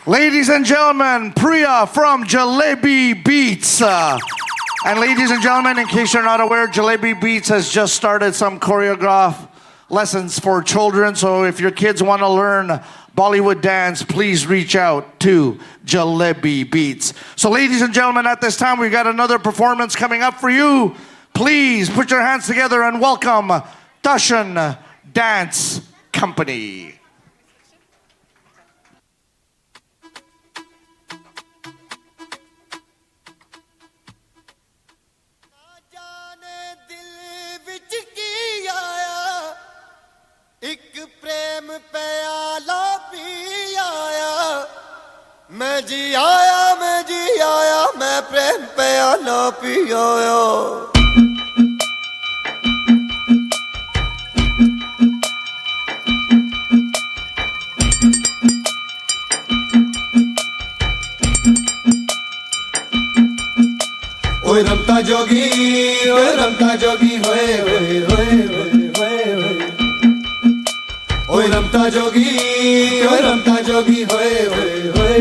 Ladies and gentlemen, Priya from Jalebi Beats. And ladies and gentlemen, in case you're not aware, Jalebi Beats has just started some choreograph lessons for children. So if your kids want to learn Bollywood dance, please reach out to Jalebi Beats. So ladies and gentlemen, at this time, we got another performance coming up for you. Please put your hands together and welcome Dashan Dance Company. एक प्रेम प्याला P आया मैं जी आया मैं प्रेम प्याला P आया ओए रमता जोगी होए होए होए ओए रमता जोगी होए होए होए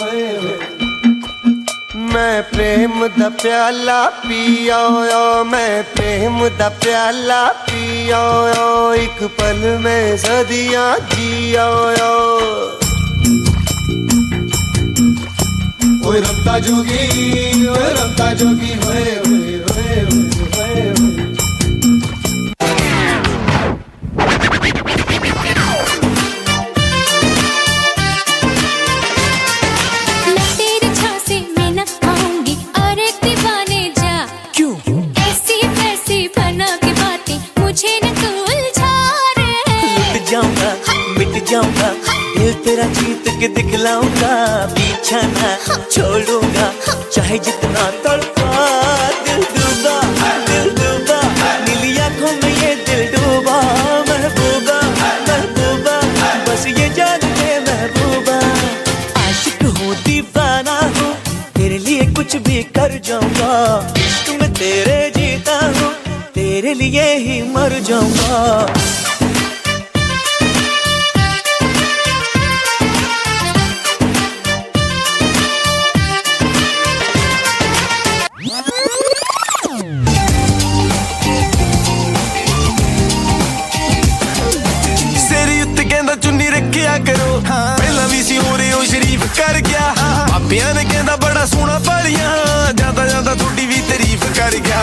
होए मैं प्रेम दा प्याला पिया मैं प्रेम दा प्याला पिया एक पल में सदियां जिया ओए रमता जोगी होए होए होए होए जाऊंगा दिल तेरा जीत के दिखलाऊंगा पीछा ना छोड़ूंगा चाहे जितना तड़पा दिल डूबा नीली आंखों में ये दिल डूबा महबूबा बस ये जान ले महबूबा आशिक हूँ दीवाना हूँ तेरे लिए कुछ भी कर जाऊंगा इश्क में तेरे जीता हूँ तेरे लिए ही मर जाऊंगा करो पहला भी सी हो रहे हो शरीफ कर गया पापिया ने कहना बड़ा सोना पड़िया ज्यादा ज्यादा थोड़ी भी तारीफ कर गया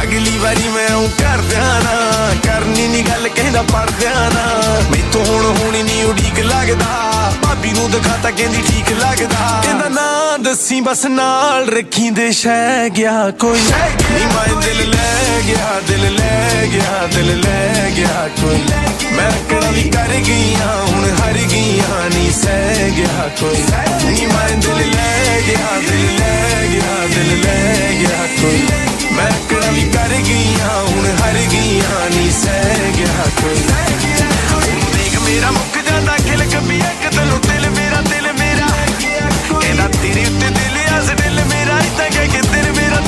अगली बारी मैं आऊं कर देना करनी नी गल कहना पड़ देना मैं तो हुण होनी नी उड़ीक लगदा भाभी नू दिखाता कहंदी ठीक लगदा कहंदा ना दसी बस नाल रखी दे शै गया कोई नी मैं दिल ले गया दिल ले गया दिल ले गया कोई मैं रखना भी कर गईया हुण हर गईया नी सह गया कोई नी मैं दिल ले गया दिल ले गया दिल ले गया कोई मैं रखना भी कर गईया हुण हर गईया नी सह गया कोई देख मेरा मुक जांदा खिल कभी एक दिलों दिल मेरा कहंदा तेरे उत्ते दिल अस दिल मेरा इत्तां कह के दिल मेरा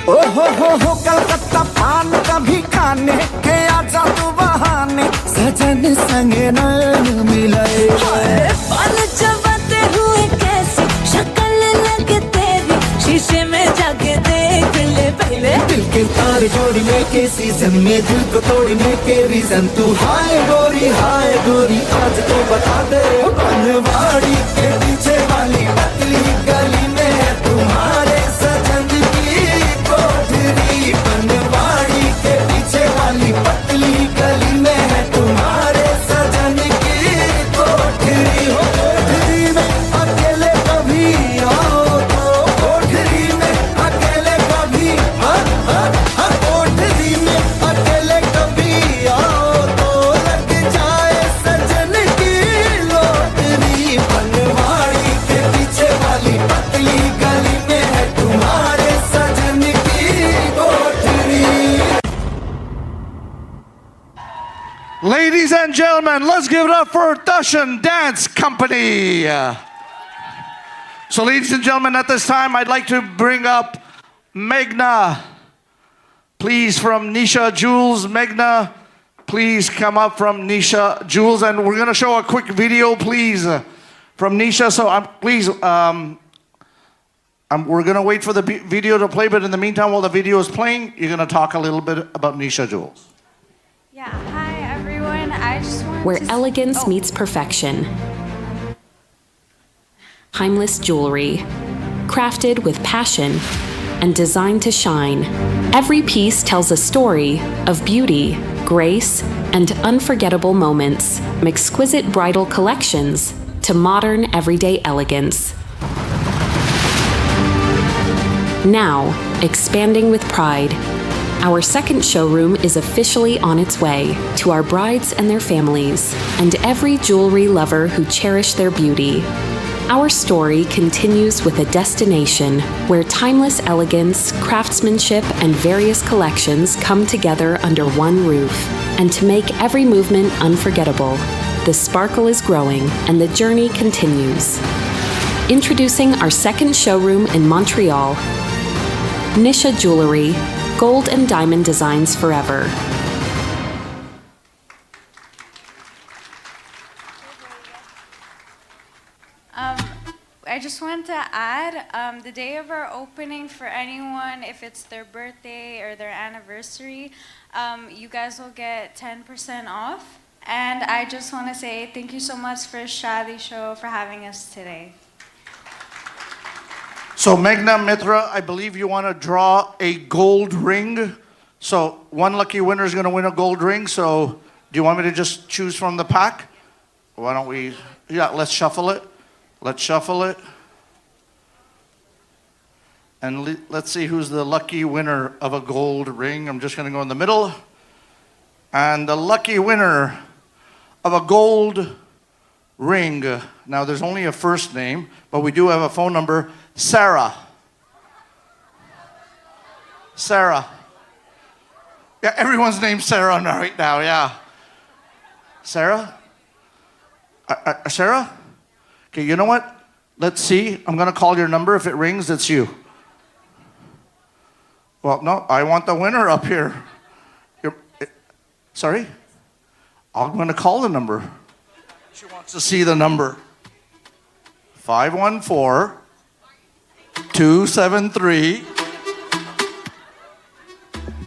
ओ हो कलकत्ता पान कभी खाने के आजा तू बहाने सजन संग नैन मिलाए बाल चबाते हुए कैसी शक्ल लगे तेरी शीशे में जाके देख ले पहले दिल के तार जोड़ने के सीजन में दिल को तोड़ने के रीजन तू हाय गोरी आज तो बता दे बनवाड़ी के पीछे वाली पतली गली में है तुम्हारे सजन की कोठरी बनवाड़ी के पीछे वाली पतली गली में है तुम्हारे सजन की कोठरी हो कोठरी में अकेले कभी आओ तो कोठरी में अकेले कभी कोठरी में अकेले कभी आओ तो लग जाए सजन की लोटरी बनवाड़ी के पीछे वाली पतली गली में है तुम्हारे सजन की कोठरी Ladies and gentlemen, let's give it up for Dushan Dance Company. So ladies and gentlemen, at this time, I'd like to bring up Meghna. Please, from Nisha Jewels. Meghna, please come up from Nisha Jewels. And we're going to show a quick video, please, from Nisha. So we're going to wait for the video to play, but in the meantime, while the video is playing, you're going to talk a little bit about Nisha Jewels. Yeah, hi everyone. I just want Where to elegance meets perfection. Timeless jewelry, crafted with passion and designed to shine. Every piece tells a story of beauty, grace, and unforgettable moments, from exquisite bridal collections to modern everyday elegance. Now, expanding with pride, our second showroom is officially on its way to our brides and their families, and every jewelry lover who cherish their beauty. Our story continues with a destination where timeless elegance, craftsmanship, and various collections come together under one roof. And to make every movement unforgettable, the sparkle is growing and the journey continues. Introducing our second showroom in Montreal, Nisha Jewelry, gold and diamond designs forever. I just want to add, the day of our opening, for anyone, if it's their birthday or their anniversary, you guys will get 10% off. And I just want to say thank you so much for Shaadi Show for having us today. So Meghna Mitra, I believe you want to draw a gold ring. So one lucky winner is going to win a gold ring. So do you want me to just choose from the pack? Why don't we, yeah, let's shuffle it. Let's shuffle it. And let's see who's the lucky winner of a gold ring. I'm just going to go in the middle. And the lucky winner of a gold ring. Now there's only a first name, but we do have a phone number. Sarah. Sarah. Yeah, everyone's named Sarah right now, yeah. Sarah? Sarah? Okay, you know what? Let's see. I'm going to call your number. If it rings, it's you. Well, no, I want the winner up here. Sorry? I'm going to call the number. She wants to see the number. 514-273.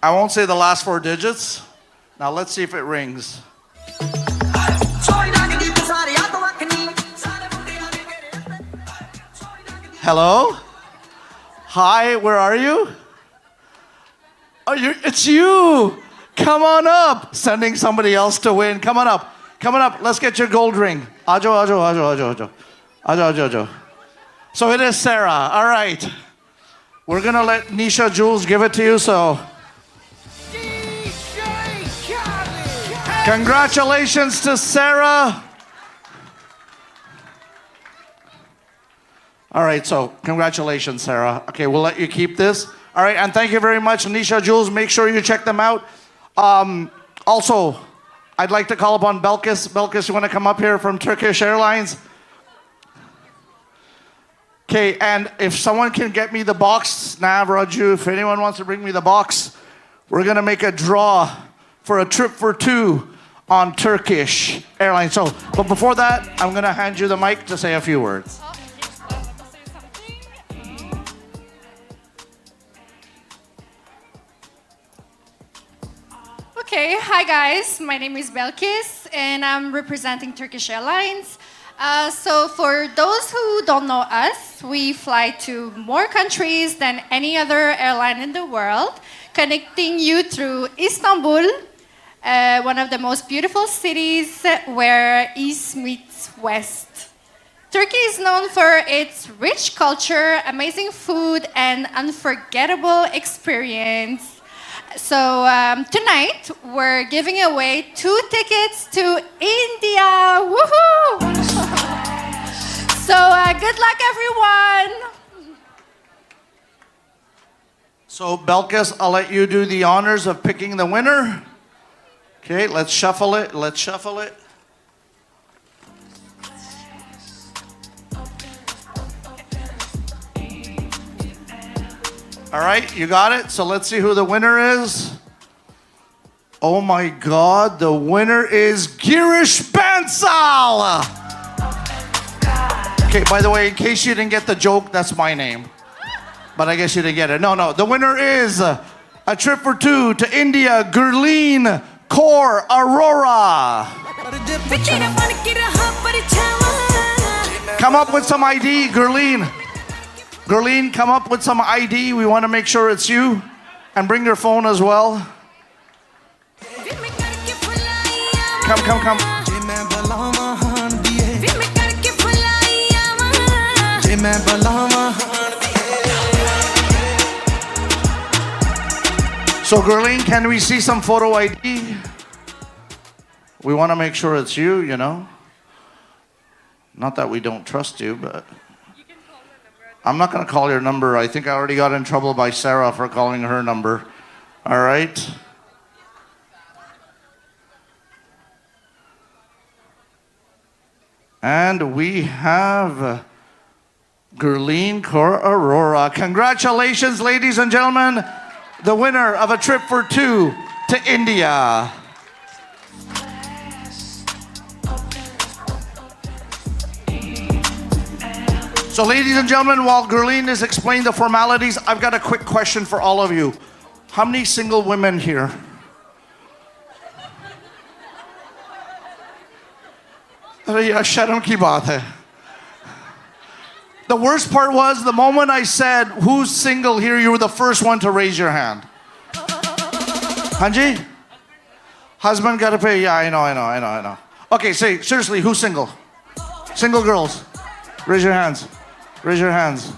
I won't say the last four digits. Now let's see if it rings. Hello? Hi, where are you? Oh, it's you. Come on up. Sending somebody else to win. Come on up. Come on up. Let's get your gold ring. Ajo. So it is Sarah. All right. We're going to let Nisha Jewels give it to you, so. Congratulations to Sarah. All right, so congratulations, Sarah. Okay, we'll let you keep this. All right, and thank you very much, Nisha Jewels. Make sure you check them out. Also, I'd like to call upon Belkis. Belkis, you want to come up here from Turkish Airlines? Okay, and if someone can get me the box, Nav, Raju, if anyone wants to bring me the box, we're going to make a draw for a trip for two on Turkish Airlines. So, but before that, I'm going to hand you the mic to say a few words. Okay, hi guys, my name is Belkis and I'm representing Turkish Airlines. So for those who don't know us, we fly to more countries than any other airline in the world, connecting you through Istanbul, one of the most beautiful cities where East meets West. Turkey is known for its rich culture, amazing food, and unforgettable experience. So tonight, we're giving away 2 tickets to India. Woohoo! So good luck, everyone. So Belkis, I'll let you do the honors of picking the winner. Okay, let's shuffle it. Let's shuffle it. All right, you got it. So let's see who the winner is. Oh my God, the winner is Girish Bansal. Okay, by the way, in case you didn't get the joke, that's my name. But I guess you didn't get it. No, the winner is a trip for two to India, Gurleen Kaur Arora. Come up with some ID, Gurleen. Gurleen, come up with some ID. We want to make sure it's you. And bring your phone as well. Come. So Gurleen, can we see some photo ID? We want to make sure it's you, you know. Not that we don't trust you, but I'm not going to call your number. I think I already got in trouble by Sarah for calling her number. All right. And we have Gurleen Kaur Arora. Congratulations, ladies and gentlemen. The winner of a trip for two to India. So ladies and gentlemen, while Gurleen is explaining the formalities, I've got a quick question for all of you. How many single women here? Sharam ki baat hai. The worst part was the moment I said, who's single here, you were the first one to raise your hand. Hanji? Husband gotta pay? Yeah, I know. Okay, say, seriously, who's single? Single girls. Raise your hands. Raise your hands.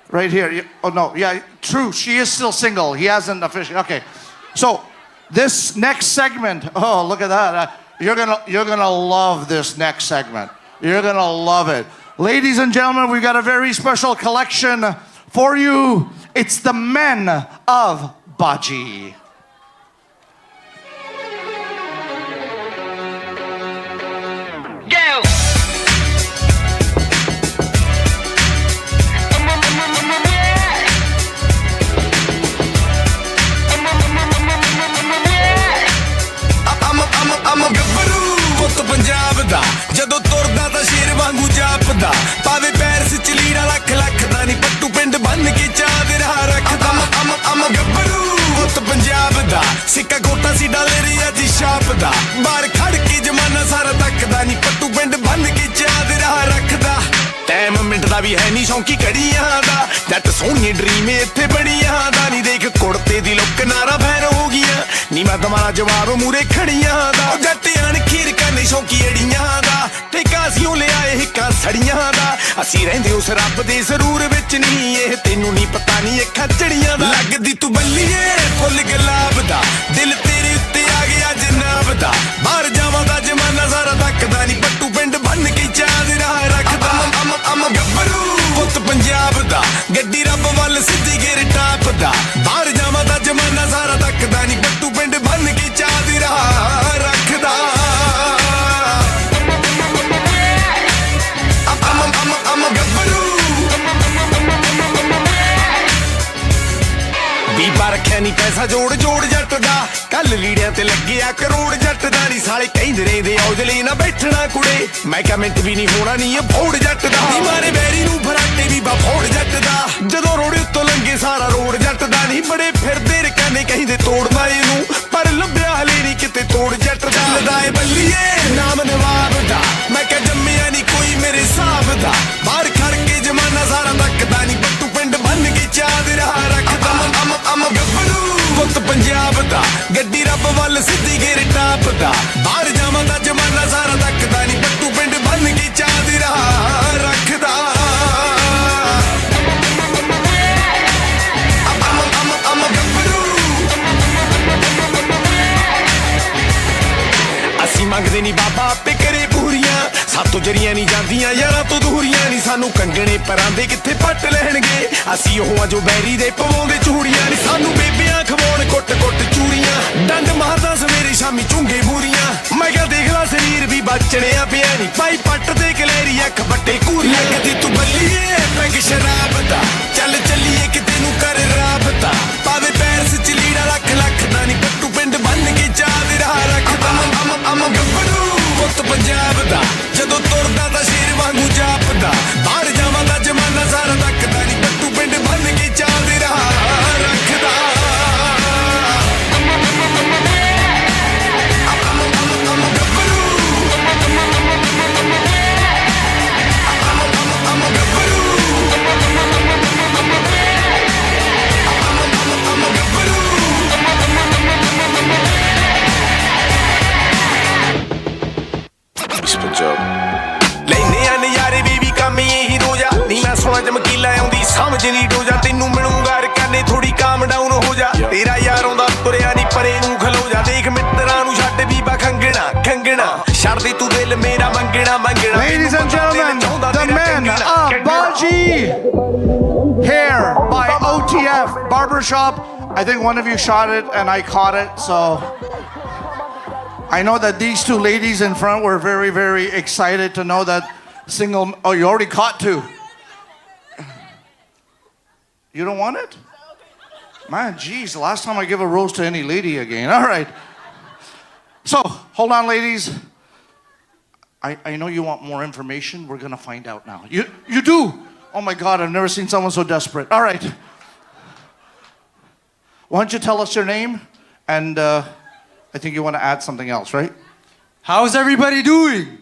Right here. Oh, no. Yeah, true. She is still single. He hasn't officially. Okay. So, this next segment. Oh, look at that. You're gonna love this next segment. You're gonna love it. Ladies and gentlemen, we've got a very special collection for you. It's the men of Baji. Go! I'm a ਗੱਭਰੂ ਪੁੱਤ ਪੰਜਾਬ ਦਾ ਜਦੋਂ ਤੁਰਦਾ ਤਾਂ ਸ਼ੇਰ ਵਾਂਗੂ ਜਾਪਦਾ ਪਾਵੇ ਪੈਰ ਵਿੱਚ ਲੀੜਾ ਲੱਖ ਦਾ ਨਹੀਂ ਪੱਟੂ ਪਿੰਡ ਬੰਨ ਕੇ ਚਾਹ ਦੇ ਰਾਹ ਰੱਖਦਾ I'm a ਗੱਭਰੂ ਪੁੱਤ ਪੰਜਾਬ ਦਾ ਸਿੱਕਾ ਗੋਟਾ ਸੀ ਡਾਲੇ ਰਿਆ ਦੀ ਛਾਪ ਦਾ ਬਾਹਰ ਖੜ ਕੇ ਜਮਾਨਾ ਸਾਰਾ ਤੱਕਦਾ ਨਹੀਂ ਪੱਟੂ ਪਿੰਡ ਬੰਨ ਕੇ ਚਾਹ ਦੇ ਰਾਹ ਰੱਖਦਾ ਟਾਈਮ ਮਿੰਟ ਦਾ ਵੀ ਹੈ ਨਹੀਂ ਸ਼ੌਂਕੀ ਕੜੀਆਂ ਦਾ ਜੱਟ ਸੋਹਣੀ ਡਰੀਮ ਇੱਥੇ ਬੜੀਆਂ ਦਾ ਨੀ ਦੇਖ ਕੁੜਤੇ ਦੀ ਲੁੱਕ ਨਾਰਾ ਫੈਨ ਹੋ ਗਈਆਂ ਨੀ ਮੈਂ ਦਮਾਰਾ ਜਵਾਬ ਮੂਰੇ ਖੜੀਆਂ ਦਾ ਜੱਟ ਅਣਖੀਰ ਕਰਨੀ ਸ਼ੌਂਕੀ ਅੜੀਆਂ ਦਾ ਠੇਕਾ ਸਿਉ ਲਿਆਏ ਹਿੱਕਾਂ ਸੜੀਆਂ ਦਾ ਅਸੀਂ ਰਹਿੰਦੇ ਉਸ ਰੱਬ ਦੇ ਜ਼ਰੂਰ ਵਿੱਚ ਨਹੀਂ ਇਹ ਤੈਨੂੰ ਨਹੀਂ ਪਤਾ ਨਹੀਂ ਅੱਖਾਂ ਚੜੀਆਂ ਦਾ ਲੱਗਦੀ ਤੂੰ ਬੱਲੀਏ ਫੁੱਲ ਗੁਲਾਬ ਦਾ ਦਿਲ ਤੇਰੇ ਉੱਤੇ ਆ ਗਿਆ ਜਨਾਬ ਦਾ ਬਾਹਰ ਜਾਵਾਂ ਦਾ ਜਮਾਨਾ ਸਾਰਾ ਤੱਕਦਾ ਨਹੀਂ ਪੱਟੂ ਪਿੰਡ ਬੰਨ ਕੇ ਚਾਹ ਰਾਹ ਰੱਖਦਾ ਅਮ ਗੱਭਰੂ ਪੁੱਤ ਪੰਜਾਬ ਦਾ ਗੱਡੀ ਰੱਬ ਵੱਲ ਸਿੱਧੀ ਗੇਰ ਟਾਪ ਦਾ ਬਾਹਰ ਜਾਵਾਂ ਦਾ ਜਮਾਨਾ ਸਾਰਾ ਤੱਕਦਾ ਨਹੀਂ ਪੱਟੂ ਪਿੰਡ ਬੰਨ ਕੇ ਚਾਹ ਰਾਹ ਰੱਖਦਾ ਅਮ ਗੱਭਰੂ ਬੀਬਾ ਰੱਖਿਆ ਨੀ ਪੈਸਾ ਜੋੜ ਜੋੜ ਜੱਟ ਦਾ ਕੱਲ ਲੀੜਿਆਂ ਤੇ ਲੱਗਿਆ ਕਰੋੜ ਜੱਟ ਦਾ ਨੀ ਸਾਲੇ ਕਹਿੰਦੇ ਰਹਿੰਦੇ ਔਜਲੇ ਨਾ ਬੈਠਣਾ ਕੁੜੇ ਮੈਂ ਕਿਹਾ ਮਿੰਟ ਵੀ ਨਹੀਂ ਹੋਣਾ ਨੀ ਇਹ ਫੋੜ ਜੱਟ ਦਾ ਨੀ ਮਾਰੇ ਬੈਰੀ ਨੂੰ ਫਰਾਟੇ ਵੀ ਬਾ ਫੋੜ ਜੱਟ ਦਾ ਜਦੋਂ ਰੋੜੇ ਉੱਤੋਂ ਲੰਗੇ ਸਾਰਾ ਰੋੜ ਜੱਟ ਦਾ ਨੀ ਬੜੇ ਫਿਰਦੇ ਰਕਾਨੇ ਕਹਿੰਦੇ ਤੋੜਨਾ ਇਹਨੂੰ ਪਰ ਲੱਭਿਆ ਹਲੇ ਨੀ ਕਿਤੇ ਤੋੜ ਜੱਟ ਦਾ ਲਦਾਏ ਬੱਲੀਏ ਨਾਮ ਨਵਾਬ ਦਾ ਮੈਂ ਕਿਹਾ ਜੰਮਿਆ ਨੀ ਕੋਈ ਮੇਰੇ ਹਿਸਾਬ ਦਾ ਬਾਹਰ ਖੜ ਕੇ ਜਮਾਨਾ ਸਾਰਾ ਤੱਕਦਾ ਨੀ ਪੱਟੂ ਪਿੰਡ ਬੰਨ ਕੇ ਚਾਹ ਦੇ ਰਾਹ ਰੱਖਦਾ ਅਮ ਗੱਭਰੂ ਪੁੱਤ ਪੰਜਾਬ ਦਾ ਗੱਡੀ ਰੱਬ ਵੱਲ ਸਿੱਧੀ ਗੇਰ ਟਾਪ ਦਾ ਬਾਹਰ ਜਾਵਾਂ ਦਾ ਜਮਾਨਾ ਸਾਰਾ ਤੱਕਦਾ ਨੀ ਪੱਟੂ ਪਿੰਡ ਬੰਨ ਕੇ ਚਾਹ ਦੇ ਰਾਹ ਰੱਖਦਾ ਅਮ ਗੱਭਰੂ ਅਸੀਂ ਮੰਗਦੇ ਨੀ ਬਾਬਾ ਆਪੇ ਕਰੇ ਪੂਰੀਆਂ ਸਾਤੋਂ ਜਰੀਆਂ ਨਹੀਂ ਜਾਂਦੀਆਂ ਯਾਰਾਂ ਤੋਂ ਦੂਰੀਆਂ ਨਹੀਂ ਸਾਨੂੰ ਕੰਗਣੇ ਪਰਾਂ ਦੇ ਕਿੱਥੇ ਪੱਟ ਲੈਣਗੇ ਅਸੀਂ ਉਹ ਆ ਜੋ ਬੈਰੀ ਦੇ ਪਵਾਉਂਦੇ ਚੂੜੀਆਂ ਨਹੀਂ ਸਾਨੂੰ ਬੇਬੀਆਂ ਖਵਾਉਣ ਕੁੱਟ ਕੁੱਟ ਚੂੜੀਆਂ ਡੰਡ ਮਾਰਦਾ ਸਵੇਰੇ ਸ਼ਾਮੀ ਚੁੰਗੇ ਬੂਰੀਆਂ ਮੈਂ ਕਿਹਾ ਦੇਖ ਲਾ ਸਰੀਰ ਵੀ ਬਚਣਿਆ ਪਿਆ ਨਹੀਂ ਪਾਈ ਪੱਟ ਦੇ ਕਲੈਰੀ ਅੱਖ ਬੱਟੇ ਕੂਰੀਆਂ ਕਦੀ ਤੂੰ ਬੱਲੀਏ ਪੈਗ ਸ਼ਰਾਬ ਦਾ ਚੱਲ ਚੱਲੀਏ ਕਿਤੇ ਨੂੰ ਕਰ ਰਾਬਤਾ ਪਾਵੇ ਪੈਰਸ ਚ ਲੀੜਾ ਲੱਖ ਲੱਖ ਦਾ ਨਹੀਂ ਪੱਟੂ ਪਿੰਡ ਬੰਨ ਕੇ ਚਾਹ ਦੇ ਰਾਹ ਰੱਖਦਾ ਅਮ ਗੱਭਰੂ ਪੁੱਤ ਪੰਜਾਬ ਦਾ ਜਦੋਂ ਤੁਰਦਾ ਤਾਂ ਸ਼ੇਰ ਵਾਂਗੂ ਜਾਪਦਾ ਬਾਹਰ ਜਾਵਾਂ ਦਾ ਜਮਾਨਾ ਸਾਰਾ ਤੱਕਦਾ ਨਹੀਂ ਪੱਟੂ ਪਿੰਡ ਬੰਨ ਕੇ ਚਾਹ ਦੇ ਰਾਹ ਰੱਖਦਾ ਲੈਨੇ ਆ ਨਜ਼ਾਰੇ ਬੀਬੀ ਕੰਮ ਇਹੀ ਰੋਜਾ ਨੀ ਮੈਂ ਸੋਹਣਾ ਚਮਕੀਲਾ ਆਉਂਦੀ ਸਮਝ ਨਹੀਂ ਡੋਜਾ ਤੈਨੂੰ ਮਿਲੂੰਗਾ ਰਕਾਨੇ ਥੋੜੀ ਕਾਮ ਡਾਊਨ ਹੋ ਜਾ ਤੇਰਾ ਯਾਰ ਆਉਂਦਾ ਤੁਰਿਆ ਨਹੀਂ ਪਰੇ ਨੂੰ ਖਲੋ ਜਾ ਦੇਖ ਮਿੱਤਰਾਂ ਨੂੰ ਛੱਡ ਬੀਬਾ ਖੰਗਣਾ ਖੰਗਣਾ ਛੱਡ ਦੇ ਤੂੰ ਦਿਲ ਮੇਰਾ ਮੰਗਣਾ ਮੰਗਣਾ Ladies and gentlemen, the men of Baji Hair by OTF Barbershop. I think one of you shot it and I caught it, so I know that these two ladies in front were very, very excited to know that single. Oh, you already caught two. You don't want it? Man, geez, last time I give a rose to any lady again. All right. So, hold on, ladies. I know you want more information. We're going to find out now. You do? Oh my God, I've never seen someone so desperate. All right. Why don't you tell us your name? And I think you want to add something else, right? How's everybody doing?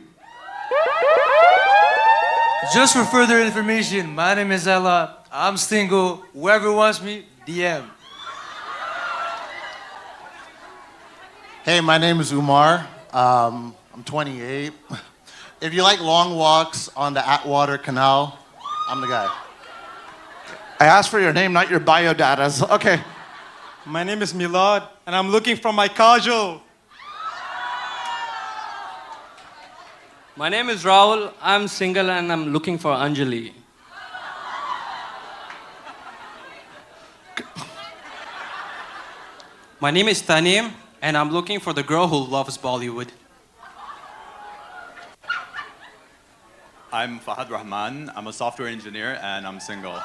Just for further information, my name is Ella. I'm single. Whoever wants me, DM. Hey, my name is Umar. I'm 28. If you like long walks on the Atwater Canal, I'm the guy. I asked for your name, not your biodata. Okay. My name is Milad, and I'm looking for my kajal. My name is Rahul. I'm single and I'm looking for Anjali. My name is Tanim, and I'm looking for the girl who loves Bollywood. I'm Fahad Rahman. I'm a software engineer and I'm single.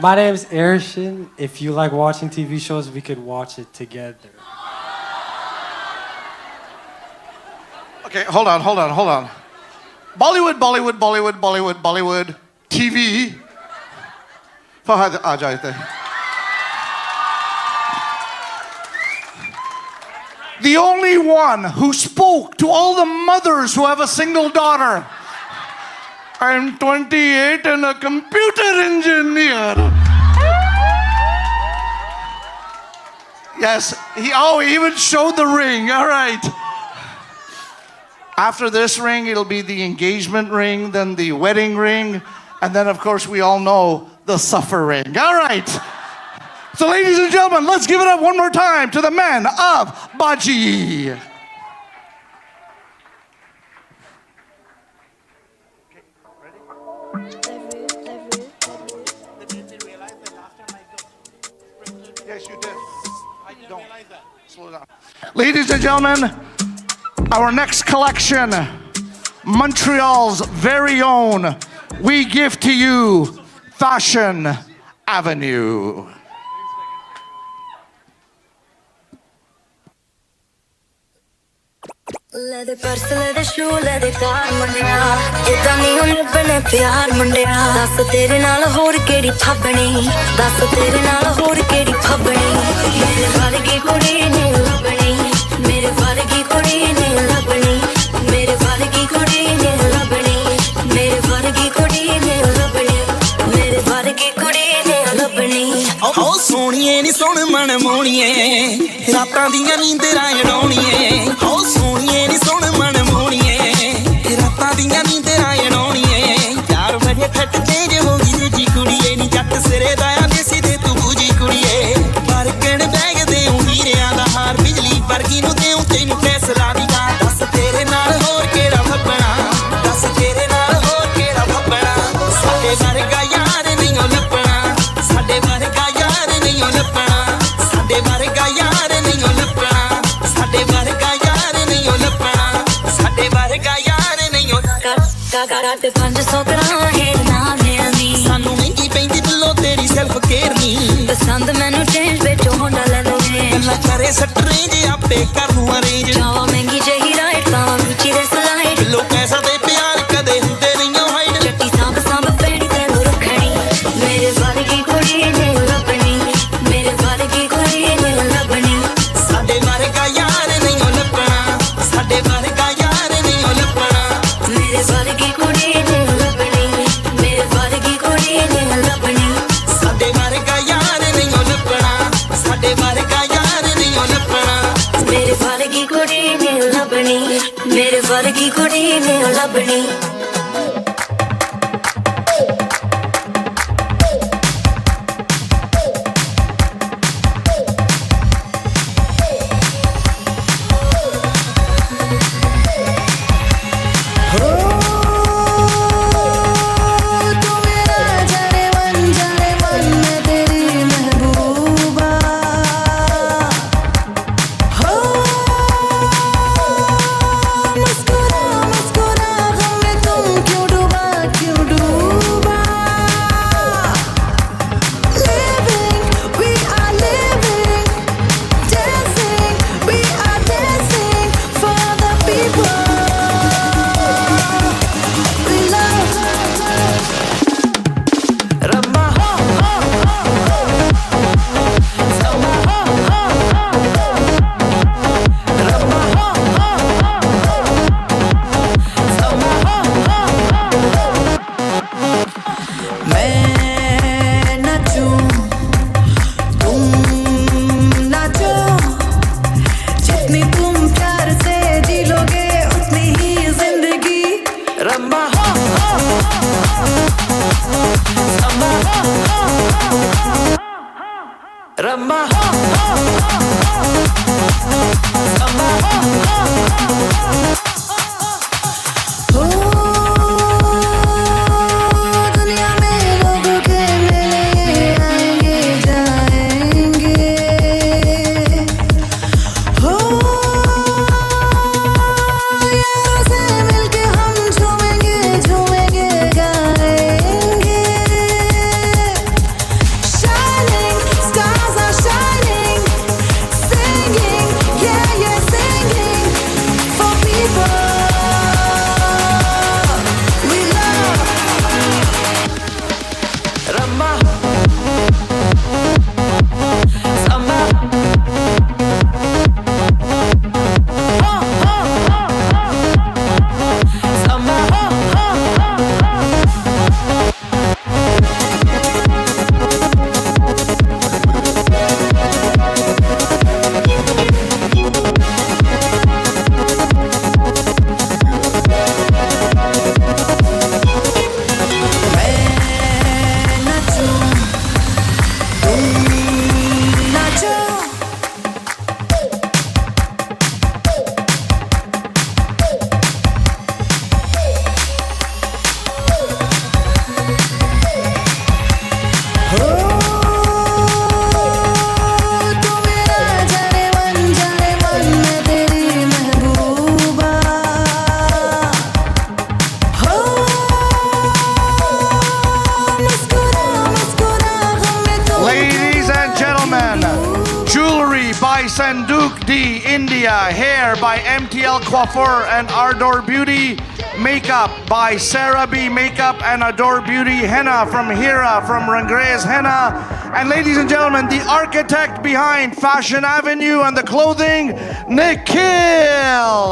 My name's Aisha. If you like watching TV shows, we could watch it together. Okay, hold on. Bollywood, TV. Fahad, aa jaye the. the only one who spoke to all the mothers who have a single daughter. I'm 28 and a computer engineer. Yes, he even showed the ring. All right. After this ring, it'll be the engagement ring, then the wedding ring, and then, of course, we all know the suffer ring. All right. So, ladies and gentlemen, let's give it up one more time to the men of Baji. Yes, you did. I didn't realize that. Slow down. Ladies and gentlemen, our next collection, Montreal's very own, we give to you Fashion Avenue. Leather purse, leather shoe, leather car, mundiya. Ida nahi hun labne pyar mundiya. Das tere naal hor kedi phabni. Das tere naal hor kedi phabni. Mere vargi kudi ne labni. Mere vargi kudi ne labni. Mere vargi kudi ne labni. Mere vargi kudi ne labni. Mere vargi kudi ne labni. Oh soniye ni son man moniye. Raatan diyan neendra udauniye. Oh soniye ni son man moniye. Raatan diyan neendra udauniye. Yaar mere phet change hogi duji kudiye ni jatt sire da desi de tu buji kudiye. Barkan bag de hireyan da har bijli vargi nu de tenu faisalah di ga. Das tere naal hor keda bhabna. Das tere naal hor keda bhabna. Sade varga yaar nahi ho labna. Sade varga yaar nahi ho labna. Sade varga yaar nahi ho labna. Sade varga yaar nahi ho labna. Sade varga yaar nahi ho labna. Got 500 gram hair naal leandi. Sanu mehingi pendi billo teri self care ni. Pasand mainu change becho honda le doge. Galla kare set range ape kar nu arrange. Jawa mehingi jahi right ta ruchi de slide. Billo kaisa de pyar kade hunde nahi ho hide. Chatti samb samb pehni tenu rakhani. Mere vargi kudi ne labni. Mere vargi kudi ne labni. Sade varga yaar nahi ho labna. Sade varga yaar nahi ho labna. Mere vargi kudi ne labni. Mere vargi kudi ne labni. Sade varga yaar nahi ho labna. Sade varga yaar nahi ho labna. Mere vargi kudi ne labni. Mere vargi kudi ne labni. Sanduk D, India. Hair by MTL Coiffure and Ardor Beauty. Makeup by Sarah B Makeup and Adore Beauty. Henna from Hira from Rangres Henna. And ladies and gentlemen, the architect behind Fashion Avenue and the clothing, Nikhil.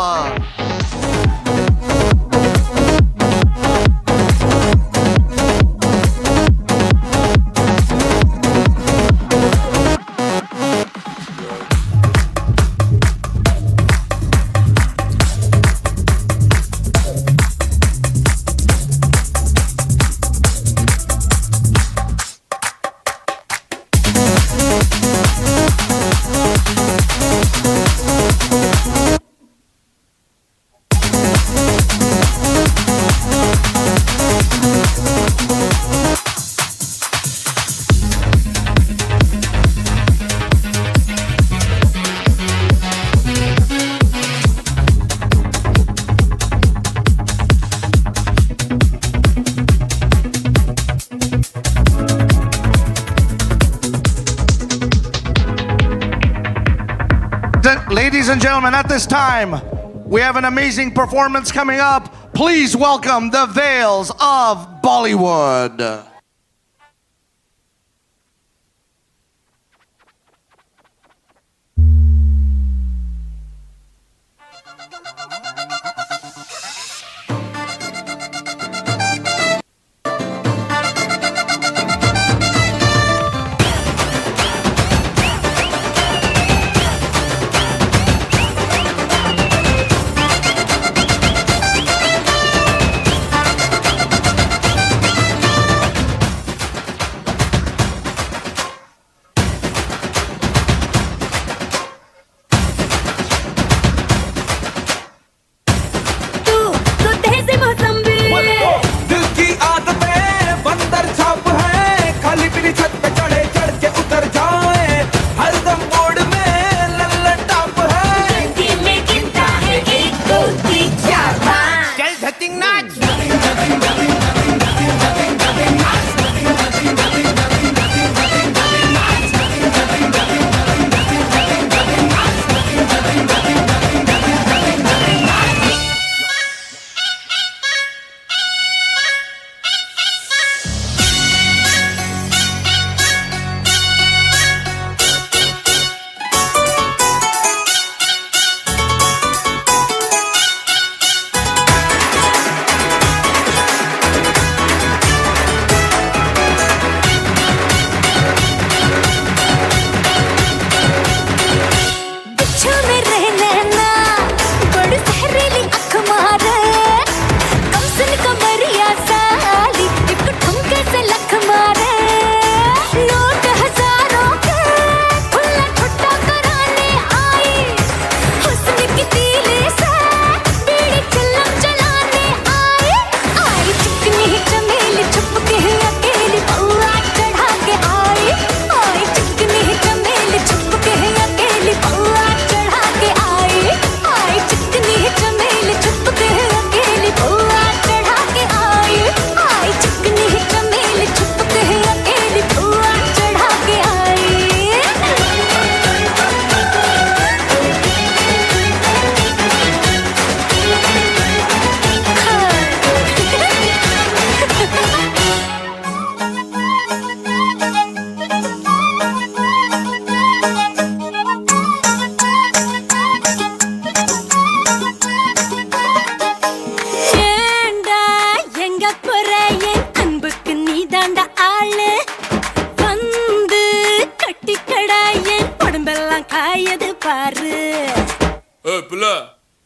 Ladies and gentlemen, at this time, we have an amazing performance coming up. Please welcome the Veils of Bollywood.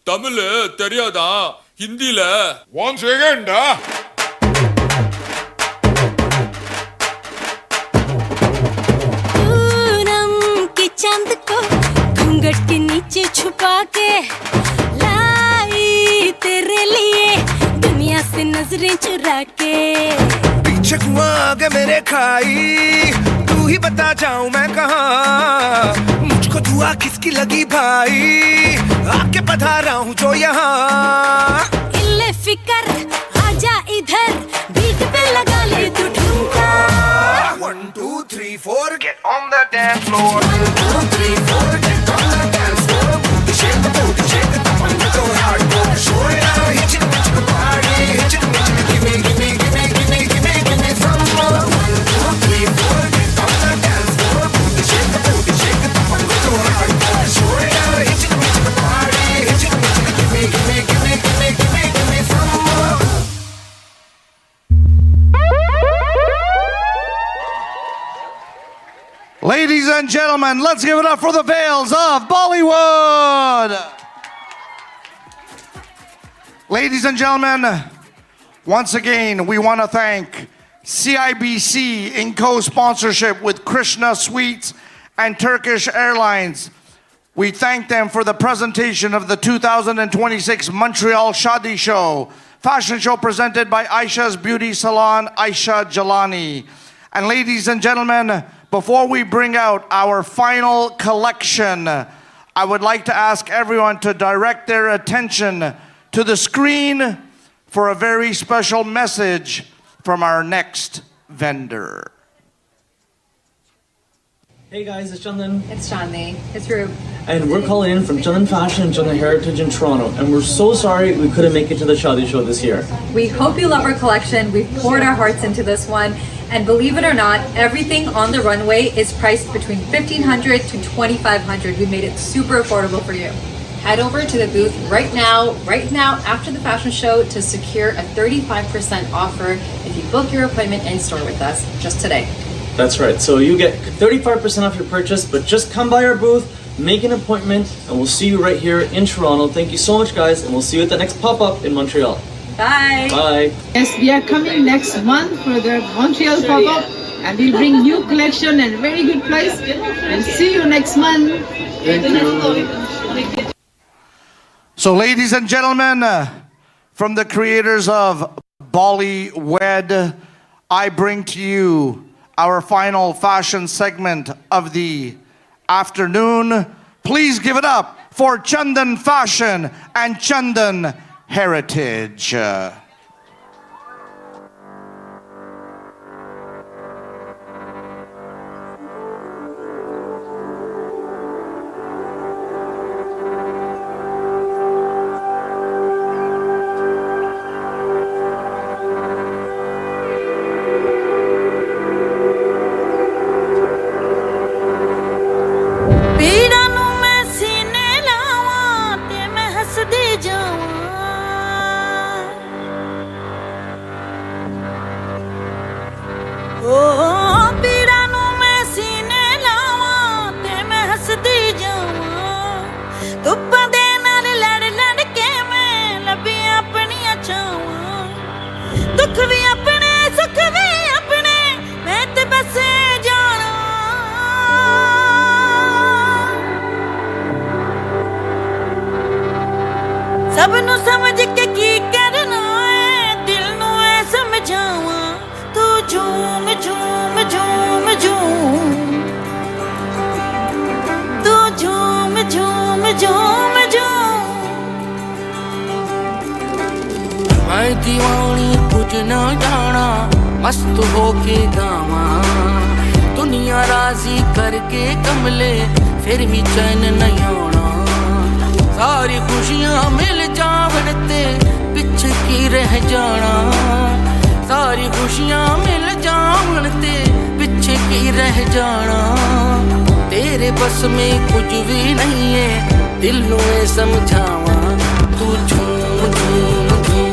Tamil தெரியாதா ஹிந்தில one second Poonam की चांद को घूंघट के नीचे छुपा के लाई तेरे लिए दुनिया से नजरें चुरा के पीछे कुआं आगे मेरे खाई तू ही बता जाऊं मैं कहाँ मुझको दुआ किसकी लगी भाई आके पधारा हूँ जो यहाँ इल्ले फिकर आजा इधर बीट पे लगा ले तू ठुमका 1 2 3 4 get on the dance floor 1 2 3 4 get on the and gentlemen, let's give it up for the Veils of Bollywood. Ladies and gentlemen, once again, we want to thank CIBC in co-sponsorship with Krishna Sweets and Turkish Airlines. We thank them for the presentation of the 2026 Montreal Shaadi show, fashion show presented by Aisha's beauty salon, Aisha Jalani. And ladies and gentlemen, before we bring out our final collection, I would like to ask everyone to direct their attention to the screen for a very special message from our next vendor. Hey guys, it's Chandan. It's Chandni. It's Rube. And we're calling in from Chandan Fashion and Chandan Heritage in Toronto. And we're so sorry we couldn't make it to the Shaadi show this year. We hope you love our collection. We've poured our hearts into this one. And believe it or not, everything on the runway is priced between $1,500 to $2,500. We made it super affordable for you. Head over to the booth right now after the fashion show to secure a 35% offer if you book your appointment in store with us just today. That's right. So you get 35% off your purchase, but just come by our booth, make an appointment, and we'll see you right here in Toronto. Thank you so much, guys, and we'll see you at the next pop-up in Montreal. Bye. Bye. Yes, we are coming next month for the Montreal pop-up, and we'll bring new collection and very good price. We'll see you next month. Thank you. So ladies and gentlemen, from the creators of Bollywood, I bring to you our final fashion segment of the afternoon. Please give it up for Chandan Fashion and Chandan Heritage. मैं दीवानी कुछ न जाना मस्त होके गावा दुनिया राजी करके कमले फिर भी चैन नहीं आना सारी खुशियां मिल जावन ते पिछ की रह जाना सारी खुशियां मिल जावन ते पिछ की रह जाना तेरे बस में कुछ भी नहीं है दिल में समझावा तू झूम झूम झूम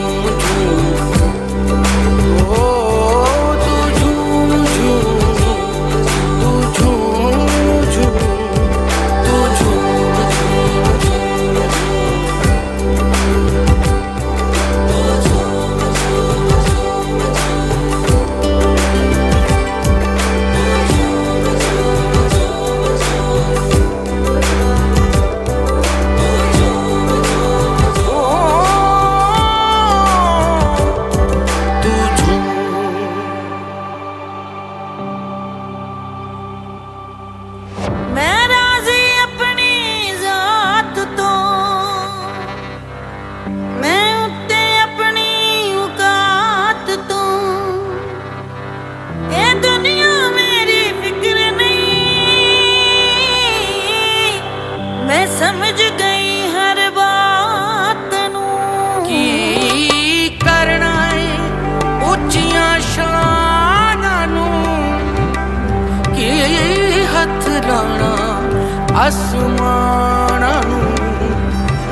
आसमाना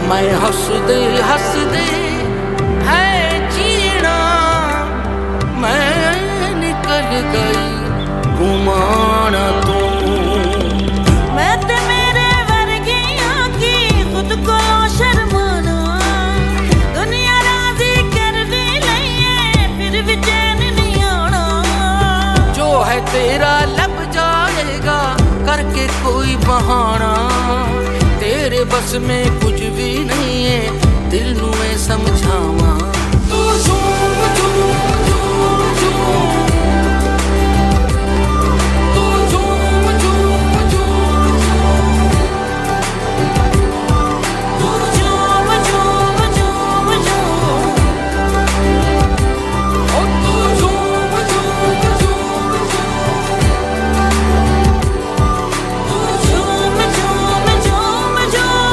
मैं हंसदे हंसदे है जीना मैं निकल गई घुमाना तू बस में कुछ भी नहीं है दिल नू मैं समझावा तू झूम झूम झूम झूम तू झूम झूम झूम तू झूम झूम झूम झूम ओ तू झूम झूम झूम तू झूम झूम झूम झूम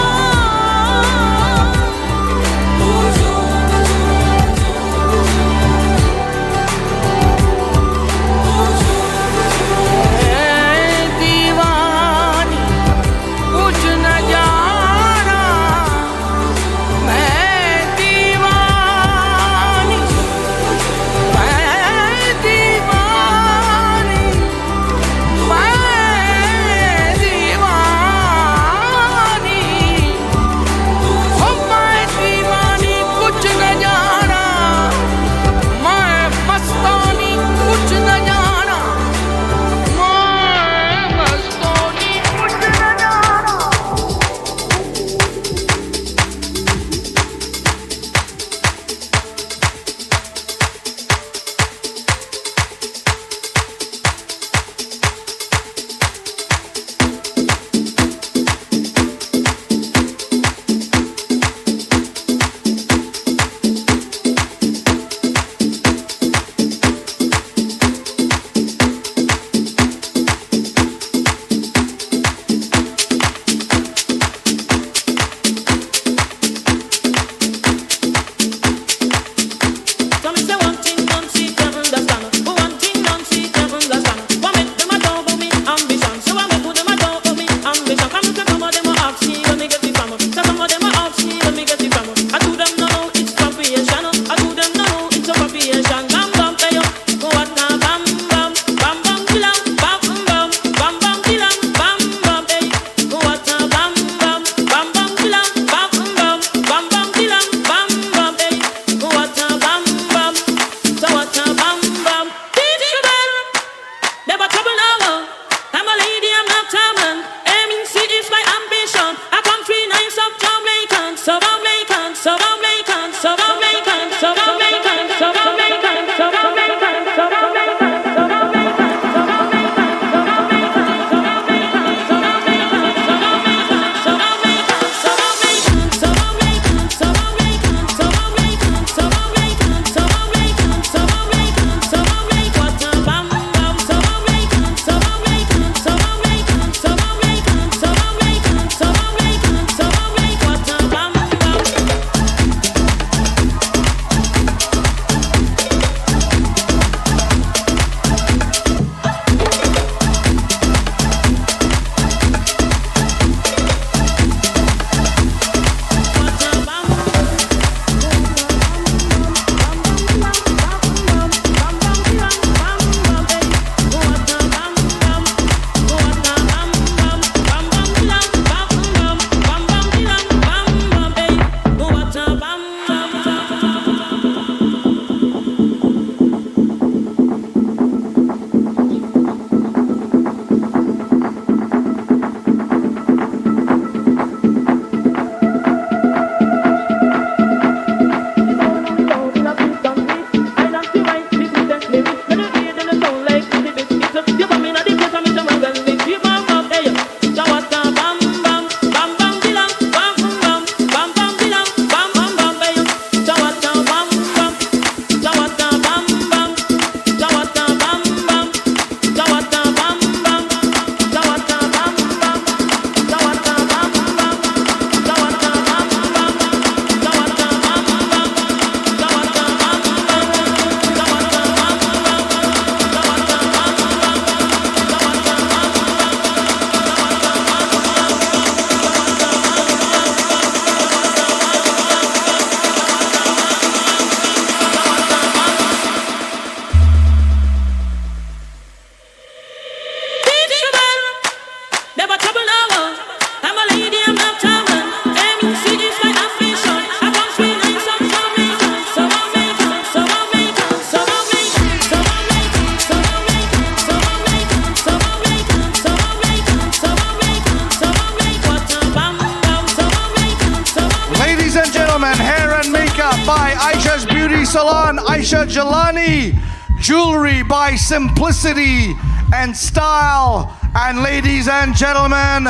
Salon, Aisha Jalani. Jewelry by Simplicity and Style. And ladies and gentlemen,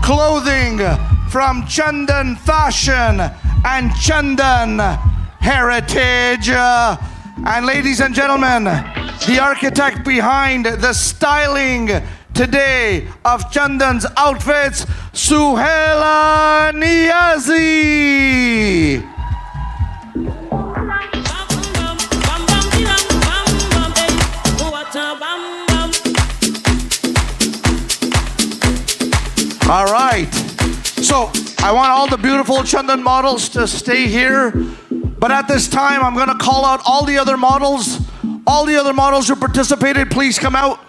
clothing from Chandan Fashion and Chandan Heritage. And ladies and gentlemen, the architect behind the styling today of Chandan's outfits, Suhaila Niazi. All right. So I want all the beautiful Chandan models to stay here. But at this time, I'm going to call out all the other models. All the other models who participated, please come out.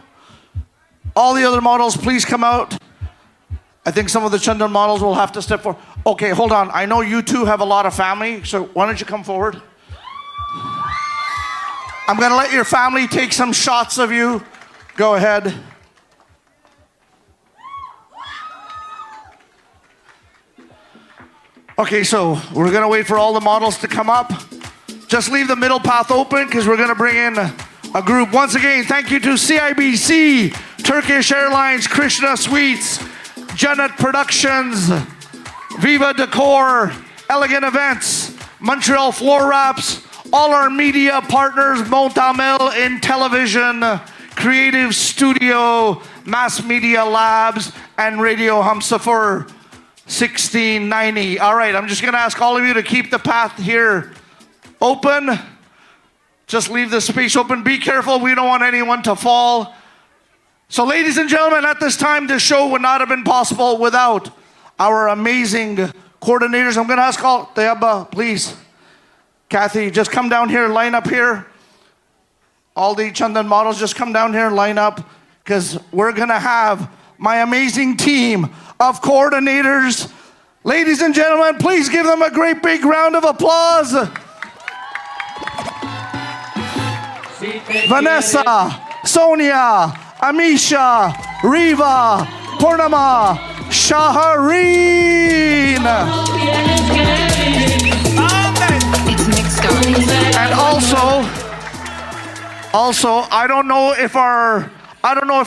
All the other models, please come out. I think some of the Chandan models will have to step forward. Okay, hold on. I know you two have a lot of family, so why don't you come forward? I'm going to let your family take some shots of you. Go ahead. Okay, so we're going to wait for all the models to come up. Just leave the middle path open because we're going to bring in a group. Once again, thank you to CIBC, Turkish Airlines, Krishna Sweets, Jannat Productionz, Viva Decor, Elegant Events, Montreal Floor Wraps, all our media partners, Montamil in television, Creative Studio, Mass Media Labs, and Radio Hamsafar 1690. All right, I'm just going to ask all of you to keep the path here open. Just leave the space open. Be careful. We don't want anyone to fall. So, ladies and gentlemen, at this time, this show would not have been possible without our amazing coordinators. I'm going to ask all, Tayaba, please. Kathy, just come down here, line up here. All the Chandan models, just come down here, line up, because we're going to have my amazing team of coordinators. Ladies and gentlemen, please give them a great big round of applause. Vanessa, Sonia, Amisha, Riva, Purnama, Shahareen. And also, I don't know if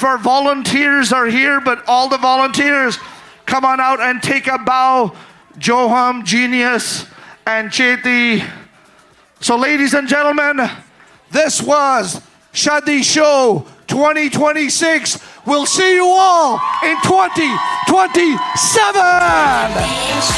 our volunteers are here, but all the volunteers, come on out and take a bow. Joham, Genius, and Cheti. So, ladies and gentlemen, this was Shaadi Show 2026. We'll see you all in 2027.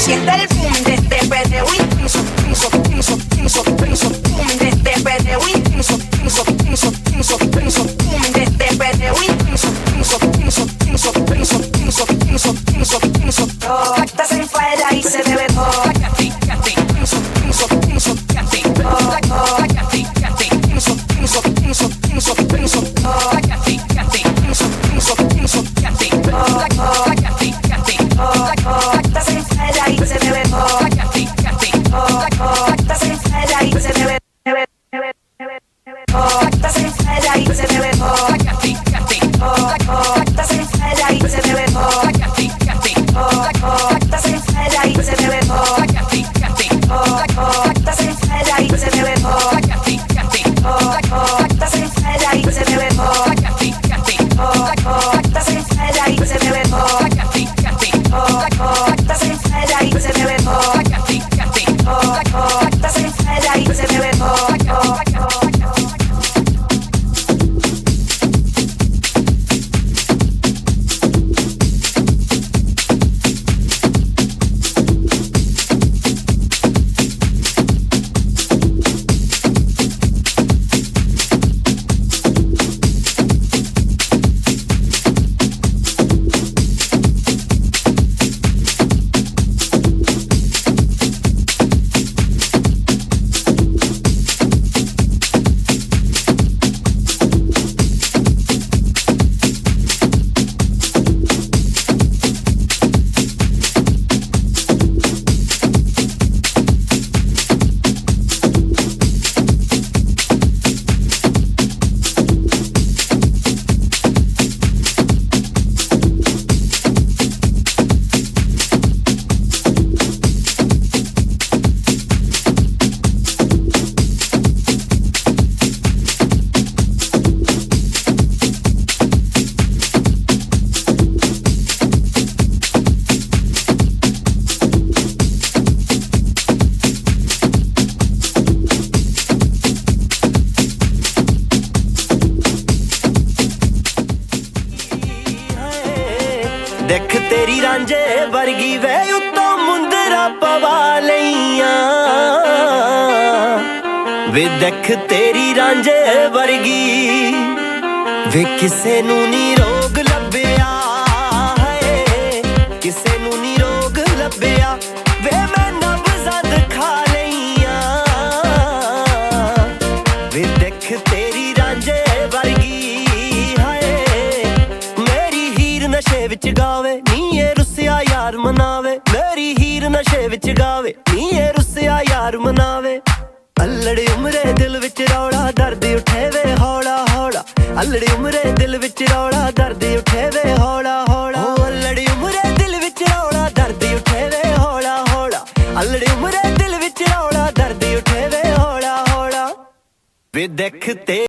siente el boom de este perreo intenso, intenso, intenso, intenso, intenso, boom de este perreo intenso, intenso, intenso, intenso, intenso, boom de este perreo intenso, intenso, intenso, intenso, intenso, intenso, intenso, intenso, intenso. Estás en falda y se bebe todo. Intenso, intenso, intenso, intenso, intenso, intenso, intenso, intenso. Estás en falda y se bebe todo. Estás en falda y se bebe. Estás en falda y se bebe todo. Estás en falda y se bebe todo. Estás en falda y se bebe todo. Estás en falda y se bebe todo. Estás en falda y se bebe todo. Estás en falda y se bebe todo. Estás en falda y se bebe todo. Estás en falda y se bebe todo. देख तेरी रांझे वर्गी वे उत्तों मुंदरा पवा लईयां वे देख तेरी रांझे वर्गी वे किसे नू नी रोग लभ्या है किसे नू नी रोग लभ्या वे मैं नब्ज़ां दिखा लईयां वे देख तेरी रांझे वर्गी नशे विच गावे नी ये रुसिया यार मनावे मेरी हीर नशे विच गावे नी ये रुसिया यार मनावे अल्लड़ी उमरे दिल विच रौला दर्द उठे वे हौला हौला अल्लड़ी उमरे दिल विच रौला दर्द उठे वे हौला हौला अल्लड़ी उमरे दिल विच रौला दर्द उठे वे हौला हौला अल्लड़ी उमरे दिल विच रौला दर्द उठे वे हौला हौला वे देखते